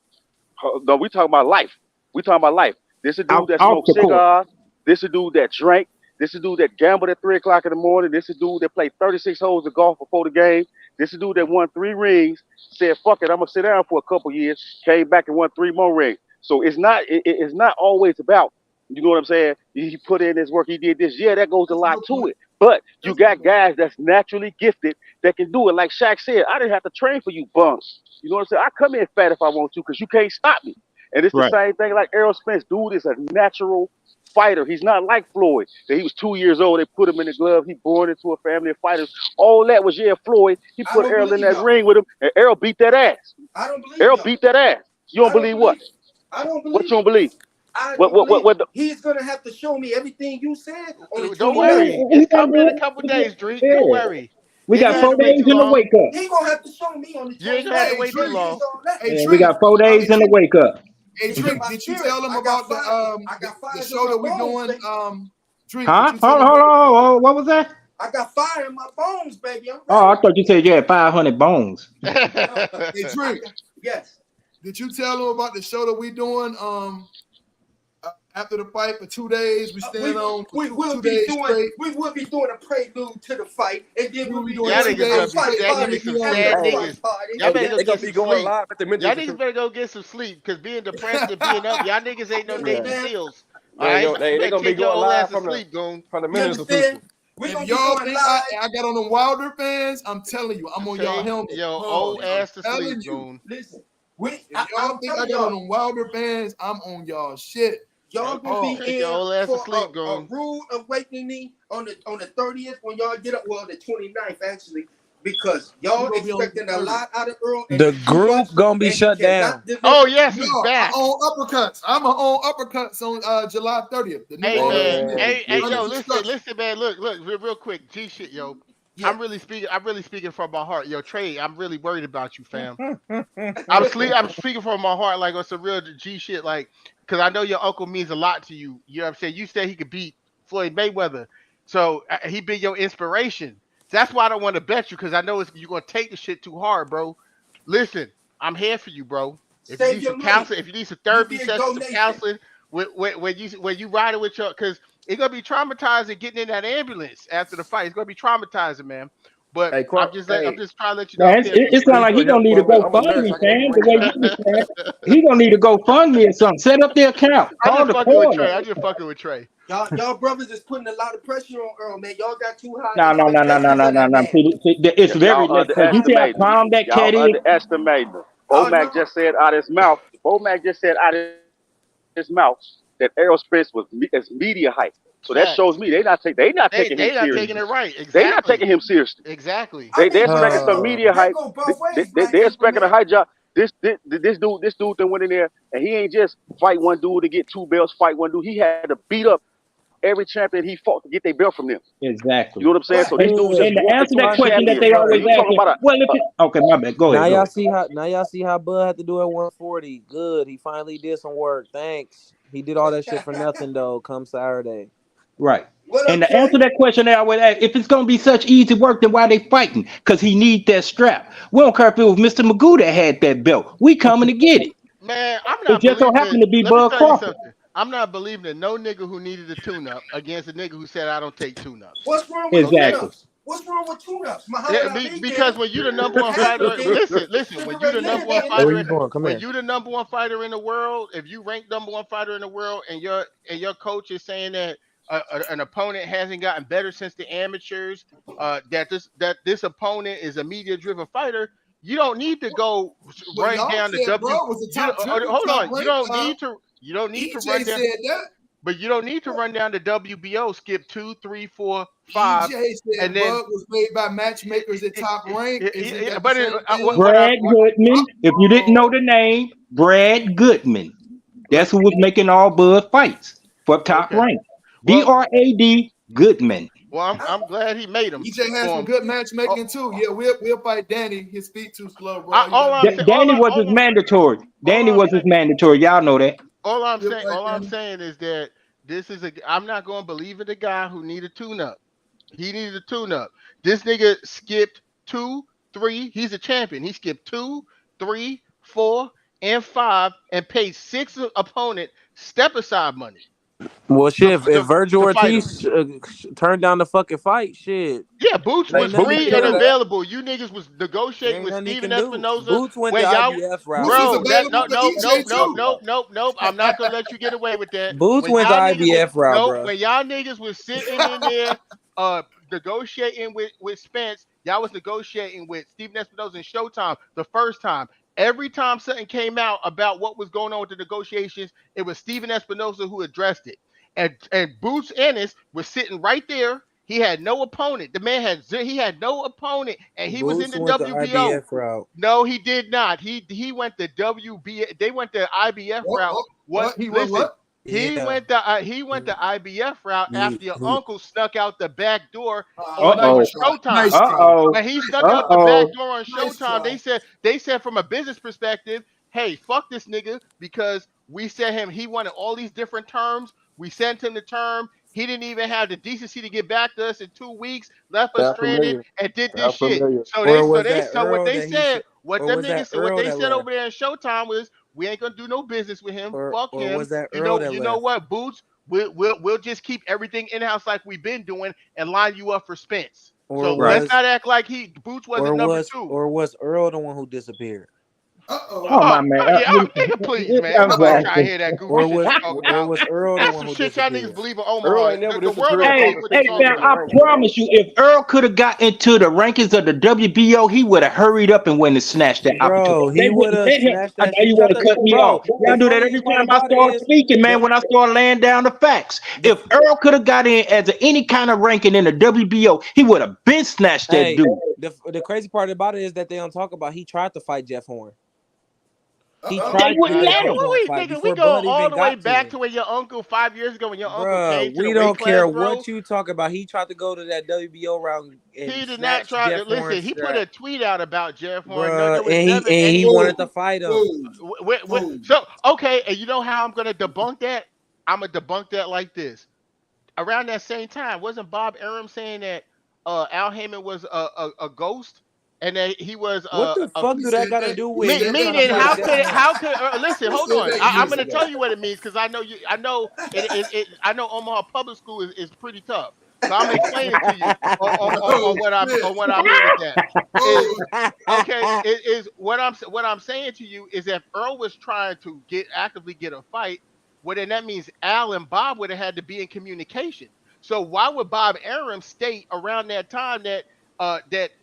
no, we talking about life. We talking about life. This a dude that Off smoked the court. cigars. This a dude that drank. This a dude that gambled at 3 o'clock in the morning. This a dude that played 36 holes of golf before the game. This a dude that won 3 rings. Said, "Fuck it, I'm gonna sit down for a couple years." Came back and won 3 more rings. So it's not always about. You know what I'm saying? He put in his work. He did this. Yeah, that goes a That's a lot good to point. it. But you That's a good got point. guys that's naturally gifted that can do it. Like Shaq said, I didn't have to train for you bums. You know what I'm saying? I come in fat if I want to because you can't stop me. And it's the Right. same thing like Errol Spence. Dude is a natural fighter. He's not like Floyd. That he was 2 years old. They put him in the glove. He born into a family of fighters. All that was Floyd. He I put don't Errol in believe that y'all. ring with him, and Errol beat that ass. I don't believe Errol y'all. beat that ass. You don't I don't believe what? believe it. I don't What believe you don't it. believe? I What don't what what believe it. what? The, He's gonna have to show me everything you said on the Don't Yeah, 29th. worry. he It's gonna coming in a do couple it. days, Drake. Don't Yeah. worry. We You ain't got gonna have 4 to wait days too in the long. wake up. He gonna have to show me on the You ain't gonna have to 29th. Hey, wait too Drake. He's long. all that. Hey, Yeah, we Drake. got 4 days in the wake up. Hey, It's in Drake. my Did you spirit. tell them I got about fire. I got the fires in show my that we bones, doing? baby. Drake. Did Huh? you tell Hold them on, about? hold on. What was that? I got fire in my bones, baby. I'm Oh, ready. I thought you said you had 500 bones. No, Hey, I Drake. got yes. Did you tell them about the show that we doing? After the fight for 2 days, we stand on for We will two be days doing straight. a prelude to the fight, and then We we'll will be be doing Y'all doing 2 niggas a gonna days be fight straight. y'all gonna Let be it party be some on after there. sad the Hey, fight niggas. party. Y'all hey, better they go gonna get be some going sleep. live at the Y'all Minutes. niggas better go get some sleep, cause being depressed and being up, y'all niggas ain't no You Yeah, Navy understand? SEAls. All they right, go. you They better gonna be take your going old ass live to sleep, Goon. from the You Minutes understand? official. We're If gonna be y'all going think live. I got on them Wilder fans, I'm telling you, I'm on y'all Take helmet your hard. old I'm ass to sleep, telling you. Goon. Listen, If y'all I'm think I telling got on y'all, them Wilder fans, I'm on y'all shit y'all Take, will be hard. take your in old ass to for sleep, a Goon. rude awakening on the 30th when y'all get up. Well, the 29th actually, because We y'all gonna be on the expecting a 30th. lot out of Earl, and The it's too much, group gonna be and he shut down. cannot Oh deliver. yes, No, he's I back. own uppercuts. I'm gonna own uppercuts on July 30th. The new Hey owner man, is here. Man, hey Under yo, listen. construction. listen man, look, real quick, G shit, yo. Yeah. I'm really speaking from my heart, yo. Trey, I'm really worried about you, fam. I'm speaking from my heart, like on some real G shit, like, cause I know your uncle means a lot to you. You know what I'm saying? You said he could beat Floyd Mayweather, so he been your inspiration. That's why I don't want to bet you because I know you're gonna take the shit too hard, bro. Listen, I'm here for you, bro. If you Save need some your money. counseling, if you need some You therapy did sessions, Go some Nation. counseling, when you riding with your, because it's gonna be traumatizing getting in that ambulance after the fight. It's gonna be traumatizing, man. But Hey, Clark. I'm Hey, just trying to let you know Man, I'm here for it you, sounds hey, man. like you he a gonna help need a for me. I'm a GoFundMe, nurse. I can help you Sam. bring The it way back. you describe it, he gonna need a GoFundMe or something. Set up the account. I'm Call just the fucking with coroner. Trey. I'm just fucking with Trey. Y'all brothers is putting a lot of pressure on Earl, man. Y'all got too high No, no, no, no, no, expectations no, of no, that no. man. It's very Y'all less. Cause you see how underestimating him. calm that Y'all cat is. underestimating him. Oh Bomac no. just said out his mouth. Bomac just said out his mouth that Errol Spence is media hype. So that Facts. shows me they not taking him They not taking seriously. it right. They not Exactly. taking him seriously. Exactly. I They mean, but expecting some media that hype. go both ways, black They people, expecting a man. hype job. This dude that went in there and he ain't just fight one dude to get two belts. Fight one dude. He had to beat up every champion he fought to get their belt from them. You Exactly. know what I'm saying? So Right. this dude just And to Good. walked answer into a that Find the question that best champion. they And always you one. talking asking, about well, if okay, my bad. Go Now ahead. Go y'all ahead. see how Bud had to do at 140. Good. He finally did some work. Thanks. He did all that shit for nothing though. Come Saturday. Right. What And up, to answer Trey? that question, that I would ask, if it's gonna be such easy work, then why they fighting? Because he need that strap. We don't care if it was Mr. Magoo that had that belt. We coming to get it. Man, I'm It not just so believing happened it. to be Let me Bud tell you Crawford. something. I'm not believing in no nigga who needed a tune-up against a nigga who said I don't take tune-ups. What's wrong with Okay? Exactly. tune-ups? What's wrong with tune-ups? Muhammad Ali did Because it. when you the number one Haslam fighter, did it. listen. When Sugar you Ray the number Leonard one did Hey, it. where fighter, you going? Come when here. you the number one fighter in the world, if you rank number one fighter in the world, and your coach is saying that an opponent hasn't gotten better since the amateurs, that this opponent is a media-driven fighter, you don't need to go But run y'all down the said W. bro was the You top triple, hold top on. You ranked. don't need to. You don't need to run EJ down. said that. But you don't need to run down the WBO. Skip 2, 3, 4, 5, EJ and said then Bud was made by matchmakers at top rank. Isn't yeah, that the but same thing? Brad Goodman. If you didn't know Uh-oh. the name, Brad Goodman. let, That's who was making all Bud fights for top okay. rank. Well, Brad Goodman. I'm glad he made him EJ has for some him. good Oh, matchmaking too. Yeah, we'll fight Danny. His feet too slow, bro. I, You all gotta I'm be saying, Danny was his mandatory. all Danny I'm was his saying, mandatory. Y'all know that. we'll fight all I'm Danny. saying is that this is a. I'm not going to believe in the guy who needed a tune-up. He needed a tune-up. This nigga skipped 2, 3. He's a champion. He skipped 2, 3, 4, and 5, and paid 6 opponent step aside money Well, shit. to If Virgil to fight him. Ortiz turned down the fucking fight, shit, Yeah, Boots it ain't was nothing he Boots can free and killed do. that. available. You niggas was It negotiating ain't with nothing he Steven can do. Espinoza Boots went the when y'all, IBF Boots route. was bro. That available no, for no, EJ nope, nope, too. nope, nope, nope. I'm not gonna let you get away with that. Boots When went the y'all niggas was IBF route, nope, bro. when y'all niggas was sitting in there, negotiating with Spence, y'all was negotiating with Steven Espinoza and Showtime the first time. Every time something came out about what was going on with the negotiations, it was Steven Espinoza who addressed it. And Boots Ennis was sitting right there. He had no opponent. The man he had no opponent, and he was in Boots the went the WBO. IBF route. No, he did not. He went the WB. They went the IBF What? route. What? What? What? He went Listen, what? Yeah. he went the IBF route He, after your he, uncle snuck out the back door Uh on Nice oh. try. Showtime. Nice Uh try. oh. When he snuck Uh out the back oh. door on Nice Showtime, try. they said from a business perspective, hey, fuck this nigga because we sent him. He wanted all these different terms. We sent him the term. He didn't even have the decency to get back to us in 2 weeks. Left us Sound stranded familiar? and did this Sound shit. familiar? or was that So what Earl they that he said, said, or was that what Earl they that said left, over there in Showtime was, we ain't gonna do no business with him. Fuck or him. was that Earl that You know left? what, Boots? We'll just keep everything in house like we've been doing and line you up for Spence. Or So Right. let's was not act like Boots wasn't number two. or was Earl the one who disappeared? Uh-oh. Oh Oh, my man. oh yeah, nigga, please, man. Ain't nobody Uh-oh. trying to Exactly. hear that goofy Or shit was you talking about. Earl the That's one some who shit y'all niggas disappeared? believe in Earl Omaha. ain't never The world disappeared. don't Hey, Earl believe just what they hey, continued talking fam, in the I about. ranks, bro. promise you, if Earl could have got into the rankings of the WBO, he would have hurried up and went and snatched that opportunity. Bro, They he would wouldn't have let him. snatched I that know shit. He you tried want to to, cut me off. bro. The Y'all do that every funniest part time I about it start is speaking, the man, when I start laying down the facts. the If Earl could have got in as any kind of ranking in the WBO, he would have been snatched that hey, dude. the crazy part about it is that they don't talk about. He tried to fight Jeff Horn. He Uh-oh. They tried to wouldn't get a let Jeff him. Horn fight We before go Bud all even the way got to back him. to when your uncle 5 years ago when your uncle Bro, came to the we weight don't class, care bro. what you talk about. He tried to go to that WBO round and He did not snatch try. Jeff Listen, Horn's he put strap, a tweet out about Jeff Horn. No, bro, there was never and he any. wanted to Boom. fight him. Boom. Boom. So okay, and you know how I'm gonna debunk that? I'm gonna debunk that like this. Around that same time, wasn't Bob Arum saying that Al Heyman was a ghost, and that he was What the a fuck He do that said got to that. do He with me, said him that trying to meaning fight a years how ago. could dead man? listen, He hold said on. that I'm years gonna ago. tell you what it means because I know you. I know Omaha Public School is pretty tough. So I'm explaining to you Oh shit. on what I mean with that. Is Oh, okay. It is what I'm saying to you is if Earl was trying to actively get a fight, well then that means Al and Bob would have had to be in communication. So why would Bob Arum state around that time that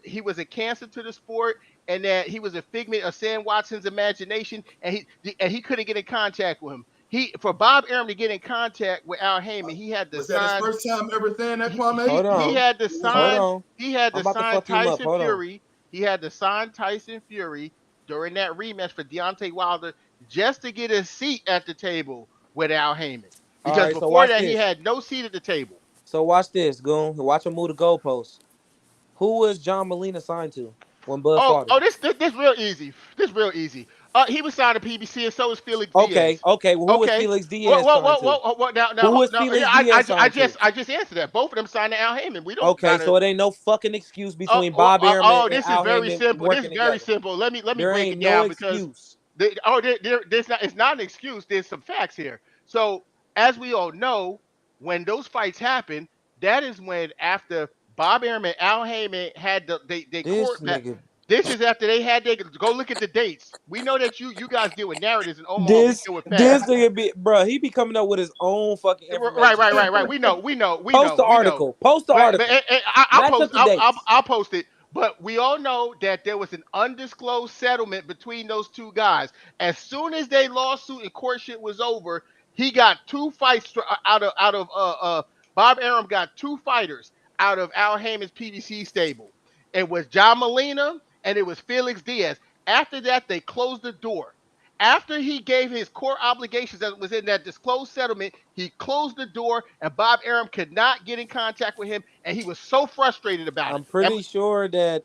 he was a cancer to the sport and that he was a figment of Sam Watson's imagination and he couldn't get in contact with him. He for Bob Arum to get in contact with Al Heyman, he had to was that his sign first time ever saying that, Kwame? Hold on. Hold on. he had I'm to about to sign fuck him up. Tyson Hold on. Fury. He had to sign Tyson Fury during that rematch for Deontay Wilder just to get a seat at the table with Al Heyman. All Because right, so before watch that, he this. had no seat at the table. So watch this, Goon. Watch him move the goalposts. Who was John Molina signed to when Bud fought him? This real easy. This real easy. He was signed to PBC, and so was Felix Okay, Diaz. okay. Well, who was Okay. Felix Diaz signed to? Now, Who was now, yeah, Felix Diaz signed to? I just answered that. Both of them signed to Al Heyman. We don't Okay, gotta. so it ain't no fucking excuse between Bob Arum and This is Al very Heyman simple. This working is very together. simple. Let me There break ain't it no down because excuse. there's not. It's not an excuse. There's some facts here. So as we all know, when those fights happen, that is when after Bob Arum and Al Heyman had they This court. nigga, This is after they had they go look at the dates. We know that you guys deal with narratives in Omaha. We deal with this facts. nigga be, bro. He be coming up with his own fucking information. Right. Post the We know. article. Post the article. Match up the dates. I'll post it. But we all know that there was an undisclosed settlement between those two guys. As soon as they lawsuit and court shit was over, he got two fights out of Bob Arum got two fighters out of Al Heyman's PBC stable. It was John Molina and it was Felix Diaz. After that, they closed the door. After he gave his core obligations that was in that disclosed settlement, he closed the door and Bob Arum could not get in contact with him. And he was so frustrated about it. I'm pretty sure that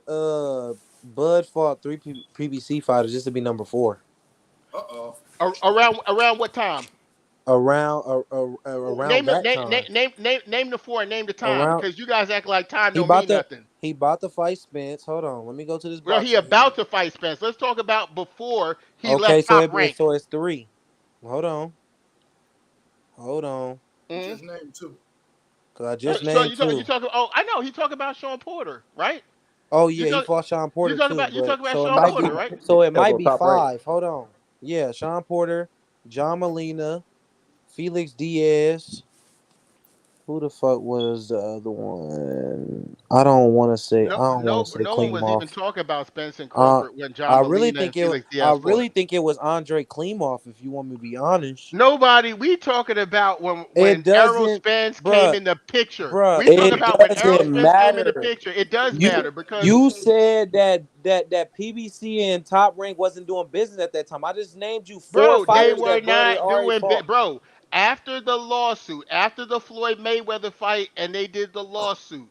Bud fought three PBC fighters just to be number 4. Uh-oh. Around what time? Around that time. Name the four and name the time Around because you guys act like time he don't about mean to nothing. he about to fight Spence. Hold on, let me go to this Well, he boxing about history. to fight Spence. Let's talk about before he Okay, left so Top Rank. it's 3. Hold on, hold on, You Mhm. just named two. cause I just So named 2. you talk. Oh, I know. He talk about Sean Porter, right? Oh You yeah, he talk. fought Sean Porter too, You talk but about Sean Porter, right? it That's might on be top rank. 5. Hold on, yeah, Sean Porter, John Molina, Felix Diaz. Who the fuck was the other one? I don't want to say No one was even Klimov. talking about Spence and Uh, Crawford when John Molina and Felix I Diaz fought. really think it was Andre Klimov. If you want me to be honest, Nobody. We talking about when it Errol doesn't, Spence came bruh, in the picture. bruh. We talk It about when Errol doesn't Spence came in the matter. picture. It does You matter because you said that PBC and Top Rank wasn't doing business at that time. I just named you 4 bro, they fighters were that Bud had not already doing fought. bro. After the lawsuit, after the Floyd Mayweather fight, and they did the lawsuit,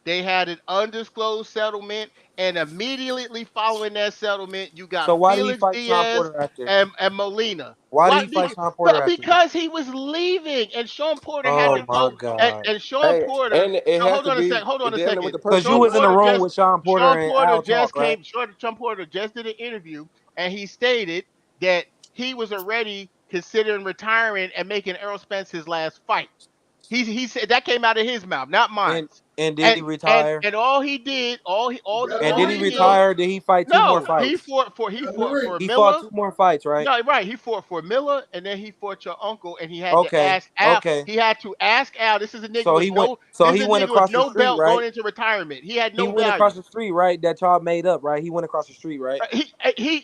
they had an undisclosed settlement, and immediately following that settlement, you got So why did he Felix fight Sean Diaz Porter after? and Molina. Why did he What? fight Sean Porter after? Because he was leaving, and Sean Porter had to Oh my go. god. And Sean Hey, Porter. and it So has to be hold on a dealing with second. the Cause you person. was in the room with Sean Porter Sean and Porter Al just talk, right? came. Sean Porter just did an interview, and he stated that he was already considering retiring and making Errol Spence his last fight. He said that came out of his mouth, not mine. And did he retire? And all he did, You better And all did he he believe so. did. retire? Did he fight 2 more No, fights? he Better fought believe. for He fought Miller. 2 more fights, right? No, right. He fought for Miller, and then he fought your uncle, and he had to Okay, ask Al. okay. He had to ask Al. This is a nigga So with he went. no. So This is he a went nigga with across the no street, belt right? going into retirement. He had He no went across value. the street, right? That y'all made up, right? He went across the street, right?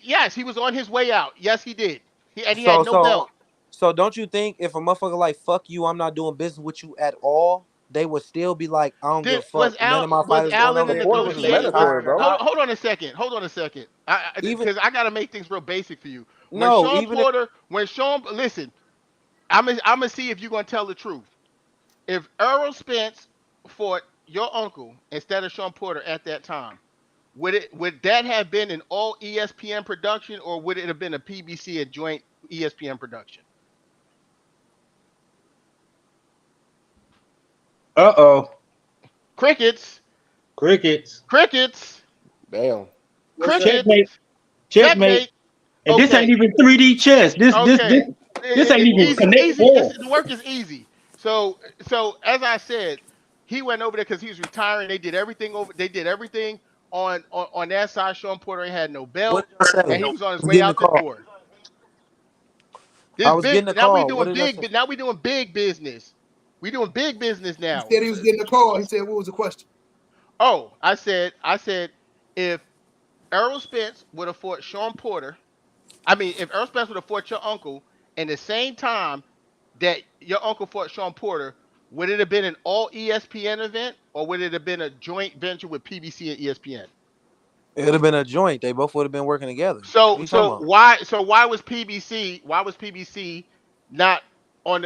Yes, he was on his way out. Yes, he did. And he had So no so belt. so don't you think if a motherfucker like fuck you, I'm not doing business with you at all, they would still be like, I don't give a Did fuck. None of my was fighters going Al in over the Of there, course, even this if is they negotiation? mandatory, retired or bro. not. Hold on a second. Even Because I gotta make things real basic for you. no, even if When Sean, listen, I'm gonna see if you're gonna tell the truth. If Errol Spence fought your uncle instead of Sean Porter at that time, would that have been an all ESPN production or would it have been a PBC and joint ESPN production? Uh oh. Crickets. Crickets. Crickets. Damn. What's that? Crickets. Checkmate. Checkmate. Checkmate. And this ain't Okay. even 3D chess. This Okay. this ain't It's even easy. connect Easy. four. The work is easy. So as I said, he went over there because he was retiring. They did everything over. They did everything on that side. Sean Porter ain't had no What belt, did I and say? he I was on his was way getting a out the call. door. I This was getting big. a Now we call. What doing did I say? big. Now we doing big business. We doing big business He now. said he was getting a call. He said, "What was the question?" Oh, I said if Errol Spence would have fought Sean Porter, if Errol Spence would have fought your uncle in the same time that your uncle fought Sean Porter, would it have been an all ESPN event or would it have been a joint venture with PBC and ESPN? It would have been a joint. They both would have been working together. What So are you talking so about? why so why was PBC not on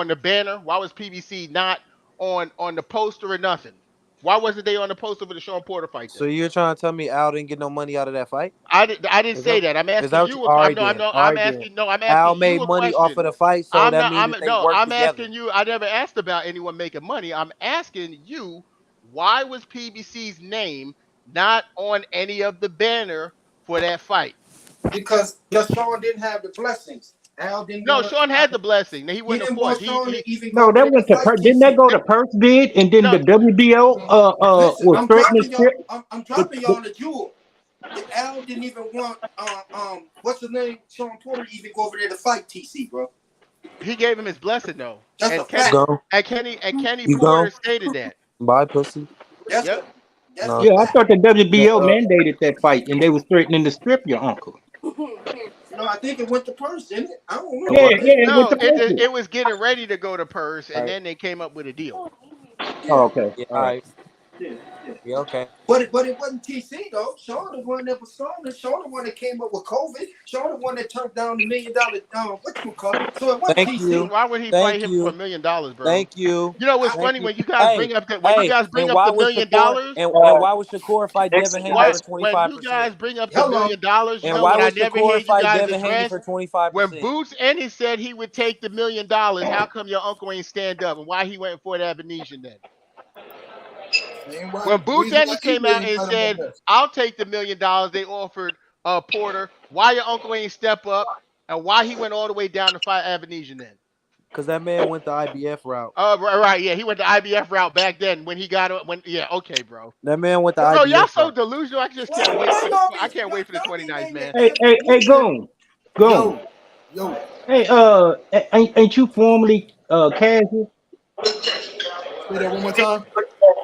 the banner? Why was PBC not on the poster or nothing? Why wasn't they on the poster for the Sean Porter fight So then? you're trying to tell me Al didn't get no money out of that fight? I didn't Is that say that. I'm is that asking what you? you. All right then. All I'm right then. asking. No, I'm Al asking made you a money off question. of the fight, so I'm that not. means I'm that they no. work I'm together. asking you. I never asked about anyone making money. I'm asking you why was PBC's name not on any of the banner for that fight? Because Sean didn't have the blessings. Al didn't No, want Sean to. had the blessing. He He wouldn't have didn't fought. want Sean to even go No, over that there to went to fight didn't that TC. go to purse bid and then the No, WBO Listen, was I'm threatening to dropping y'all. strip I'm the, dropping the y'all the jewel. Al didn't even want what's his name, Sean Porter, to even go over there to fight TC, bro. he gave him his blessing though, That's a and You fact. go. Kenny You Porter go. stated that. Bye, pussy. That's Yep. that's a No. yeah, I fact. thought the WBO Uh, mandated that fight and they was threatening to strip your uncle. No, I think it went to purse, didn't it? I don't know. Yeah, what? yeah, it went No, to purse. it was getting ready to go to purse, All and right. then they came up with a deal. Oh, Yeah, okay. Yeah. All All right. right. yeah, yeah. Yeah. Okay. But it wasn't TC though. Sean the one that was starting. Sean the one that came up with COVID. Sean the one that turned down the $1 million what you call it. So it wasn't Thank TC. you. Why would he fight Thank him for you. $1 million, bro? Thank you. You know what's I, Thank funny you. when you guys Hey, bring up that when you hey, guys bring and up why the would million Shakur dollars, and why would Shakur fight Devin Haney what for Uh, twenty when five you guys percent? bring up the hello. $1 million, you And know why what I would never hear Shakur you fight guys Devin Haney address? for When 25%? Boots Ennis said he would take the $1 million, how come your uncle ain't stand up, and why he went for that Venetian then? Same why When Boots reason why Ennis came EJ out ain't and fight him said, over there. "I'll take the $1 million," they offered Porter. Why your uncle ain't step up, and why he went all the way down to fight Avenesian then? Because that man went the IBF route. Right, yeah, he went the IBF route back then when he got when yeah, okay, bro. That man went the Bro, y'all IBF so route. delusional. I just can't wait for Why the y'all I be can't wait for the y'all be 29th, naming man. hey, Boots and Goon. Yo, yo, Hey, ain't you formerly casual? say that one more time.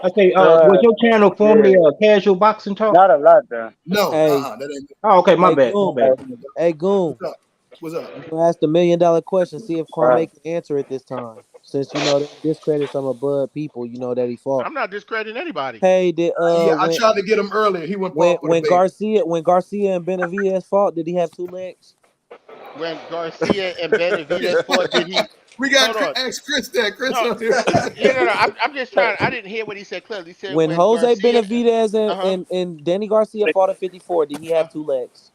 I say, was Uh, your channel yeah, formerly casual boxing talk? not a lot though. No, Hey, that ain't it. Oh, okay, my hey, bad, my Goon. bad. Hey, Goon. What's up? What's up? You can ask the $1 million question. See if Uh, Kwame can answer it this time. Since they discredit some of Bud people, that he fought. I'm not discrediting anybody. Hey, did Yeah, I tried to get him earlier. He went when for the bait. Garcia and Benavidez fought, did he have two legs? When Garcia and Benavidez fought, did he? We got Hold on. ask Chris that. Chris No, on here. yeah, no. I'm just trying. I didn't hear what he said clearly. He said When when Jose Garcia. Benavidez Uh huh. and Danny Garcia fought at 54, did he have two legs?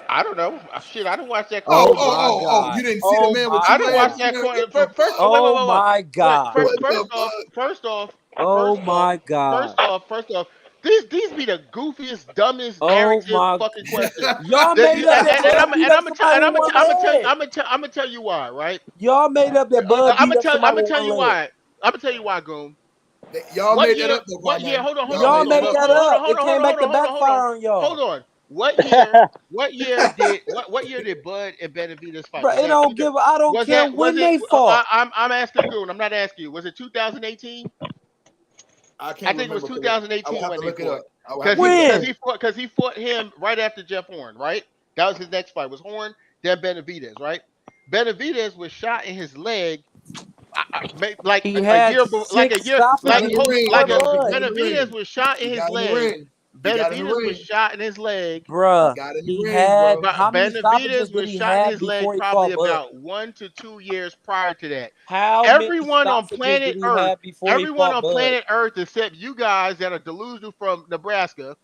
I don't know. Shit, I didn't watch that Oh, Oh corner. oh, my oh, oh! God. You didn't see the Oh man with my I two didn't watch legs? God. that Man, corner. what the First, fuck? oh, wait, wait, Oh wait, wait. my Wait, God. What the first off, fuck? first off, Oh my God. first off, these be the goofiest, dumbest Oh narrative my. fucking questions. Y'all made up that Bud beat up somebody with one leg. I'm gonna tell you why, right? Y'all made up that Bud beat up I'm somebody gonna with tell one you leg. why. I'm gonna tell you why, Goon. Y'all What made that year? up, though, What year? Kwame. Hold on, hold Y'all on, Y'all hold made on, that made up. that up. It hold came on, back hold to on, hold on, hold on, backfire on hold y'all. on. What year? What year did Bud and Benavidez fight? Bro, Was it that don't give. I don't care was when it? they fought. I'm asking Goon. I'm not asking you. Was it 2018? I I can't think it was remember because I would 2018 have to when they look it fought. up. I would have Cause to he look it because up. When? he fought because he fought him right after Jeff Horn, right? That was his next fight. Was Horn, then Benavidez, right? Benavidez was shot in his leg like He a had year, like a six year, He got like in stoppages the hold, ring. before like Yo, he got Bud. in the Benavidez ring. was shot He in his got in the leg. ring. He got in the Benavidez was ring. shot in his leg. He Bruh, got in the he ring, had bro. But how many stoppages Benavidez did was he shot in have his leg before he probably fought Bud? about 1 to 2 years prior to that. How many Everyone on stoppages did planet he Earth, have before he fought Bud? except you guys that are delusional from Nebraska,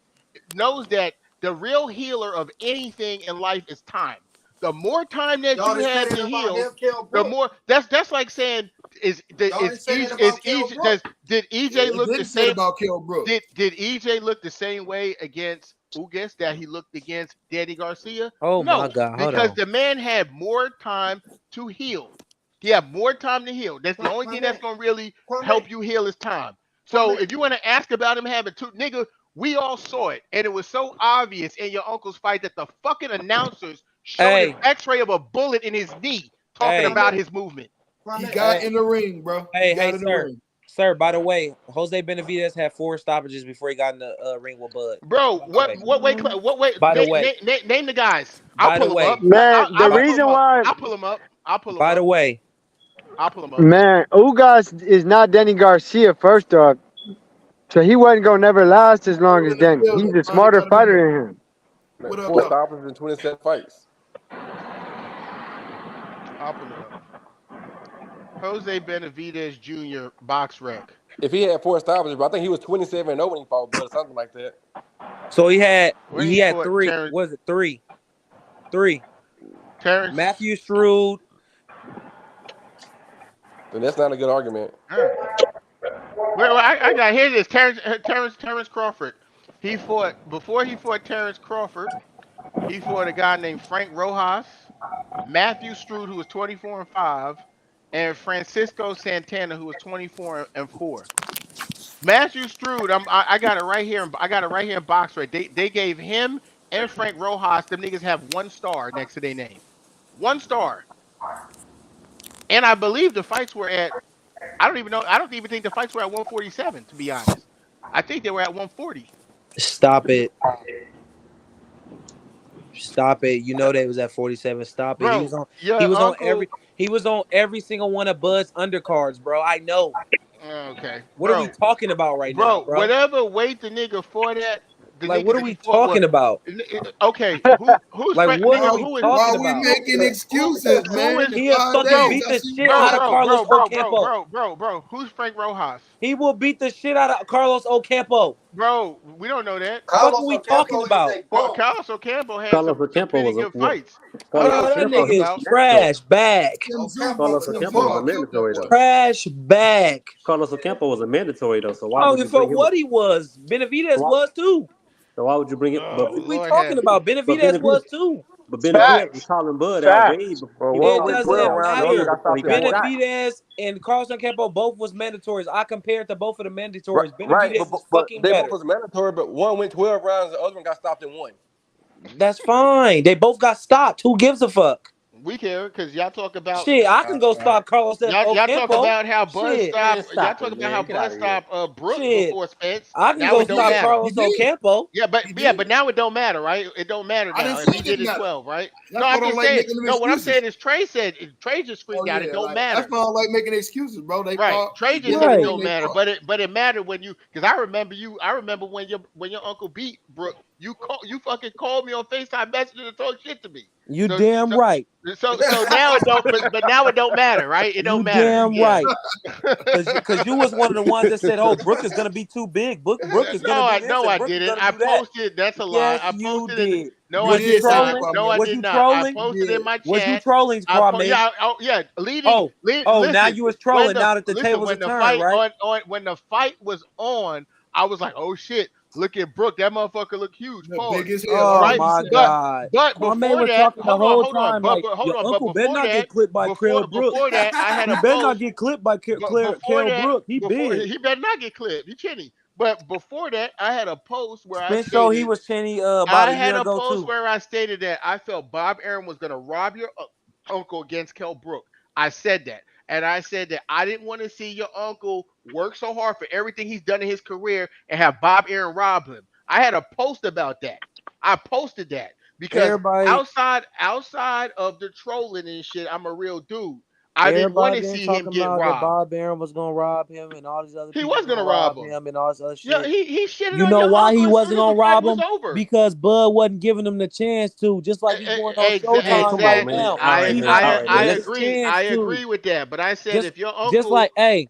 knows that the real healer of anything in life is time. the more time that Y'all you didn't say have that to about heal, him, Kell the Brook. more that's like saying Y'all didn't say that about Kell Brook. did Yeah, EJ they look the didn't say it same? about Kell Brook. Did EJ look the same way against Ugas that he looked against Danny Garcia? Oh my No, God, hold because on. the man had more time to heal. He had more time to heal. That's the only thing that's Kwame, gonna really Kwame, help you heal is time. So Kwame. if you want to ask about him having two, nigga, we all saw it, and it was so obvious in your uncle's fight that the fucking announcers showed an Hey, X-ray of a bullet in his knee, talking hey, about Kwame, his movement. He Kwame. got hey, in the ring, bro. He hey, got in the sir. ring. Sir, by the way, Jose Benavidez had 4 stoppages before he got in the ring with Bud. Bro, By the what way. what way? What way? By the way. Name the guys. I'll By pull the them up. way. Man, the I'll By, pull them reason up. why, I'll pull them up. I'll pull them by the up. way. I'll pull them up. man, Ugas is not Danny Garcia, first off. So he wasn't gonna never last as long Still as in the Danny. He's building, a Johnny. smarter Got him in here. fighter than him. What up, 4 though? stoppers in 27 fights. I'll pull it up. Jose Benavidez Jr. box rec. If he had 4 stoppers, but I think he was 27-0 when he fought Bud or something like that. So he had When he fought 3. Was it 3? 3. Terrence. Matthew Strud. Then that's not a good argument. Well, I got here. It is Terrence Crawford. He fought before he fought Terrence Crawford. He fought a guy named Frank Rojas, Matthew Strud, who was 24-5, and Francisco Santana, who was 24-4. Matthew Strud, I got it right here. I got it right here in box rec. They gave him and Frank Rojas. Them niggas have 1 star next to their name. 1 star. And I believe the fights were at. I don't even know. I don't even think the fights were at 147. To be honest, I think they were at 140. Stop it. Stop it. You know they was at 47. Stop it. He was Bro, on he your was on uncle. every single one of Bud's undercards, bro. I know. Okay, What are we talking about right now, bro? whatever weight the nigga fought at, the Like what niggas are he we fought with. talking about? Okay, who's Like Frank what are nigga? Why, we Who is why talking are we about? making excuses, who man? is In He is 5 fucking bro, days, beat I the see you shit bro, out of fight. bro, Carlos bro, bro, bro, Ocampo. bro? Who's Frank Rojas? He will beat the shit out of Carlos Ocampo. Bro, we don't know that. Fuck are Carlos we talking Ocampo is about? a bum. Carlos Ocampo had Carlos some Ocampo pretty was a good what? fights. Carlos What are Bro, we that Ocampo talking he nigga is was about? mandatory. trash bag. Tim Zoo Ocampo Carlos fought. is a Tim Ocampo was Zoo a bum. killed that mandatory boy. though. Trash bag. Carlos Ocampo was a mandatory though. So I why don't would give you a bring fuck him up? what he was. Benavidez Why, was too. so why would you bring it? Oh, What are we Lord talking have about? But Benavidez Benavidez, was too. but Benavidez was Facts. calling Bud out way Facts. Well, he was It one went calling 12 Bud out doesn't rounds, the way other one matter. got before he stopped in got one. shot. Benavidez and Carlos Ocampo both was mandatories. I compared to both of the Right, mandatories. right, Benavidez is but fucking they both better. was mandatory, but one went 12 rounds, the other one got stopped in one. That's fine. They both got stopped. Who gives a fuck? we care because y'all talk about Shit, I All can go right. stop Carlos y'all talk Ocampo. about how Bud Shit, Man, stopped. Y'all stop talk it, about how man. Get Bud out of here. stopped Brooks shit. before Spence. I can Now go He it don't stop did. matter. He Carlos did. Ocampo. He Yeah, did. but now it don't matter, right? It don't matter I didn't now say if he it did didn't it matter. 12, right? No, That's why I I'm don't just like saying. making them No, what I'm excuses. saying is Trey just Oh screamed out it yeah, don't like that's matter. why I don't like making excuses, bro. They Right. fought. Trey They just did said it Right. everything don't they matter, fought. but it mattered when you because I remember when your uncle beat Brooke, you fucking called me on FaceTime Messenger to talk shit to me. You So damn so right. so now it don't but now it don't matter, right? It You don't matter. damn Yeah. right. Cause you was one of the ones that said, "Oh, Brooke is gonna be too big. Brooke is gonna do this, No, and I Brooke is didn't. gonna I do that." posted. That's a lie. Yes, I you posted in. did. No, You I Was you did did say that, not. trolling? No, Kwame. I Was did you not. I trolling? You posted in did. my Was you chat. trolling, Kwame? Yeah. Leading. Oh, oh, now Listen. you was trolling. Now that the Listen. tables are When the turned, fight right? when the fight was on, I was like, oh shit. Look at Brooke. That motherfucker look huge. The big Pause. as hell. I Oh Right. remember you my saying But that. God. Kwame before was that, talking the whole time like hold your on. But uncle better before not get that, clipped by Carol Brook. before that, I had He a better not post. get clipped by But before Carol that, Brook. He before big. he better not get clipped. You kidding? But before that, I had a post where I Spence show he stated was chinny about a year ago too. that I felt Bob Aaron was going to rob your uncle against Kell Brook. I said that. And I said that I didn't want to see your uncle work so hard for everything he's done in his career and have Bob Aaron rob him. I had a post about that. I posted that because Everybody, outside of the trolling and shit, I'm a real dude. I didn't want everybody to been see him talking get about that robbed. Bob Aaron was gonna rob him and all these other He people was was gonna gonna rob rob him. him and all this other Yeah, shit. he shitted You on know your why he uncle as soon wasn't as the gonna fight rob was him? over. Because Bud wasn't giving him the chance to, just like he going on Man, Showtime come on, right man. Exactly. now. All right, He's man. not All gonna right, get I man. his Let's agree. chance I to. agree with that. But I said Just if your just uncle, like, hey,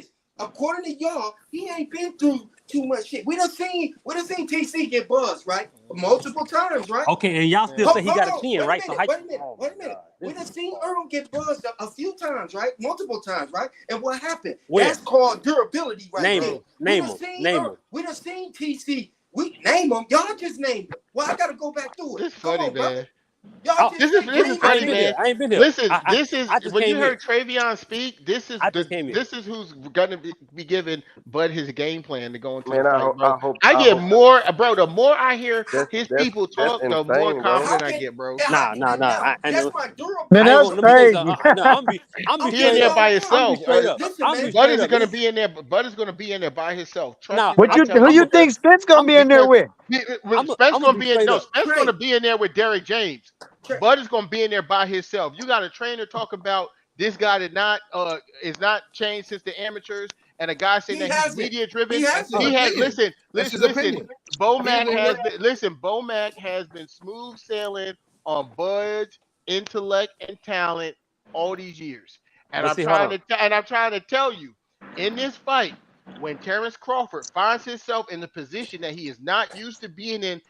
this. According to y'all, he ain't been through too much shit. We done seen TC get buzzed, right? Multiple times, right? Okay, and y'all still Hold, say he hold got a on. chin, Wait a right? So minute. how? Wait a minute. Oh Wait my a minute. God, We this done is seen wild. Earl get buzzed a few times, right? Multiple times, right? And what happened? Where? That's called durability right Name there. him. We Name done him. seen Name Earl. him. We done seen TC. We name them. Y'all just named them. Well, I gotta go back through it. This Come funny, on, brother. man. Y'all Oh, just This is say this is Green I funny, ain't been Bay. there. man. I ain't been there. Listen, this is I just when you came in. heard Travion speak. I just came in. This is who's gonna be giving Bud his game plan to go into the Man, fight, bro. I hope I I get hope more, bro. The more I hear his people that's talk, the more insane, bro. How confident I can get, bro. Nah. now? I That's know. my Man, I durability ain't that's gonna. Let me right tell you there. crazy. something. No, I'm be I'm He in straight putting it there up. by all on I'm be you. himself. straight up. Listen, I'm be man. Bud straight is up. gonna be in there. Bud is gonna be in there by himself. Trust Nah, me when What I you tell who you, you I'm think Spence gonna I'm be in there because with? I'm Spence gonna gonna be be in. straight No, up. Spence gonna Trey, be in there with Derrick James. Bud is gonna be in there by himself. You got a trainer talking about this guy did not is not changed since the amateurs, and a guy saying He that he's hasn't. media He driven. That's his He hasn't. had opinion. That's his listen. opinion. He ain't Bomac gonna has let. been Bomac has been smooth sailing on Bud's intellect and talent all these years. And But see, hold on. I'm trying to tell you, in this fight, when Terrence Crawford finds himself in the position that he is not used to being in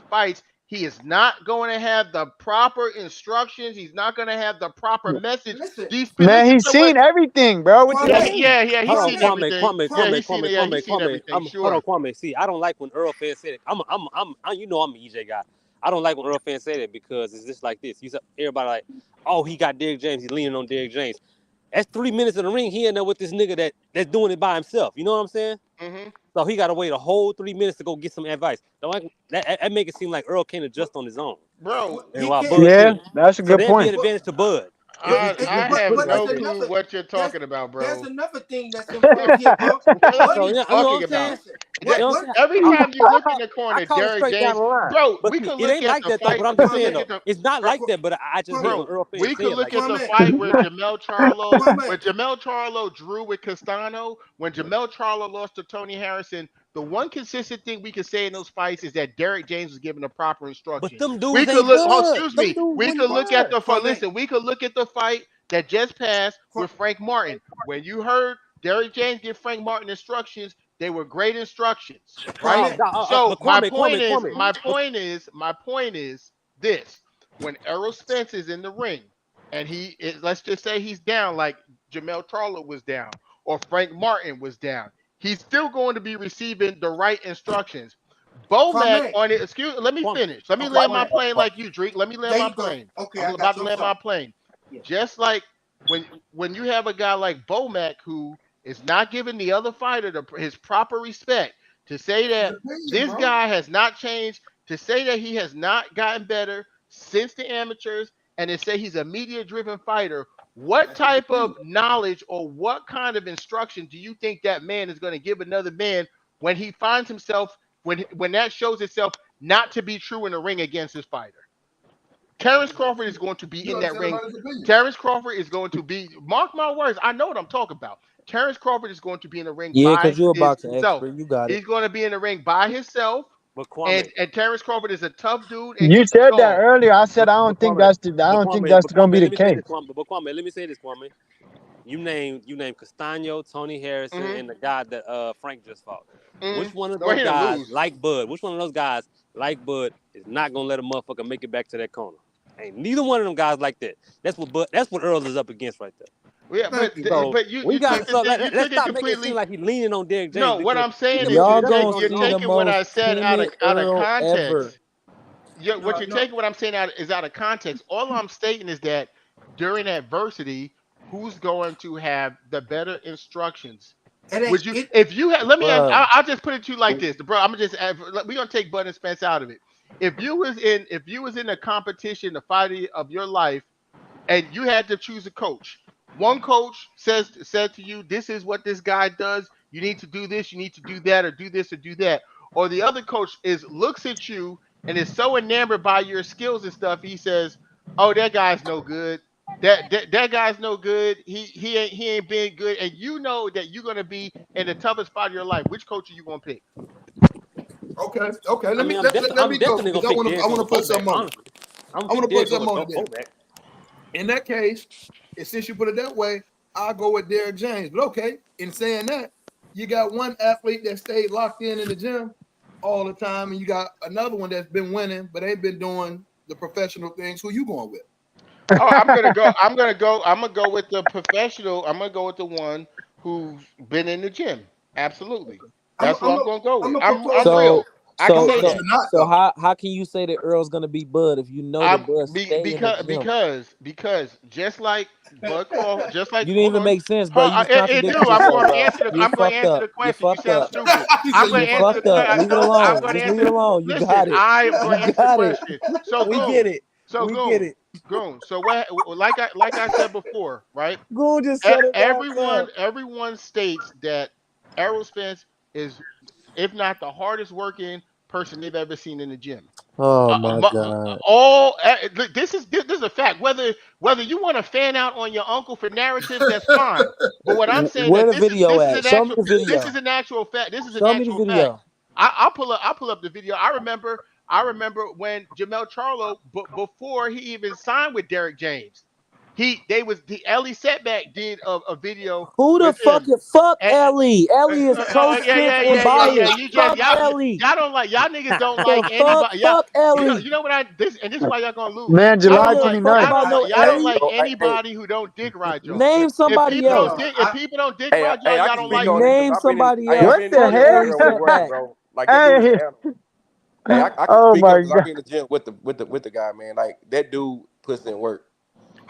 fights, he is not going to have the proper instructions. He's not going to have the proper message. Listen, Man, Listen he's to what. seen everything, bro. What you Yeah, Kwame, mean? he's Hold on, seen Kwame, everything. Yeah, he's seen it. Yeah, he's seen everything. Hold on, Sure. Kwame. See, I don't like when Earl fans say it. You know, I'm an EJ guy. I don't like when Earl fans say that because it's just like this. You said everybody like, oh, he got Derrick James. He's leaning on Derrick James. That's 3 minutes in the ring. He in there with this nigga that's doing it by himself. You know what I'm saying? Hmm. So he got to wait a whole 3 minutes to go get some advice. Don't like that make it seem like Earl can't adjust on his own, Bro, and he while can't. Bud Yeah, can. that's a So good that'd be point. an advantage to Bud But if I you have put it like no there's that. clue another what you're there's talking about, there's bro. another thing that's involved here, Bump. What are So you Buddy, yeah, you know what talking I'm saying. about? listen, You That know what what I'm saying? every I, time you look in the I corner, call it Derrick straight down James, the line. bro, But we see, could it look ain't at like the that though. fight. But I'm We just could saying look Kwame, at though, the it's not like that. But I just hate when Kwame, bro. Earl fans We say could it look like at that. the Kwame, fight where Jamel Charlo, Kwame, Drew with Castano, when Jamel Charlo lost to Tony Harrison. The one consistent thing we could say in those fights is that Derrick James was given the proper But instruction. them We dudes could ain't look. Oh, Bud. excuse Them me. dudes We wouldn't could look at Bud. the fight. Kwame, Listen, we could look at the fight that just passed with Frank Martin. When you heard Derrick James give Frank Martin instructions, they were great instructions, right? No, Kwame, So but Kwame. But my point is this: when Errol Spence is in the ring, and let's just say he's down, like Jamel Charlo was down, or Frank Martin was down, he's still going to be receiving the right instructions. Bomac Kwame. on it. Let me Kwame, finish. Let me Okay, land go my ahead. plane like you, Drake. Let me land There my you go. plane. Okay, I'm I got about to you. I'm land my sorry. plane. Yeah. Just like when you have a guy like Bomac who is not giving the other fighter his proper respect, to say His that opinion, this bro. guy has not changed, to say that he has not gotten better since the amateurs, and to say he's a media driven fighter. What That's his type of opinion. knowledge or what kind of instruction do you think that man is going to give another man when he finds himself, when that shows itself not to be true in the ring against his fighter? That's Terrence his Crawford is opinion. going to be You in gotta that tell him ring. about his opinion. Terrence Crawford is going to be, mark my words, I know what I'm talking about. Terrence Crawford is going to be in the ring Yeah, by because you're a boxing himself. expert. You got it. He's going to be in the ring by himself. but And, Kwame, and Terrence Crawford is a tough dude and You he can said that go. earlier. I said but, I but don't think Kwame, that's gonna be the Let me say case. this, Kwame. But Kwame, let me say this, Kwame. You name Castano, Tony Harrison, Hmm. and the guy that Frank just fought. Hmm. Which one of Well, those he didn't guys, lose. like Bud, which one of those guys, like Bud, is not gonna let a motherfucker make it back to that corner? Ain't neither one of them guys like that. That's what Earl is up against right there. Yeah, Thank you, bro. So but we you got took to the so thing, you let's took it stop making it seem completely. like he's leaning on Derrick James No, what because I'm he saying can is make it Y'all to that gonna corner you're on his see the own. taking what I most said timid out of Earl ever. context. What No, you're no, taking, what I'm saying out is out of context. All I'm stating is that during adversity, who's going to have the better instructions? it ain't Would you, it. if you had, let me, Bruh. I'll just put it to you like this, bro. I'm gonna just, we're gonna take Bud and Spence out of it. If you was in a competition, the fight of your life, and you had to choose a coach. One coach said to you, "This is what this guy does. You need to do this. You need to do that, or do this, or do that." Or the other coach looks at you and is so enamored by your skills and stuff. He says, "Oh, that guy's no good. That guy's no good. He ain't being good." And you know that you're gonna be in the toughest spot of your life. Which coach are you gonna pick? Okay, okay. I Let me mean, let I'm me go definitely because gonna pick I Derrick want over to put Bobak. something on it. Honestly, I'm gonna I want pick to put Derrick something over on it then. Bobak. In that case, and since you put it that way, I'll go with Derrick James. But okay, in saying that, you got one athlete that stayed locked in the gym all the time, and you got another one that's been winning, but ain't been doing the professional things. Who you going with? Oh, I'm gonna go. I'm gonna go. I'm gonna go with the professional. I'm gonna go with the one who's been in the gym. Absolutely, I'm that's i what I'm I'm a, gonna go with. I'm a I'm propose. real. So I can so No, say but so that. you're not so though. how can you say that Earl's gonna be Bud if you know that I'm Bud stay in the gym? because just like Bud Crawford, just like, You didn't hold even on, make sense, bro. You just it do. contradicted yourself, bro. You're I'm going to fucked answer up. the You're question. You fucked sound up. stupid. He I'm said going you You're to answer fucked the fucked up. up. question. Leave it No, I'm alone. going to Just leave answer. it alone. You Listen, got it. I'm going You to answer the got it. question. So We get it. We get Goon, it. Goon. So what? Like I said before, right? Goon just shut his ass up. Everyone states that Errol Spence is, if not the hardest working person they've ever seen in the gym. Oh my god. This is a fact. Whether you want to fan out on your uncle for narratives, that's fine. But what I'm saying Where that the video at? Show me the this video. is an actual fact. This is an Show me the actual fact. video. I'll pull up the video. I remember when Jamel Charlo, before he even signed with Derek James, the Ellie Setback did a video Who the with him. fuck And, Ellie? Ellie is so spent and biased. You just Fuck Ellie. y'all niggas don't The like anybody. fuck Ellie. You know what and this is why y'all gonna lose. Man, I July don't give a fuck 29th. about no Y'all don't Ellie. like Oh, hey, anybody who don't dick ride y'all. Name somebody else. If people don't dick ride y'all, hey, I y'all can don't speak like on them. this Name because somebody I've else. been What in the the Fuck gym with Ellie Earl heck? working, setback. bro. Like that dude is an Hey, animal. Hey, I can oh speak up my because I've God. been in the gym with the guy, man. Like that dude puts in work,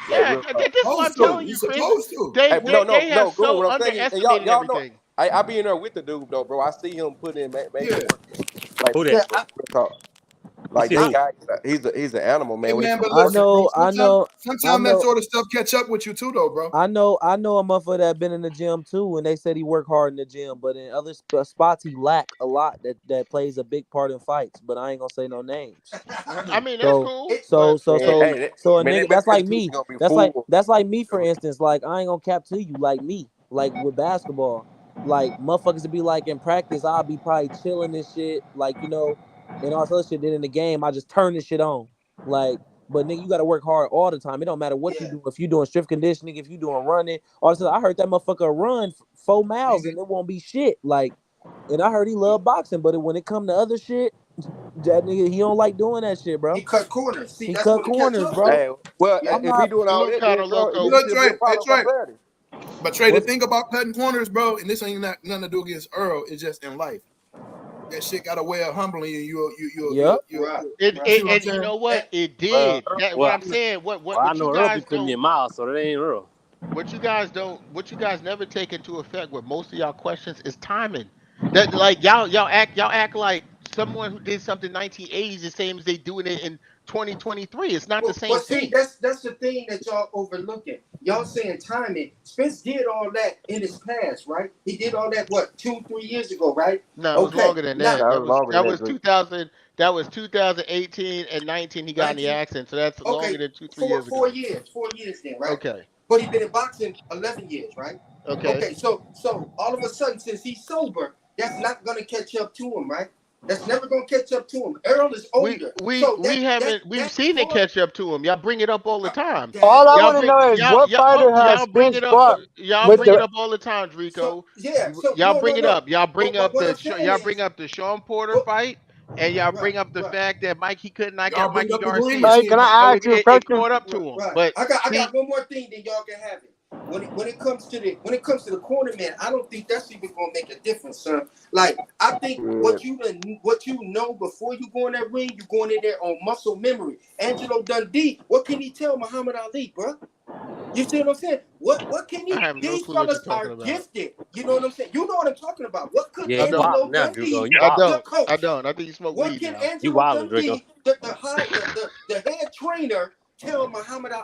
like Yeah, real talk. this is what I'm Supposed to. telling you, He's Chris. supposed to. Hey, but no, They have Goon. so What I'm saying is, and underestimated y'all know, everything. I be in there with the dude though, bro. I see him put in major Yeah. work, like Who for that? real, Yeah, bro. Real talk. You Like said that who? guy, he's an animal, Hey man. When it man, comes but to I working, listen, bro. know, I know, I Sometimes that know, sort of stuff catch up with you too, though, bro. I know a motherfucker that been in the gym too, and they said he worked hard in the gym, but in other spots he lack a lot that plays a big part in fights. But I ain't gonna say no names. I mean, that's So cool, it, so but so man, so hey, so a man, nigga that that's like meditation me. gonna be That's like full. that's like me for instance. Like I ain't gonna cap to you like me. Like with basketball, like motherfuckers to be like in practice, I'll be probably chilling and shit, like and all this other shit. Then in the game, I just turn this shit on. Like, but nigga, you gotta work hard all the time. It don't matter what you yeah. do. If you doing strength conditioning, if you doing running, all this. I heard that motherfucker run 4 miles and it won't be shit. Like, and I heard he love boxing, but when it come to other shit, that nigga he don't like doing that shit, He bro. cut corners. See, He that's cut what it catch corners, up bro. with. Hey, well, Yeah. I'm if he not. doing all Salute that, then Carter bro, You he Loco. know, should be Trey. a Hey, part of Trey. prosperity. But Trey, the What's thing about cutting corners, bro, and this ain't nothing to do against Earl. It's just in life. That shit got a way of humbling you. yep. Right. You see what I'm And you saying? know what? It Well, did. That what well, I'm saying. I know Earl be putting me in miles, so that ain't Earl. What you guys never take into effect with most of y'all questions is timing. That like y'all act like someone who did something 1980s the same as they doing it in 2023. It's not the same But see, thing. that's the thing that y'all overlooking. Y'all saying timing. Spence did all that in his past, right? He did all that what 2-3 years ago, right? No, it was Okay, longer than now that. That was longer than That that, was Drake. 2000. That was 2018 and 19. He got in the 19. accident, so that's longer Okay, than 2 3 four years four ago. years, 4 years then, right? Okay, But he been in boxing 11 years, right? okay. Okay, so all of a sudden, since he's sober, that's not gonna catch up to him, right? That's never gonna catch up to him. Earl is older, so We've that seen it far. catch up to him. Y'all bring it up all the time. All I That want to know is what fighter has Spence fought Y'all with bring it the. up all the time, so Drico. yeah, so Y'all no bring no it no. up. But what I'm saying Y'all bring is, up the Sean Porter but fight, and y'all right bring up the right. fact that Mikey couldn't knock Y'all out bring Mikey up the green Garcia. Hey, machine can fight. I So ask you a it question? caught up to Right, him. right. But I see, got one more thing, then y'all can have it. When it comes to the corner man, I don't think that's even gonna make a difference, son. Like I think Yeah. what you know before you go in that ring, you going in there on muscle memory. Angelo Dundee, what can he tell Muhammad Ali, bro? You see what I'm saying? What can I he? have no These clue what you're fellas talking are about. gifted. You know what I'm saying? You know what I'm talking about. What could Yeah, I you don't. wildin' Angelo now, Drugo. Dundee, You I wildin'. the don't. I coach, don't. I think you smoke what weed can now. You Angelo wildin', Draco. Dundee, the head trainer, tell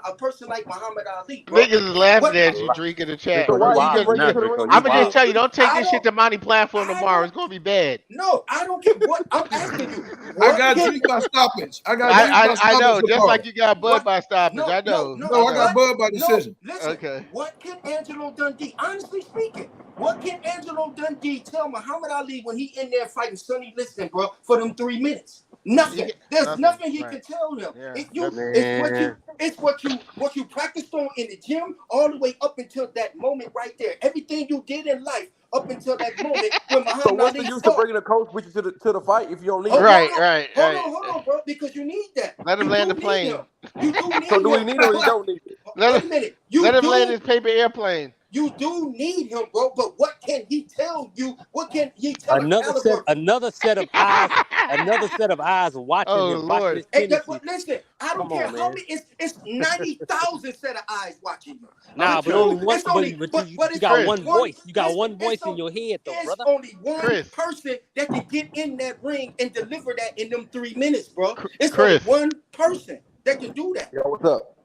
a person like Muhammad Ali, bro? Niggas is laughing What? at you, Drink in the chat. So Draco, you why you You keep wildin' bringing now, it to the Draco. ring? You I'ma just wildin'. tell you, don't take I this shit don't. to Monty platform I tomorrow. don't. It's gonna be bad. No, I don't care what. I'm asking you. I What got can? Drake by stoppage. I got What? Drake by I stoppage know, for just like Paul. you got Bud What? by stoppage. No, I no, know. no. I No, I got know. What? Bud by No. decision. Listen. Okay. What can Angelo Dundee, honestly speaking, what can Angelo Dundee tell Muhammad Ali when he in there fighting Sonny Liston, bro, for them 3 minutes? You Nothing. get There's nothing. nothing he Right. can tell him. Yeah. If you, That's it's what you, Man. what you practiced on in the gym all the way up until that moment right there. Everything you did in life up until that moment when So Muhammad what's the Ali use of fought. bringing a coach with you to the fight if you don't need Oh, him? right, right, right. hold on, bro, because you need that. Let him You land the do need him. plane. You do So need do we him. need him or you But don't need him? Let wait him a minute. let him land his paper airplane. You do need him, bro. But what can he tell you? What can he tell a caliber? Another set of eyes, another set of eyes watching Oh him, watching Lord. his Hey, tendencies. listen, I don't Come care on, how man. many. It's 90,000 set of eyes watching you. The Nah, but Okay. only truth, one. it's But only, but but you it's got only Chris. one one. voice. You got Listen, one voice in your head, though, it's brother. only one Chris. person that can get in that ring and deliver that in them 3 minutes, bro. Cr- It's only Chris. one person that can do that. Yo, what's up?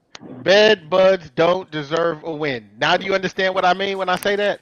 Bed buds don't deserve a win. Now do you understand what I mean when I say that?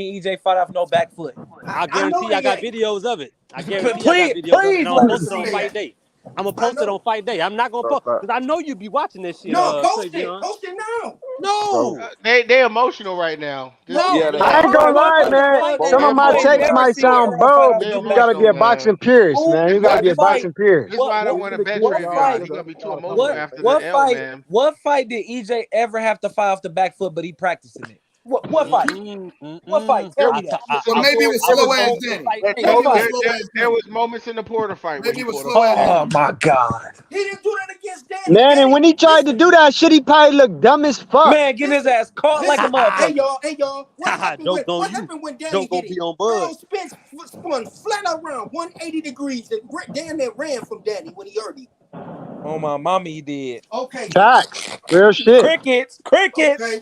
seen EJ fight off no back foot. I I know guarantee I they got ain't. videos of it. I guarantee I got Please, videos of it, and please I'm let gonna me post it see on it. fight day. I'm gonna I post it know. on fight day. I'm not gonna post because I know you be watching that shit. No, post it. Travion. Post it now. No, They emotional right now. Just No. Yeah, they I are. ain't Hold gonna on, lie, man. Both Some of my you both ain't takes never might seen sound Earl fight bold, off but they you no just back gotta be emotional, a foot. man. boxing purist, Who? man. You gotta What be a fight? boxing purist. This is why I don't What? want to bet What Travion because fight? he's gonna be too emotional What? after the What L, fight? man. What fight did EJ ever have to fight off the back foot, but he practicing it? What fight? mm-mm, What fight? mm-mm. Tell There, me that. So maybe it was I slow would ass post the Danny. fight day. Maybe it was What slow ass there Danny. was moments in the Porter fight where Maybe he it was pulled a slow ass fucking Oh Danny. emotion. my God. He didn't do that against Danny, Man, and man. when he tried to Listen, do that shit, he probably looked dumb as fuck. Man, getting his listen, ass caught like a listen. Hey motherfucker. y'all. What happened when Joke on what you. happened when Danny Joke hit gonna him? be on Bud. Earl Spence spun flat around 180 degrees and damn near ran from Danny when he hurt him. Oh my mommy, he did. Okay then. Facts. Real shit. Crickets. Okay.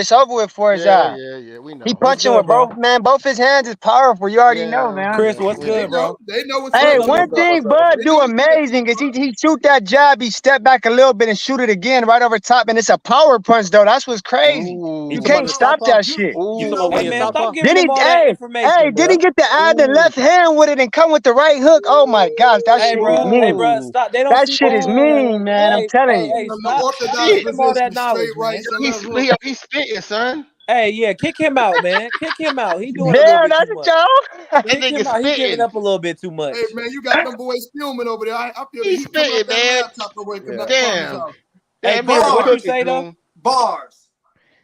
It's over with for his Yeah, eye. yeah, yeah. We He know. What's punching good, with bro? both, man. Both his hands is powerful. You already know, Yeah, man. Chris, yeah. what's We They good, know. know. bro? They know what's Hey, up. What's up, G. one what's up, thing what's up, Bud They do know what's up. amazing is he shoot that jab, he step back a little bit and shoot it again right over top, and it's a power punch though. That's what's crazy. You You talking about can't the Ooh. stop southpaw? that You shit. You you talking know about when what Hey he it man, is. stop southpaw? giving Did him he? all that Hey, information, did he bro. get to add the Ooh. left hand with it and come with the right hook? Oh my gosh, that Hey, shit is bro. Hey, mean. bro. Ooh. Stop. They don't That see shit that is shit, man. mean, man. I'm Hey, telling hey, you. hey. In the Stop orthodox Shit. giving him all that position, straight knowledge, right man. to He's left hook. he's spitting, son. Hey, yeah, kick him out, man. Kick him out. He doing a little Damn, bit too that's a much. joke. That Kick nigga him out. He giving spitting. up a little bit too much. Hey man, you got them boys filming over there. I feel the He's heat coming up spitting, that man. laptop away Yeah. from his Damn. house. Hey, That man Chris, was what you Bars, cooking, say though? Goon. bars.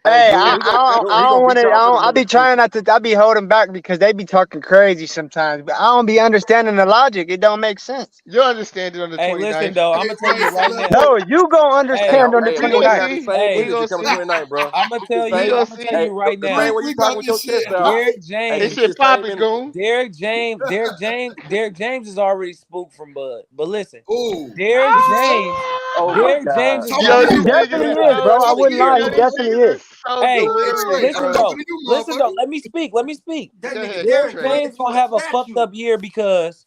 Hey, Hey, Goon, I he gonna don't want beat to. y'all to the I be trying motherfucker. not to. I be holding back because they be talking crazy sometimes. But I don't be understanding the logic. It don't make sense. You'll understand it on the Hey, listen 29th. though, I'm Hey, gonna tell hey, you so right look, now. look. No, you gonna Hey, Hey, understand on the hey, We we gonna gonna have 29th. the see. same We hey, energy gonna coming see. 29, bro. I'm gonna It's the tell We you. same. gonna I'm gonna tell see. Hey, you right the now. same way you We talk got with this your shit. sister, all right? Derek Hey, This James, this shit shit same popping, energy. Goon. Derek James is already spooked from Bud. But listen, Ooh, Derek what you say? James, Oh my Derek James God. is Talk gonna Yo, have He this again. a nigga yeah. is definitely is, so bro. I Talk wouldn't funny. lie. again, Yo, He this motherfucker. definitely nigga is. is so Hey, Hey, delirious, straight. listen I'm bro. talking though, to you, listen though. motherfucker. Let me speak. That Go nigga ahead, Derek Derek Trey. turned James into gonna a have a fucked statue. up year because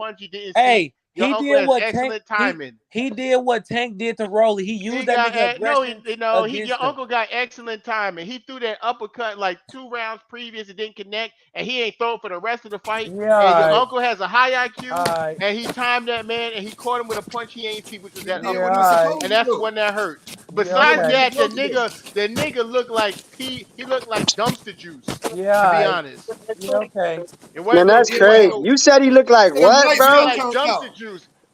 punch he didn't see. Hey, Your he uncle did has what Tank excellent timing. he did what Tank did to Rolly. He He used that got nigga no, aggression your against him. uncle got excellent timing. He threw that uppercut like 2 rounds previous, it didn't connect, and he ain't throw it for the rest of the fight. Yeah, And your alright. uncle has a high IQ, Alright. and he timed that man, and he caught him with a punch he ain't see, which was He that did Yeah, what he was uppercut, alright. supposed and to that's the do. one that hurt. Yeah, He did Besides what he okay. was that, supposed to do. the nigga looked like he looked like dumpster juice. Yeah, To be alright. honest, Yeah, okay. it Man, wasn't no, that's it wasn't crazy. no. You said he looked like Them what, white He looked bro? folk like count dumpster out. juice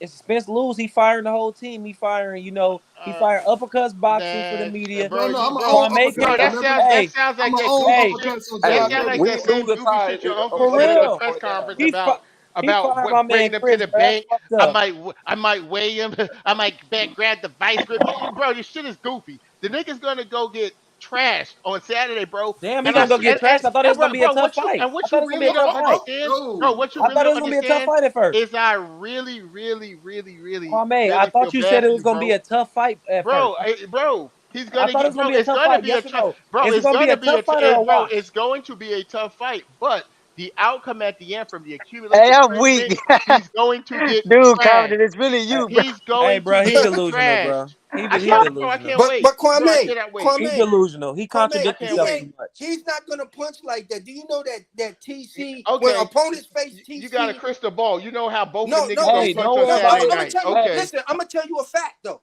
if Spence lose, he firing the whole team. He firing, he Uh, firing uppercuts boxing for the man, media. bro, I'm an old Kwame uppercut. bro, came. Remember, Hey, I'm like an that old goofy hey, shit. uppercut. So Hey, That Josh sound like Norman. we that didn't lose same a goofy tie. shit your uncle for said at the real. press Point that out. conference He about fought. He fired my man bringing him to Chris the Bad bank. fucked up. I might weigh him. I might grab the vice grip. Bro, this shit is goofy. The nigga's gonna go get trashed on Saturday, bro. Damn, he And I gonna go see get trashed. I thought it was gonna be a bro, tough fight. I what thought it you was gonna be really a tough don't fight. understand, bro. No, What you I really thought it don't was gonna be a tough understand fight at first. is I really, really, really, really, Kwame, I really feel thought you bad said it for was you, gonna be bro. a tough fight at first. Bro, he's I gonna thought it get, was gonna bro. be a It's tough gonna fight. be a Yes or tough, no? bro. Is it It's gonna be gonna a be tough fight or a bro. wash? It's going to be a tough fight, but the outcome at the end from the Hey, accumulation I'm punishment, weak. he's going to get Dude, trashed. Compton, it's really you, bro. He's Hey, going to bro, he get delusional, bro. trashed. He Bro, I delusional. can't wait, But bro. I Kwame, cannot wait. He Kwame, delusional. He I Kwame, contradicts can't he himself ain't. wait. too much. He's not gonna punch like that. Do you know that TC when Okay, opponents face you got a TC? crystal ball. You know how both of them No, niggas no, gonna Hey, listen. punch don't on worry No, about Saturday it. I'm gonna night. tell you. Okay, Hey, Listen, I'm gonna tell you a fact though.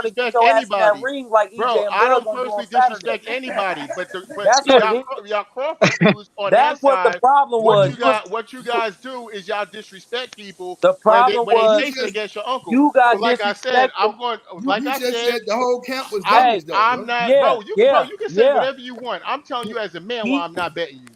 want to get disrespect your ass in that anybody, ring like bro. EJ and I Bud don't gonna do on personally Saturday. disrespect anybody, but That's what it is. y'all Crawford dudes on that That's what the side. problem was. What you guys do is y'all disrespect people The problem when they You was say shit just against your uncle. you So got like I said, disrespectful. You like you I just said, said the whole camp was I'm hey dummies though, I'm bro. not, yeah bro. You yeah can say yeah. whatever you want. I'm telling you as a man why He I'm not betting you.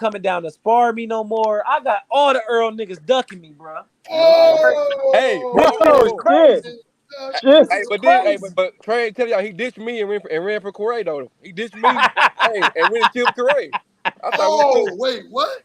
coming down to spar me no more. I got all the Earl niggas ducking me, bro. Hey, Oh, whoa, whoa, Bro, whoa. shit. Shit Hey, is but then, crazy. but Trey tell y'all he ditched me and ran for Correa though. He ditched me, hey, and went and killed Correa. I thought we cool. oh, wait, what?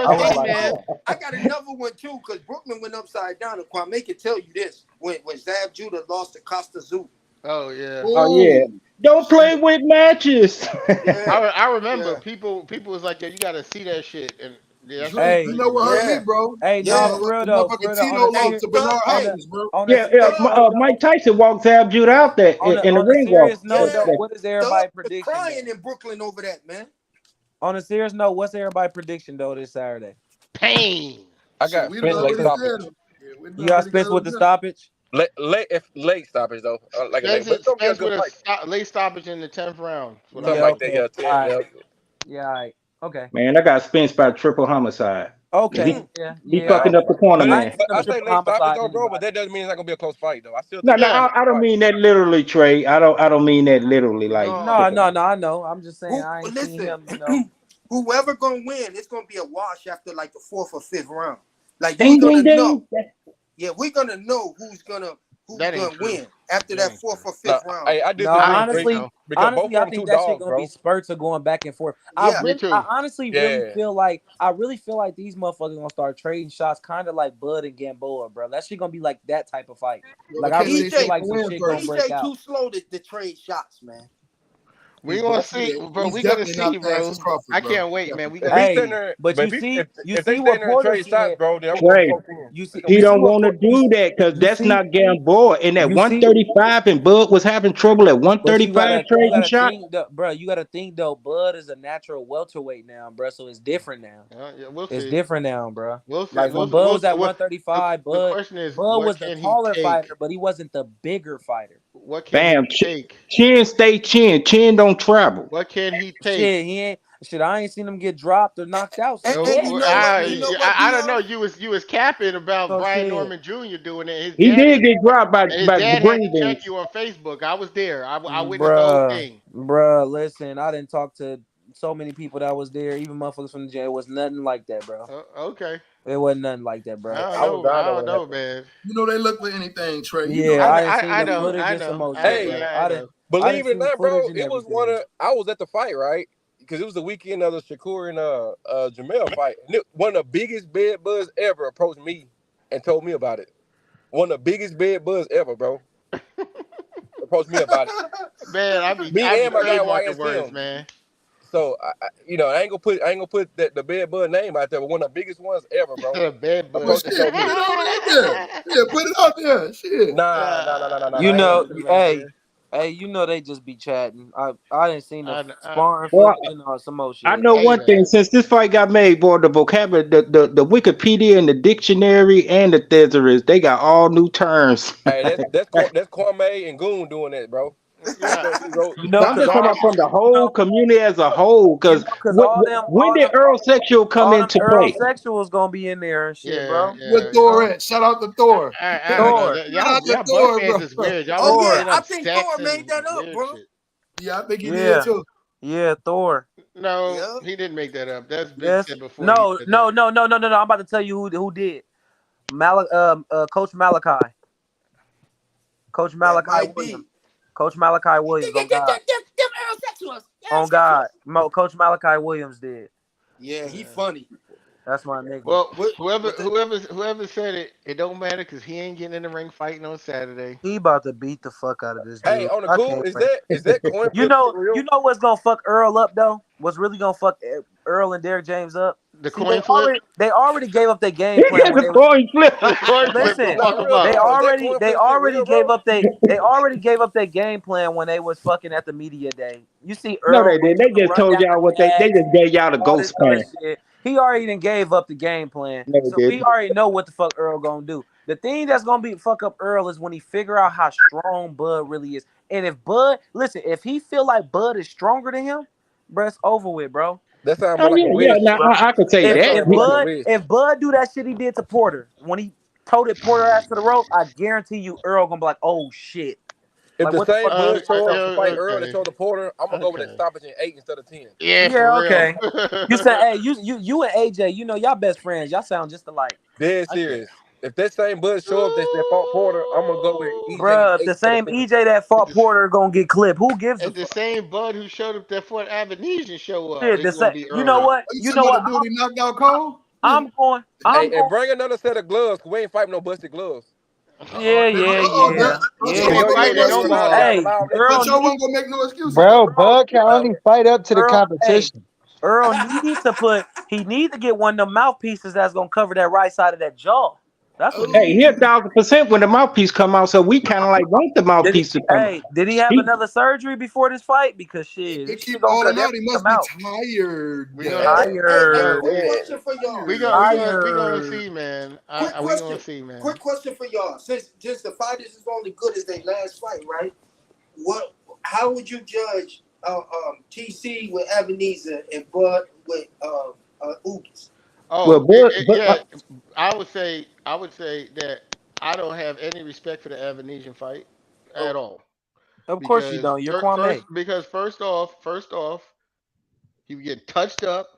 was I the was eighth like, man. I got another one too, because Brooklyn went upside down, and Kwame can tell you this when Zab Judah lost to Costa Zoo. Oh yeah. Oh yeah. Ooh, Don't play shit. with matches. Yeah, I remember yeah, people was like, yeah, you got to see that shit, and yeah, that's when Drake, it you hey, know really what hurt me, yeah, bro? hey, no, yeah. for real The though, for motherfucking real though. Tito lost Hey, to Thug, Bernard On hey, the, Hopkins, bro. on a Yeah, serious note though, Mike Tyson walked Zab Judah out there in the on a ring walk. serious note yeah. though, what is Thug everybody was prediction crying though? in Brooklyn over that, man. On a serious note, what's everybody prediction though this Saturday? pain. I Shit, got we done Spence late already stoppage. said it. Yeah, we done You got already got Spence with it the done. stoppage? late stoppage though, like a late, but it's gonna be a Spence good with a fight. late stoppage in the 10th round. That's what I Something Yeah, got. like that. okay. Yeah, All 10. right. Yeah. Yeah, all right. Okay. Man, I got Spence by triple homicide. Yeah, Okay. he Mm. Yeah, he yeah. fucking up the corner, But I it, ain't man. seen but them I say triple late stoppage homicide though, bro. But anybody. that doesn't mean it's not gonna be a close fight though. I still No, think no, it's gonna Yeah. be a I good don't fight. mean that literally, Trey. I don't mean that literally. Like, No. No, no, no. I know. I'm just saying Who I ain't seen listen? him. You know. Whoever gonna win, it's gonna be a wash after like the fourth or fifth round. Like we're ding, gonna ding, know. ding. Yeah, we're gonna know who's That ain't gonna true. win after That that ain't fourth true. or No, fifth round. I No, I disagree, don't think Trey, honestly, so. because both honestly, of I them two think that shit dogs, gonna be bro. spurts of going back and forth. Yeah. Me too. I honestly really Yeah. feel like these motherfuckers gonna start trading shots, kind of like Bud and Gamboa, bro. That shit gonna be like that type of fight. Yeah, Like but I can't really say feel Spence EJ like gonna some win shit gonna first. break EJ out. too slow to trade shots, man. We gonna see, Yeah, bro. he's We gonna definitely not see, as fast bro. as Crawford, I bro. can't wait, man. We Definitely. If gotta he's see. sitting Hey, there, but but you see, if they stay what there and Porter trade shots, said. bro, then I'm gonna give him Trey, 4-10. It's gonna he be You see don't what want to do that because you that's see. not Gamboa. And at You see. 135, and Bud was having trouble at But you 135 trading gotta shot. think, bro. You gotta think though. Bud is a natural welterweight now, bro. So it's different now. Yeah, we'll It's see. different now, bro. We'll see. Like when Bud was at The 135, the Bud question is, Bud what was the can he taller take? fighter, but he wasn't the bigger fighter. What can he Bam. take? Chin stay chin. Chin don't travel. What can he take? Shit, he ain't shit. I ain't seen him get dropped or knocked out And yet. you know what? I don't know. You was capping about So Brian shit, Norman Jr. doing it. He did get dropped And his by dad had to check Green. you on Facebook. I was there. I witnessed the whole bruh, thing. Listen, I didn't talk to so many people that was there, even motherfuckers from the jail. It was nothing like that, bro. Okay. It wasn't nothing like that, I bro. don't I was know. dying I over don't that. know, man. You know they look for anything, Trey. You know Yeah, that. I didn't seen the You know. footage and some more shit, Hey, bro. I know. I didn't believe it or see not, footage bro, and it was everything. I was at the fight, right? Because it was the weekend of the Shakur and Jamel fight. And one of the biggest bed bugs ever approached me and told me about it. One of the biggest bed bugs ever, bro. Approached me about it. Man, I Me be and my guy trademarking YS words, Films. man. So I ain't gonna put the bed bug name out there, but one of the biggest ones ever, bro. Bad Well, bud. Approached and shit, told put me. it on out there. Yeah, put it out there. Shit. Nah. You I ain't gonna know, put them out hey, there. you know they just be chatting. I didn't seen the I sparring Well, footage and some more I shit. know hey one thing. man. Since this fight got made, boy, the vocabulary, the Wikipedia and the dictionary and the thesaurus, they got all new terms. Hey, that's Kwame and Goon doing that, bro. Them Yeah. cats who wrote You know, I'm cause just talking all about from the you whole know, community as a whole. Because cause when did Earl Sexual come all them into Earl play? sexuals gonna be in there and shit, Yeah, bro. Where yeah, You yeah. Thor know, at? Shout out to Thor. I don't know. Thor, Shout out to Y'all Bud Thor, fans bro. is weird. Y'all Oh want to yeah, Thor, bring I up think Thor sex made and that up, weird bro. shit. Yeah, I think he did yeah, too. yeah, Thor. No, Yeah. he didn't make that up. That's been Yes, said before. He said that. no. I'm about to tell you who did. Coach Malachi, Coach That Malachi might Williams, be. Coach Malachi Williams on God, Them Eurosexuals. Coach Malachi Williams did. Yeah, he Yeah. funny. That's my nigga. Well, What whoever what the whoever whoever said it, it don't matter because he ain't getting in the ring fighting on Saturday. He about to beat the fuck out of this Hey, dude. on the I cool, can't wait. is that coin flip shit You real? know what's gonna fuck Earl up though? What's really gonna fuck Earl and Derrick James up? The See, coin flip. they already gave up their game He plan got when the they was coin flip. The coin flip to listen. fuck No, him real up. talk. Is that coin They flip shit already real, gave bro? up they already gave up their game plan when they was fucking at the media day. You see No, Earl they didn't. They just run told down y'all what the they gas, just gave y'all the all this ghost other plan. shit. He already done gave up the game plan. No, So they we didn't. already know what the fuck Earl gonna do. The thing that's gonna be fuck up Earl is when he figure out how strong Bud really is. And if Bud, listen, if he feel like Bud is stronger than him, bro, it's over with, bro. That sounds more Oh like a yeah, Wes yeah. Now shit. I could say That that. sounds more like a Wes If shit. Bud do that shit he did to Porter when he toted Porter ass to the rope, I guarantee you Earl gonna be like, oh shit. If Like the what the same fuck is Bud going show up on? to fight Earl that Okay. showed the Porter, I'm gonna go with that Okay. stoppage in 8 instead of 10. Yeah, for Yeah, real. okay. You said, hey, you and AJ, you know y'all best friends. Y'all sound just alike. Dead Okay. serious. If that same Bud show up that fought Porter, I'm gonna go with EJ in Bruh, if 8 the instead of same 10. EJ that It's fought the, Porter gonna get clipped, who gives a it's the fuck? same bud who showed up that Fort Avenesian show up. Shit, It's the gonna same. be You know Earl. what? Are you You talking know about what? the dude he knocked out cold? Yeah. Hey, I'm and going. bring another set of gloves, cause we ain't fighting no busted gloves. Yeah, Don't yeah, You show Cause one ain't y'all, gonna you make ain't no fighting never know how to excuses. nobody. handle Hey, violence. Don't Earl show need one gonna make no excuses. Bro, Earl Bud can only fight up to the Hey, competition. Earl need to put. He need to get one of the mouthpieces that's gonna cover that right side of that jaw. That's what he Hey, he said. 1,000% when the mouthpiece come out, so we kind of like want the Did he? mouthpiece to come out. Hey, did he have He, another surgery before this fight? Because shit, It this shit keep gonna balling out. He definitely must come be out. tired. We're Hey, gonna hey, hey, hey, Tired, quick Yeah, question for y'all. we tired. gonna we gonna Since we gonna tired. see, man. quick We gonna question, see, man. quick question for y'all. Since just the fighters is only good as their last fight, right? What? How would you judge TC with Ebenezer and Bud with Oogies? well, Oh, but yeah. I would say that I don't have any respect for the Avanesian fight Oh, at all Of course you because don't. You're Kwame. first off, he was getting touched up.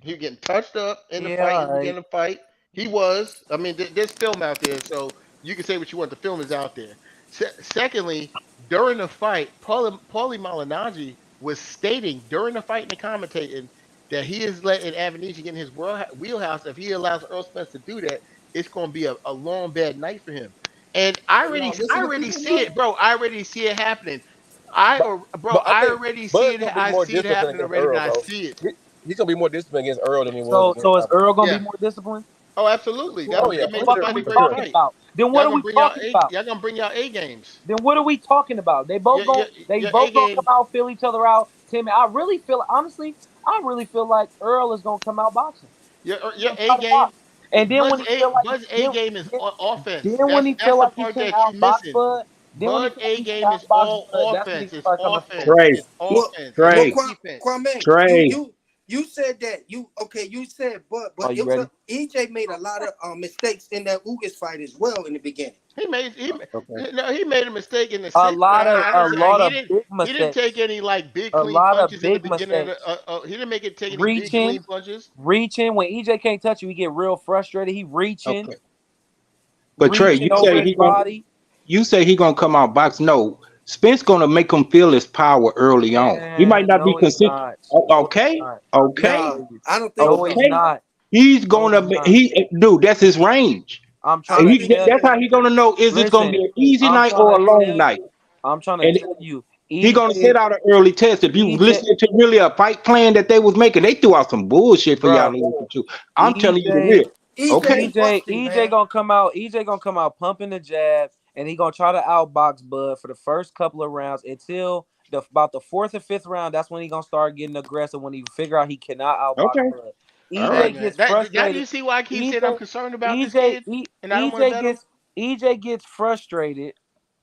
He was getting touched up in the Yeah, fight, in all the right. beginning of the fight. He was. I mean, there's film out there, so you can say what you want. The film is out there. Secondly, during the fight, Paulie Malignaggi was stating during the fight and the commentating that he is letting Avanesian get in his wheelhouse. If he allows Earl Spence to do that, it's going to be a long, bad night for him. And Y'all I listen to already people, see bro. it, bro. I already see it happening. But but I I think already see Bud's it. gonna be I more see it disciplined happening against already, man. Earl, I bro. see it. He's gonna be more disciplined against Earl than he was So against so is Crawford. Earl gonna be Yeah. more disciplined? Oh, absolutely. Well, Oh That's yeah, what what the makes the fuck 100 are fight a we for great sure. talking fight. about? Then what are we talking about? Y'all gonna bring y'all A games. Then what are we talking about? They Your A both gonna come game. out, fill each other out. Timmy, I really feel honestly, I really feel like Earl is gonna come out boxing. He's Your gonna A try to game. box. And then when he feel like Buzz A then, game is then, offense. then when he feel That's the like he part can't that you outbox missing. Bud, then when he Bud feel like A he can't game is outbox all Bud, that's when he offense. gonna It's start coming for offense. Bud. Trey, It's well, offense. It well, Trey, ain't defense. Kwame, Trey. you said that you said, Are but you it was ready? EJ made a lot of mistakes in that Ugas fight as well in the beginning. He made he Okay. no he made a mistake in the sixth round. I A didn't say lot of big he didn't take mistakes. any like big A clean lot of punches in the big beginning of the. mistakes. He didn't make it take any big Reaching, clean punches. reaching. When EJ can't touch you, he get real frustrated. He reaching, Okay, but Trey, reaching over his body. you say he gonna come out box. No, Spence gonna make him feel his power early on. He might Man, not be no, he's consistent. not. No, he's Okay, not. okay, Nah, No, I don't think no, so. he's okay. not. He's No, he's gonna not. dude. That's his range. I'm I trying And to don't he think tell that's so. how he gonna know is this gonna be listen, an easy I'm night trying or to a long tell night. you, I'm trying to And tell you, he gonna set EJ, out an early test. If you EJ, listen to really a fight plan that they was making, they threw out some bullshit for y'all bruh, to listen to. I'm telling you the EJ, real. EJ Okay. is rusty, EJ man. gonna come out. EJ gonna come out pumping the jab, and he gonna try to outbox Bud for the first couple of rounds until about the fourth or fifth round. That's when he gonna start getting aggressive when he figure out he cannot outbox Okay. Bud. All Hey right. EJ man, gets that you frustrated. see why I keep saying I'm EJ concerned about this kid, and I don't want to EJ bet him. gets EJ gets frustrated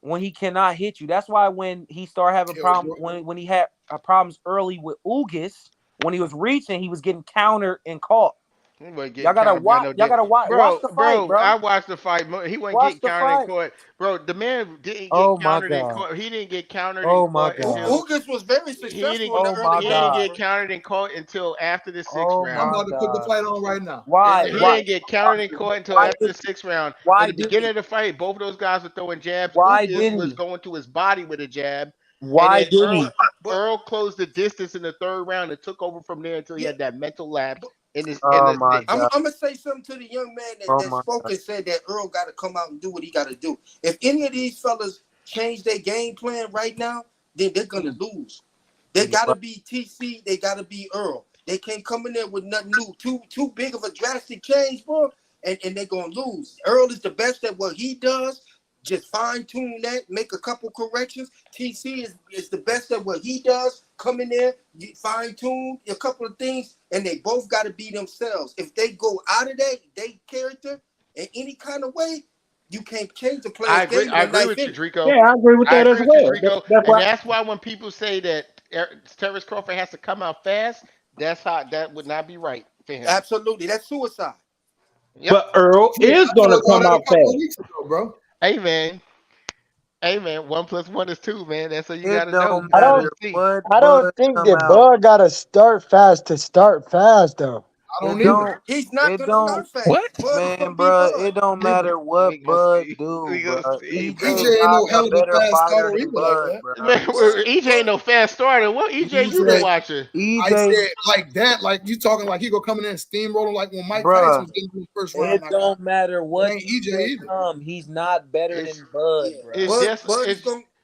when he cannot hit you. That's why when he started having Hell, problem bro. when he had problems early with Ugis, when he was reaching, he was getting countered and caught. He wasn't getting countered by Watch. no Y'all dick. gotta watch the fight, I bro. watched the fight. He wasn't Watch getting the countered in fight. court. Bro, the man didn't get Oh my countered in god. court. He didn't get countered in Oh my court god. until Ugas was very he didn't successful in the Oh early my he didn't god. rounds, get bro. countered in court until after the sixth Oh I'm round. my about to put the god. fight on right now. Why? He Why? didn't get countered in court until Why after the did? sixth round. In Why the did beginning he? of the fight, both of those guys were throwing jabs. Why Ugas didn't was he? going to his body with a jab, and Why then didn't he? But Earl closed the distance in the third round and took over from there until he yeah, had that mental lapse but in Oh the my sixth. god. I'm gonna say something to the young man Oh that my spoke god. and said that Earl got to come out and do what he got to do. If any of these fellas change their game plan right now, then they're gonna lose. They gotta be TC. They gotta be Earl. They can't come in there with nothing new. Too big of a drastic change, bro, and they're gonna lose. Earl is the best at what he does. Just fine tune that, make a couple corrections. TC is the best at what he does. Come in there, fine tune a couple of things, and they both got to be themselves. If they go out of that, they character in any kind of way, you can't change the player's game in I a agree ninth with you, inning. Drico. Yeah, I agree with I that agree as with you, well. Drico. That's And why. that's why when people say that Terrence Crawford has to come out fast, that would not be right for him. Absolutely, that's suicide. Yep. But Earl Shit, is I gonna told y'all come that out a couple of fast. weeks ago, bro. Hey man. Hey man. 1 + 1 is 2, man. That's all you It gotta know. You don't I gotta don't matter just see. what I don't Bud think come that out. Bud gotta start fast to start fast though. I It don't either. don't. He's not It gonna don't. start fast. What? Bud is gonna Man, be bro, Bud. it don't Neither. matter We what gonna Bud see. do, We bro. gonna see, EJ EJ bro. is ain't not no a hell of a better fast fighter starter than either, like Bud, that. bro. Man, Bud, EJ ain't no fast starter. What EJ you been EJ, watching? I EJ, said like that, like you talking like he gonna come in there and steamroll him like when Mike Tyson bro, was getting to the first round it knocked don't out. matter It what ain't EJ EJ either. come. He's not better It's than Bud, yeah, bro. it's just Bud is it's gonna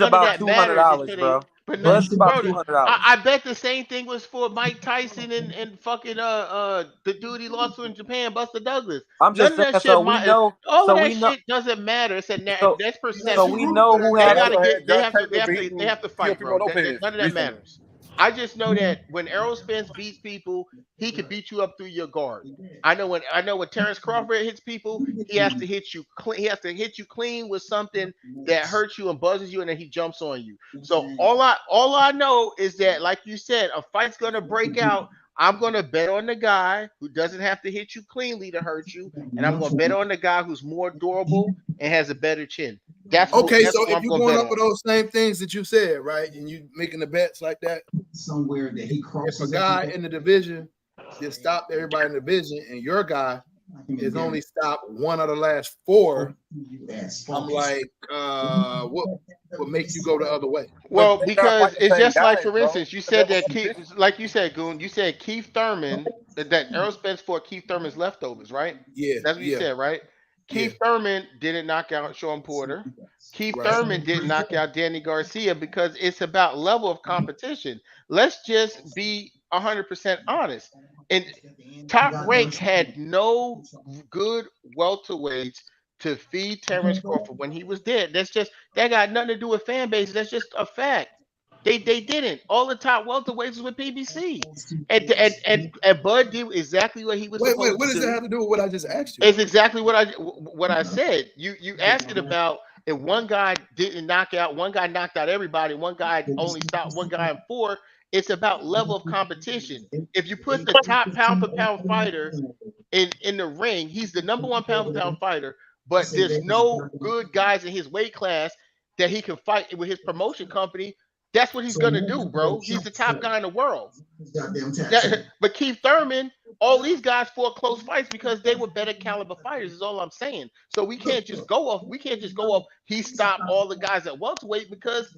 none of about that matters $200, until they bro. But no, Plus about bro, $200. I bet the same thing was for Mike Tyson and fucking the dude he lost to in Japan, Buster Douglas. I'm None just of saying. that shit. All of So that we know. shit doesn't matter. It's So that's so perception. we know who But They he had the. gotta also had get. They Josh have to. They Taylor have to. They beating have to fight, Teofimo bro. Lopez None of that recently. matters. I just know that when Errol Spence beats people, he can beat you up through your guard. I know when Terrence Crawford hits people, he has to hit you clean. He has to hit you clean with something that hurts you and buzzes you, and then he jumps on you. So all I know is that, like you said, a fight's gonna break out. I'm gonna bet on the guy who doesn't have to hit you cleanly to hurt you, and I'm gonna bet on the guy who's more durable and has a better chin. That's what Okay, that's so what if I'm you're gonna going bet up on. with those same things that you said, right, and you making the bets like that, if a guy in the division just stopped everybody in the division, and your guy is only stopped one of the last four, I'm like, what would make you go the other way? Well, But they not because fighting the it's same just like, guys, for bro. instance, you It's a said level of that competition. like you said, Goon, you said Keith Thurman, that Errol Spence fought Keith Thurman's leftovers, right? Yeah, That's what you yeah, said, right? yeah, Keith Thurman didn't knock out Sean Porter. Keith right. Thurman didn't knock out Danny Garcia because it's about level of competition. Let's just be 100% honest. And Top Rank had no good welterweights to feed Terrence Crawford when he was dead. That got nothing to do with fan bases. That's just a fact. They didn't. All the top welterweights was with PBC, and Bud did exactly what he was Wait, supposed what to does that do. have to do with what I just asked you It's though? exactly what I said. You asking about if one guy didn't knock out, one guy knocked out everybody, one guy only stopped one guy in four. It's about level of competition. If you put the top pound for pound fighter in the ring, he's the number one pound for pound fighter, but there's no good guys in his weight class that he can fight with his promotion company. That's what he's gonna do, bro. He's the top guy in the world. But Keith Thurman, all these guys fought close fights because they were better caliber fighters. Is all I'm saying. So we can't just go off. We can't just go off. He stopped all the guys at welterweight because,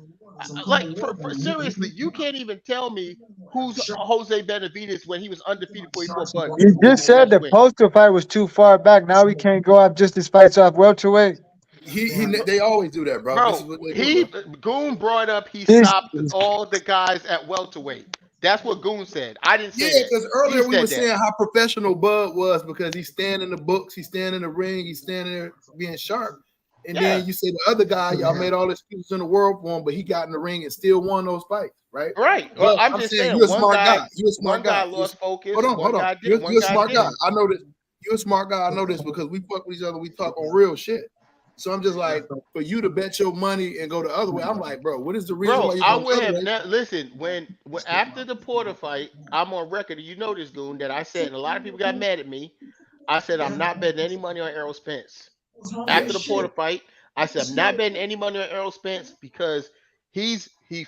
like, for seriously, you can't even tell me who's Jose Benavidez when he was undefeated before he fought Bud You with just his said best the win. poster fight was too far back. Now we can't go off just his fights off welterweight. They always do that, bro. This is Bro, what they do, bro. Goon brought up he This stopped all the guys at welterweight. That's what Goon said. I didn't Yeah, say that. because He earlier we were said that. saying how professional Bud was because he's standing in the books, he's standing in the ring, he's standing there being sharp. And Yeah. then you say the other guy, y'all made all the excuses in the world for him, but he got in the ring and still won those fights, right? Right. Well, But I'm I'm just saying saying you're a smart guy. You're a one smart guy guy. lost focus, Hold on, one hold on. guy did, one You're a guy smart guy. didn't. I know this. You're a smart guy. I know this because we fuck with each other. We talk on real shit. So I'm just like, for you to bet your money and go the other way, I'm like, bro, what is the reason why Bro, you're I going would the other have way? listen when after the Porter fight, I'm on record. You know this, Goon, that I said, and a lot of people got mad at me. I said I'm not betting any money on Errol Spence. Yeah. After the Porter fight, I said I'm not betting any money on Errol Spence because he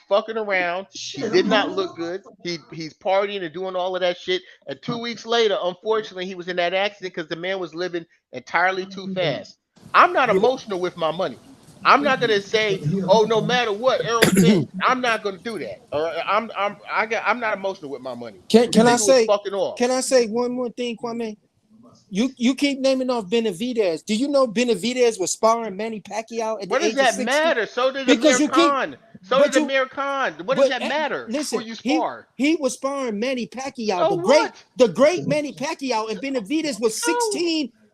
fucking around. He did not look good. He's partying and doing all of that shit. And 2 weeks later, unfortunately, he was in that accident because the man was living entirely too fast. I'm not emotional with my money. I'm not gonna say, oh, no matter what, Errol Spence. I'm not gonna do that. Or I'm not emotional with my money. The Can I nigga was say fucking off. one more thing, Kwame? You keep naming off Benavidez. Do you know Benavidez was sparring Manny Pacquiao at What the does age of that 60? matter? So did Because Amir you keep, Khan. So but did you, Amir Khan. What does but that matter? Who listen, you he spar? he was sparring Manny Pacquiao, So what? the great Manny Pacquiao, and Benavidez was So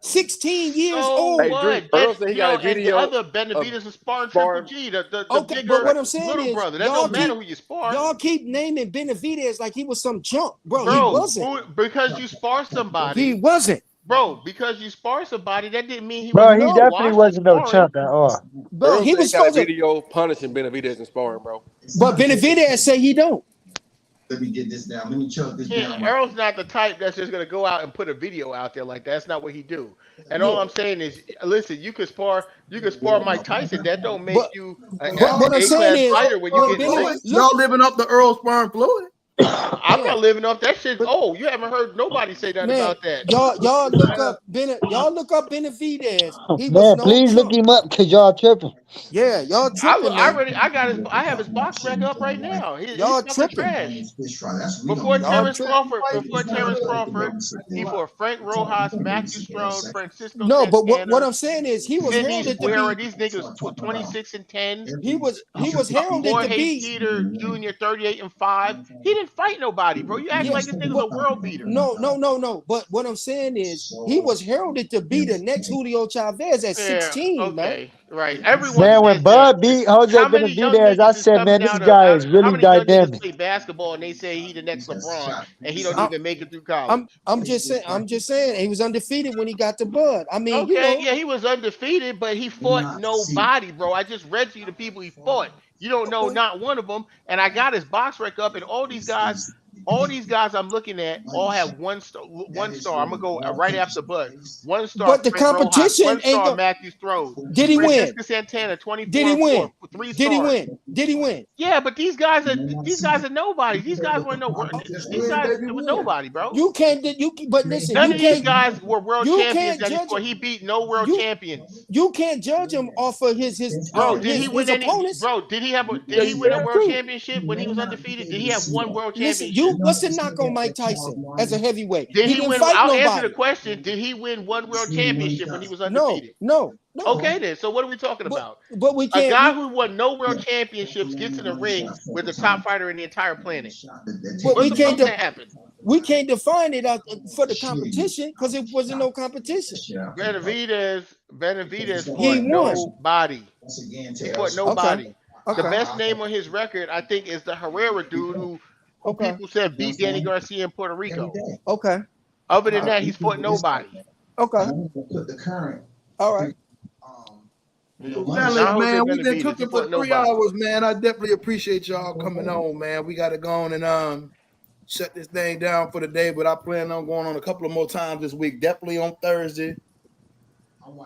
16 years so Hey, old. Drew, what? Earl That's said he got a and the video other of Benavidez was sparring Triple sparring. G, the Okay, but bigger what I'm saying little is brother. That don't matter who you spar, y'all keep naming Benavidez like he was some junk, bro. He bro. wasn't. Because you spar He somebody, wasn't, bro. Because you spar somebody, that didn't mean he was bro, he no, definitely washed in wasn't no sparring. chump at all. bro. Earl He said he was got a supposed to, video punishing Benavidez and sparring, bro. but Benavidez say he don't. Errol's not the type that's just gonna go out and put a video out there like that. That's not what he do. And all Yeah, I'm saying is, listen, you could spar Mike Tyson. That don't make but you an Y'all, what I'm A saying class is fighter when you when get in the Benny ring. Floyd, look, y'all living up the Earl sparring Floyd. I'm Yeah. not living off that shit. But Oh, you haven't heard nobody say nothing man, about that. y'all look up Benavidez. He was Man, no please look chump. him up because y'all tripping. Yeah, y'all tripping, man. I have his box rec up right now. He's Y'all fucking tripping. trash. Y'all tripping. Before Terrence Crawford, he fought Frank Rojas, Matthew Strode, Francisco No, but what Santana, I'm saying is he was Sidney heralded to Square. be These niggas 26 and 10. he was heralded to Jorge be Teeter Jr. 38 and 5. He didn't fight nobody, bro. You acting yeah, like this nigga's a but world beater. no. But what I'm saying is he was heralded to be the next Julio Chavez at Yeah, 16, man. okay, right. Everyone Man, says when that. Bud beat Jose How many young Benavidez, I niggas is said, man, coming this out of guy is how really many young niggas dynamic. play basketball and they say he the next LeBron and he don't I, even make it through college? I'm just saying he was undefeated when he got to Bud. I mean, Okay, yeah, he was undefeated, but he fought nobody, bro. I just read to you the people he fought. You don't know not one of them, and I got his box rec up, and all these guys I'm looking at all have one star. One star. I'm gonna go right after Bud. One star but the Frank Rojas. competition One ain't star go. Matthew Strode. Did he win? Francisco Santana, Did 24 he and 4, win? 3 stars. Did he win? Yeah, but these guys are nobody. These guys weren't no. These guys it was nobody, bro. You can't. But listen, None of these guys were world you champions can't that he judge fought. him. He beat no world You champions. you can't judge him off of Bro, did he win his any? opponents. Bro, did Yeah, he you win a can world too. championship when he was undefeated? Did he have one world Listen, championship? what's the knock on Mike Tyson as a heavyweight? Did He he didn't win? fight I'll answer the nobody. question. Did he win one world championship when he was No, undefeated? no, no. Okay, then. So what are we talking But about? but we A can't. guy who won no world championships gets in the ring with the top fighter in the entire planet. But What's we can't. supposed to happen? We can't define it out for the competition because it wasn't no competition. Benavidez He fought won. nobody. He fought Okay. nobody. The Okay. best name on his record, I think, is the Herrera dude who Okay. people said beat Danny Garcia in Puerto Rico. Okay. Other than that, he's fought nobody. Okay. All right. Fellas, John Jose man, we've been Benavidez, he cooking for fought 3 hours, nobody. man. I definitely appreciate y'all coming on, man. We got to go on and shut this thing down for the day, but I plan on going on a couple of more times this week. Definitely on Thursday,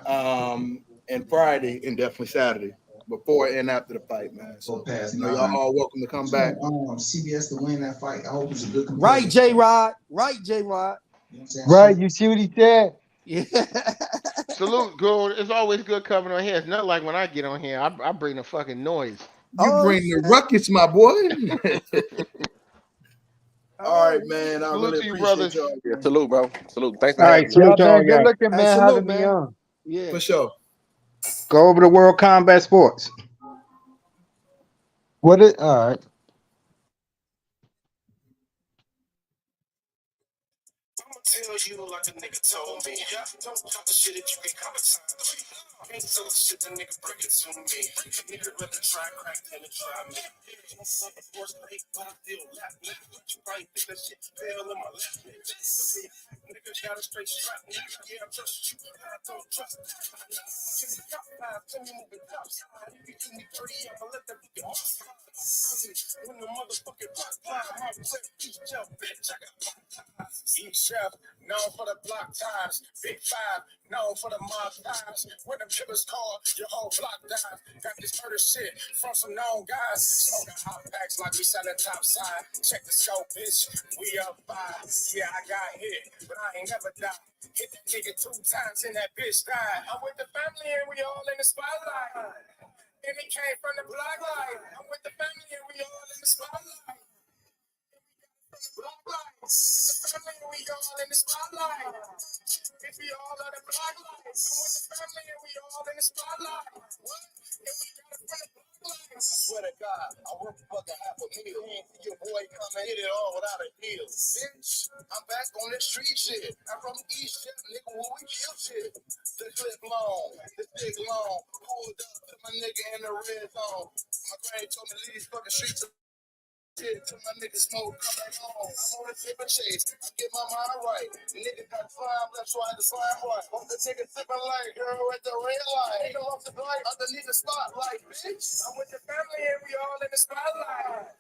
and Friday, and definitely Saturday, before and after the fight, man. So y'all all welcome to come back. CBS to win that fight. I hope it's a good Right, J Rod. Right, J Rod. Right, you see what he said? Yeah. Salute, Goon. It's always good coming on here. It's not like when I get on here, I bring the fucking noise. You bring the ruckus, my boy. All right, Oh, man. I Salute really to you, appreciate brothers. y'all. Yeah, salute, bro. Salute. Thanks for All having right, me. Y'all salute to all been good y'all. looking, man, salute, having me man. on. Yeah. For sure. Go over to World Combat Sports. What it? All right. I'ma tell you like a nigga told me. Yeah, don't talk the shit if you ain't got time. Ain't so shit the nigga break it to me. Nigga rather try crack than to try me. Of course, but I feel lap. You probably think that shit fell in my lap. Nigga got a straight strap. Yeah, I trust you. I don't trust you. Just got five, tell me moving top side. If you give me 30, I'ma let that fucking off slide. When the motherfucking rock fly, my flip, each jump, bitch, I got each chef, known for the block times. Big five, known for the mob times. When the killers call, your whole block dies. Got this murder shit from some known guys. Smoking hot packs like we selling top side. Check the scope, bitch. We up five. Yeah, I got hit, but I ain't never died. Hit that nigga 2 times and that bitch died. I'm with the family and we all in the spotlight. And it came from the block light. I'm with the family and we all in the spotlight. Block lights. The family and we all in the spotlight. If we all are the block lights. I'm with the family and we all in the spotlight. What? If we got it from the block lights. I swear to God, I work for fucking half a meal. Your boy come and hit it all without a deal. Bitch, I'm back on that street shit. I'm from the East shit, nigga, where we kill shit. The clip long, the dick long. Pulled up to my nigga in the red zone. My granny told me leave these fucking streets. Shit, till my niggas smoke, come back home. I'm on a paper chase, I get my mind right. Nigga got slime left, so I had to slime right. Hope the nigga sipping like girl at the red light. Nigga lost the light underneath the spotlight, bitch. I'm with the family and we all in the spotlight.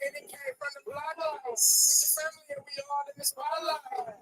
And it came from the block lights. With the family and we all in the spotlight.